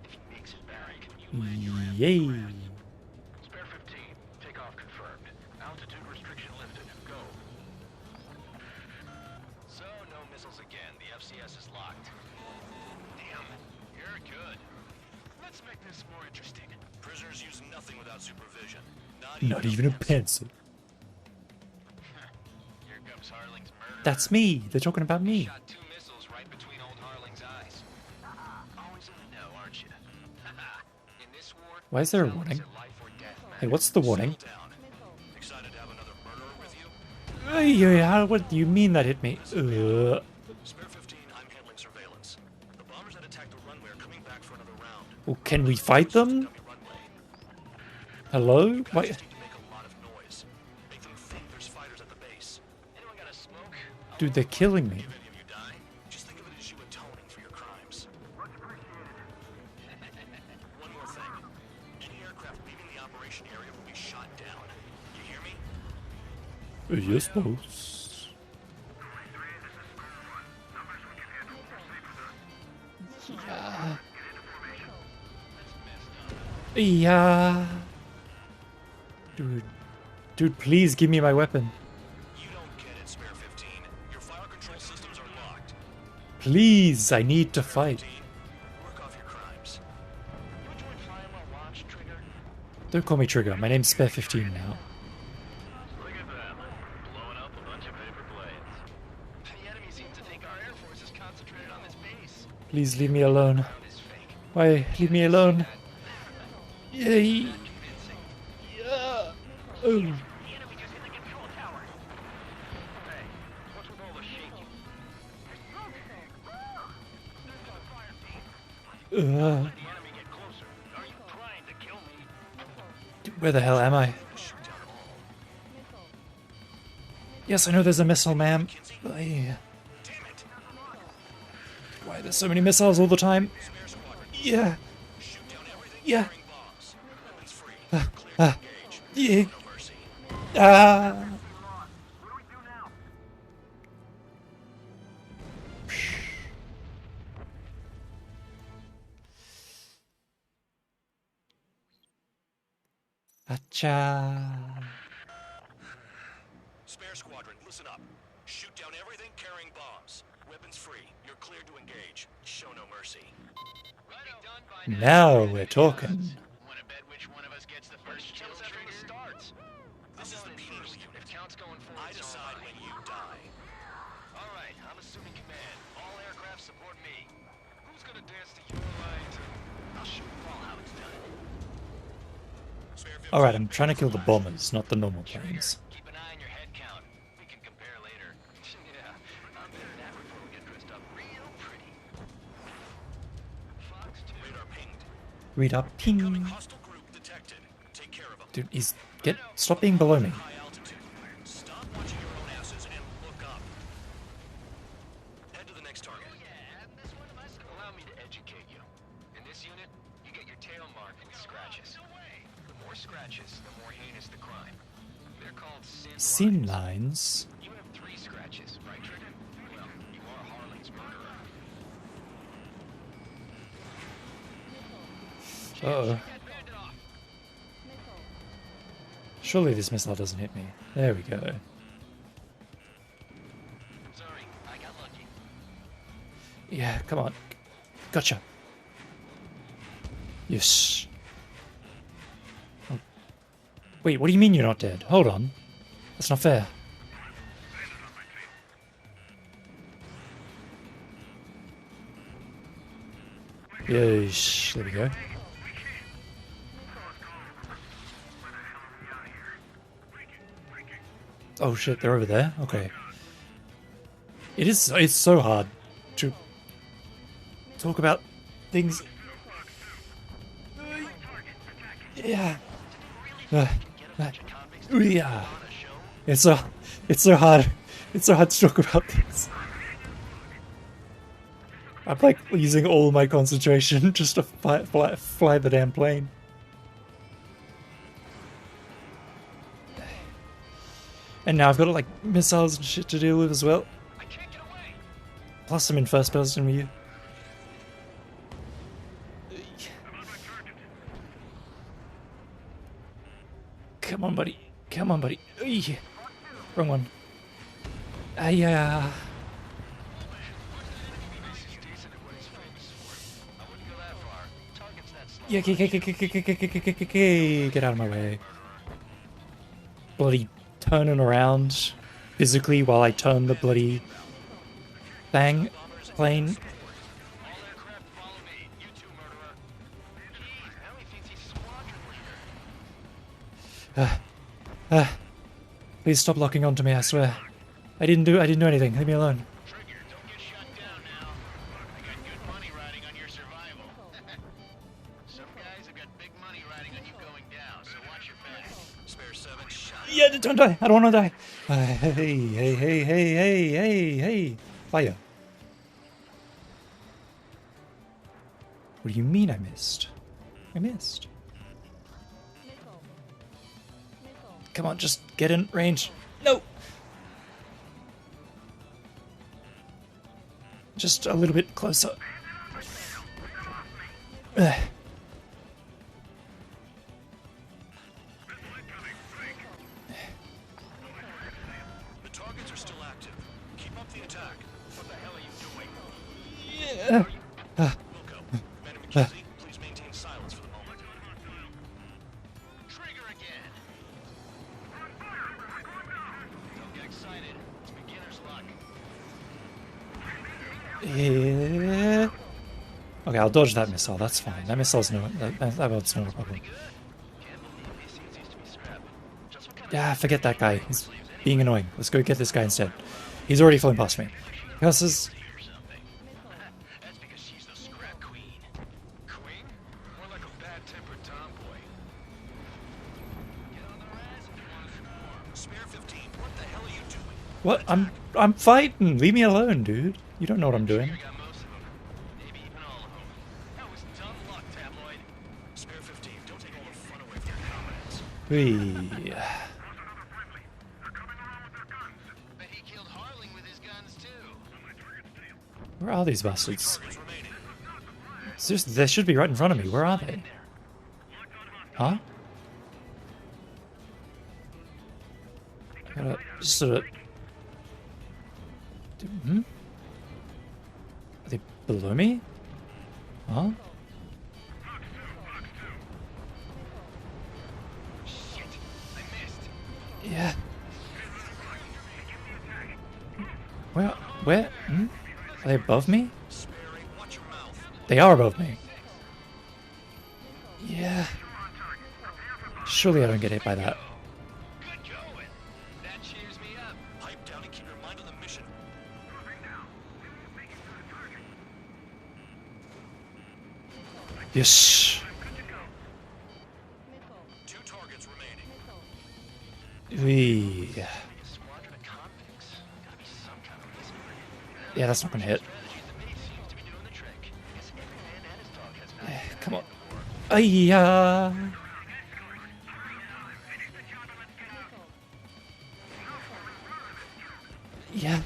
[SPEAKER 8] If he makes it back, you land your ass.
[SPEAKER 1] Yay!
[SPEAKER 10] Spare 15. Takeoff confirmed. Altitude restriction lifted. Go.
[SPEAKER 14] So, no missiles again. The FCS is locked. Damn, you're good.
[SPEAKER 10] Let's make this more interesting.
[SPEAKER 14] Prisoners use nothing without supervision.
[SPEAKER 1] Not even a pencil.
[SPEAKER 14] Here comes Harling's murderer.
[SPEAKER 1] That's me. They're talking about me.
[SPEAKER 14] Shot 2 missiles right between old Harling's eyes. Always in the know, aren't you? In this war,
[SPEAKER 1] Why is there a warning? Hey, what's the warning?
[SPEAKER 10] Excited to have another murderer with you?
[SPEAKER 1] What do you mean that hit me?
[SPEAKER 10] Spare 15, I'm handling surveillance. The bombers that attacked the runway are coming back for another round.
[SPEAKER 1] Well, can we fight them? Hello? Why?
[SPEAKER 10] Make a lot of noise. Make them think there's fighters at the base.
[SPEAKER 14] Anyone got a smoke?
[SPEAKER 1] Dude, they're killing me.
[SPEAKER 10] If any of you die, just think of it as you atoning for your crimes. Much appreciated. One more thing. Any aircraft leaving the operation area will be shot down. You hear me?
[SPEAKER 1] Yes, boss. Yeah. Dude, please give me my weapon.
[SPEAKER 10] You don't get it, Spare 15. Your fire control systems are locked.
[SPEAKER 1] Please, I need to fight.
[SPEAKER 10] Work off your crimes. You enjoy flying while watch, Trigger?
[SPEAKER 1] Don't call me Trigger. My name's Spare 15 now.
[SPEAKER 10] Look at them. Blowing up a bunch of paper planes.
[SPEAKER 14] The enemy seems to think our Air Force is concentrated on this base.
[SPEAKER 1] Please leave me alone. Why? Leave me alone. Yay. Yeah. Oh.
[SPEAKER 8] The enemy just hit the control tower.
[SPEAKER 10] Hey, what's with all the shaking?
[SPEAKER 1] Uh,
[SPEAKER 10] The enemy get closer. Are you trying to kill me?
[SPEAKER 1] where the hell am I? Yes, I know there's a missile, ma'am. Why are there so many missiles all the time? Yeah. Yeah. Yeah. Ah. Acha.
[SPEAKER 10] Spare Squadron, listen up. Shoot down everything carrying bombs. Weapons free. You're cleared to engage. Show no mercy.
[SPEAKER 1] Now we're talking.
[SPEAKER 14] Want to bet which one of us gets the first kill after the starts?
[SPEAKER 10] This is the penal unit.
[SPEAKER 14] If count's going forward,
[SPEAKER 10] I decide when you die.
[SPEAKER 14] All right, I'm assuming command. All aircraft support me. Who's gonna dance to your lines? I'll show you all how it's done.
[SPEAKER 1] Alright, I'm trying to kill the bombers, not the normal planes.
[SPEAKER 14] Keep an eye on your head count. We can compare later. Yeah, I'm better than that before we get dressed up real pretty.
[SPEAKER 1] Read up. Ping. Dude, stop being below me.
[SPEAKER 10] Stop watching your own asses and look up. Head to the next target.
[SPEAKER 14] Allow me to educate you. In this unit, you get your tail marked with scratches. The more scratches, the more heinous the crime. They're called
[SPEAKER 1] Sin lines.
[SPEAKER 14] You have 3 scratches, right, Trigger? Well, you are Harling's murderer.
[SPEAKER 1] Uh-oh. Surely this missile doesn't hit me. There we go.
[SPEAKER 14] Sorry, I got lucky.
[SPEAKER 1] Yeah, come on. Gotcha. Yes. Oh. Wait, what do you mean you're not dead? Hold on. That's not fair. Yes, there we go. Oh shit, they're over there? Okay. It's so hard to talk about things. Yeah. Yeah. It's so hard. It's so hard to talk about things. I'm like using all my concentration just to fly the damn plane. And now I've got like missiles and shit to deal with as well. Plus I'm in first person view. Come on, buddy. Come on, buddy. Wrong one. Yeah. Yeah, get out of my way. Bloody turning around physically while I turn the bloody plane. Please stop locking onto me, I swear. I didn't do anything. Leave me alone. Yeah, don't die. I don't want to die. Hey. Fire. What do you mean I missed? I missed. Come on, just get in range. No! Just a little bit closer.
[SPEAKER 10] The targets are still active. Keep up the attack. What the hell are you doing? Wilco, Madam McKenzie, please maintain silence for the moment.
[SPEAKER 14] Trigger again. Don't get excited. It's beginner's luck.
[SPEAKER 1] Yeah. Okay, I'll dodge that missile. That's fine. That missile's that's not a problem. Yeah, forget that guy. He's being annoying. Let's go get this guy instead. He's already flown past me. Curses.
[SPEAKER 14] That's because she's the scrap queen. Queen? More like a bad-tempered tomboy. Get on the res if you want to score.
[SPEAKER 10] Spare 15. What the hell are you doing?
[SPEAKER 1] What? I'm fighting. Leave me alone, dude. You don't know what I'm doing.
[SPEAKER 10] Spare 15. Don't take all the fun away from your comrades.
[SPEAKER 1] Whee.
[SPEAKER 14] Bet he killed Harling with his guns too.
[SPEAKER 1] Where are these bastards? Seriously, they should be right in front of me. Where are they? Huh? Gotta just sort of... Hmm? Are they below me? Huh? Yeah. Where? Hmm? Are they above me? They are above me. Yeah. Surely I don't get hit by that.
[SPEAKER 14] That cheers me up.
[SPEAKER 10] Pipe down and keep your mind on the mission.
[SPEAKER 1] Yes. Yeah, that's not gonna hit. Come on. Yeah. Yeah.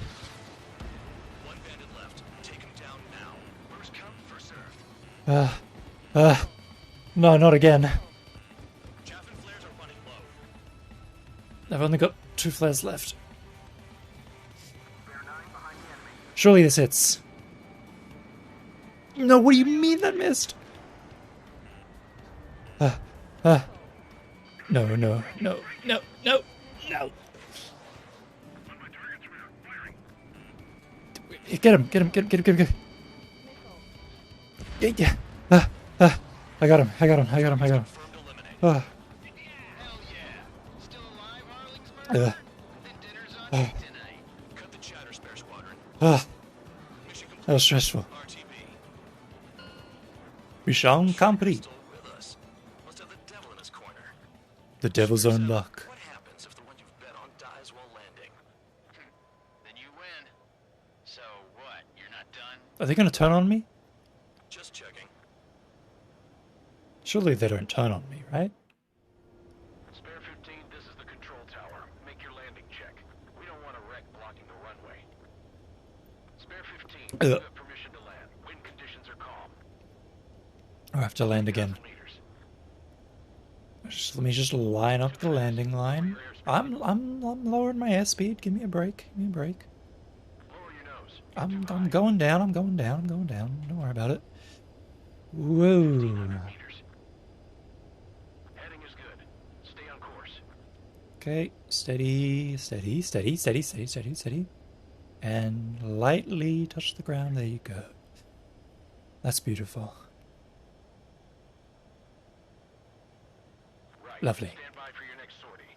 [SPEAKER 8] One bandit left. Take him down now. First come, first served.
[SPEAKER 1] No, not again.
[SPEAKER 8] Chaff and flares are running low.
[SPEAKER 1] I've only got 2 flares left. Surely this hits. No, what do you mean that missed? No. Get him. Yeah. I got him.
[SPEAKER 8] Hell yeah. Still alive, Harling's murder? Then dinner's on me tonight. Cut the chatter, Spare Squadron. Mission complete.
[SPEAKER 1] That was stressful.
[SPEAKER 8] RTB.
[SPEAKER 1] Mission complete.
[SPEAKER 8] Still with us. Must have the devil in his corner.
[SPEAKER 1] The devil's own luck.
[SPEAKER 8] What happens if the one you've bet on dies while landing?
[SPEAKER 14] Then you win. So what? You're not done?
[SPEAKER 1] Are they going to turn on me?
[SPEAKER 8] Just checking.
[SPEAKER 1] Surely they don't turn on me, right?
[SPEAKER 10] Spare 15, this is the control tower. Make your landing check. We don't want a wreck blocking the runway. Spare 15, you have permission to land. Wind conditions are calm.
[SPEAKER 1] I have to land again.
[SPEAKER 10] Meters.
[SPEAKER 1] Let me just line up the landing line. I'm lowering my airspeed. Give me a break.
[SPEAKER 10] Lower your nose.
[SPEAKER 1] I'm going down. Don't worry about it. Whoa.
[SPEAKER 10] Meters. Heading is good. Stay on course.
[SPEAKER 1] Okay, steady. And lightly touch the ground. There you go. That's beautiful.
[SPEAKER 10] Right.
[SPEAKER 1] Lovely.
[SPEAKER 10] Stand by for your next sortie.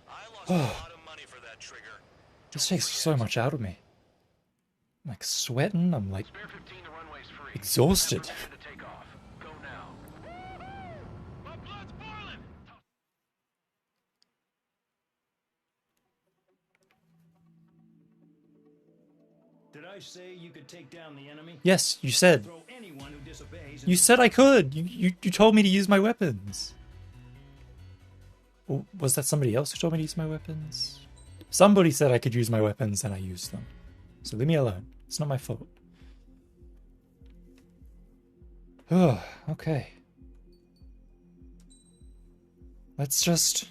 [SPEAKER 8] I lost a lot of money for that trigger.
[SPEAKER 1] This takes so much out of me. I'm like sweating. I'm like
[SPEAKER 10] Spare 15, the runway's free.
[SPEAKER 1] exhausted.
[SPEAKER 10] Permission to take off. Go now. My blood's boiling.
[SPEAKER 13] Did I say you could take down the enemy?
[SPEAKER 1] Yes, you said.
[SPEAKER 13] Throw anyone who disobeys.
[SPEAKER 1] You said I could. You told me to use my weapons. Or was that somebody else who told me to use my weapons? Somebody said I could use my weapons and I used them. So leave me alone. It's not my fault. Oh, okay. Let's just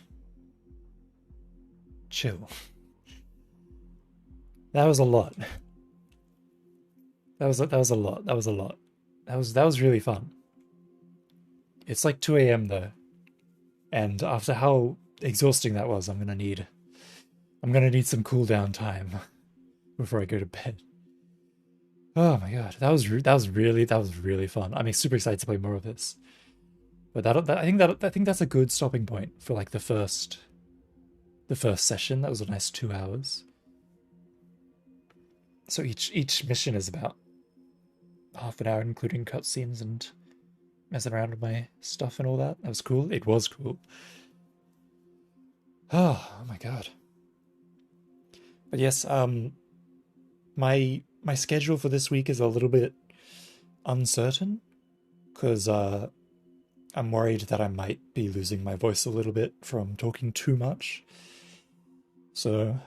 [SPEAKER 1] chill. That was a lot. That was a lot. That was really fun. It's like 2 a.m. though. And after how exhausting that was, I'm gonna need some cool down time before I go to bed. Oh my god, that was really fun. I'm super excited to play more of this. But I think that's a good stopping point for like the first session. That was a nice 2 hours. So each mission is about half an hour, including cutscenes and messing around with my stuff and all that. That was cool. It was cool. Oh my god. But yes, my schedule for this week is a little bit uncertain because I'm worried that I might be losing my voice a little bit from talking too much. So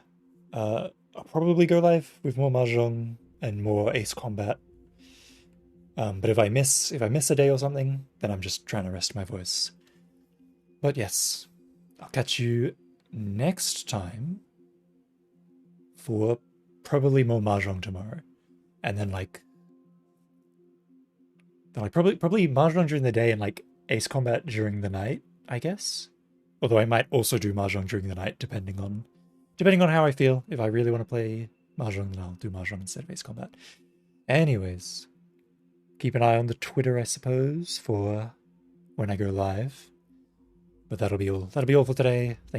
[SPEAKER 1] I'll probably go live with more Mahjong and more Ace Combat. But if I miss a day or something, then I'm just trying to rest my voice. But yes, I'll catch you next time for probably more Mahjong tomorrow. And then probably Mahjong during the day and like Ace Combat during the night, I guess. Although I might also do Mahjong during the night depending on how I feel. If I really want to play Mahjong, then I'll do Mahjong instead of Ace Combat. Anyways, keep an eye on the Twitter, I suppose, for when I go live. But that'll be all for today. Thank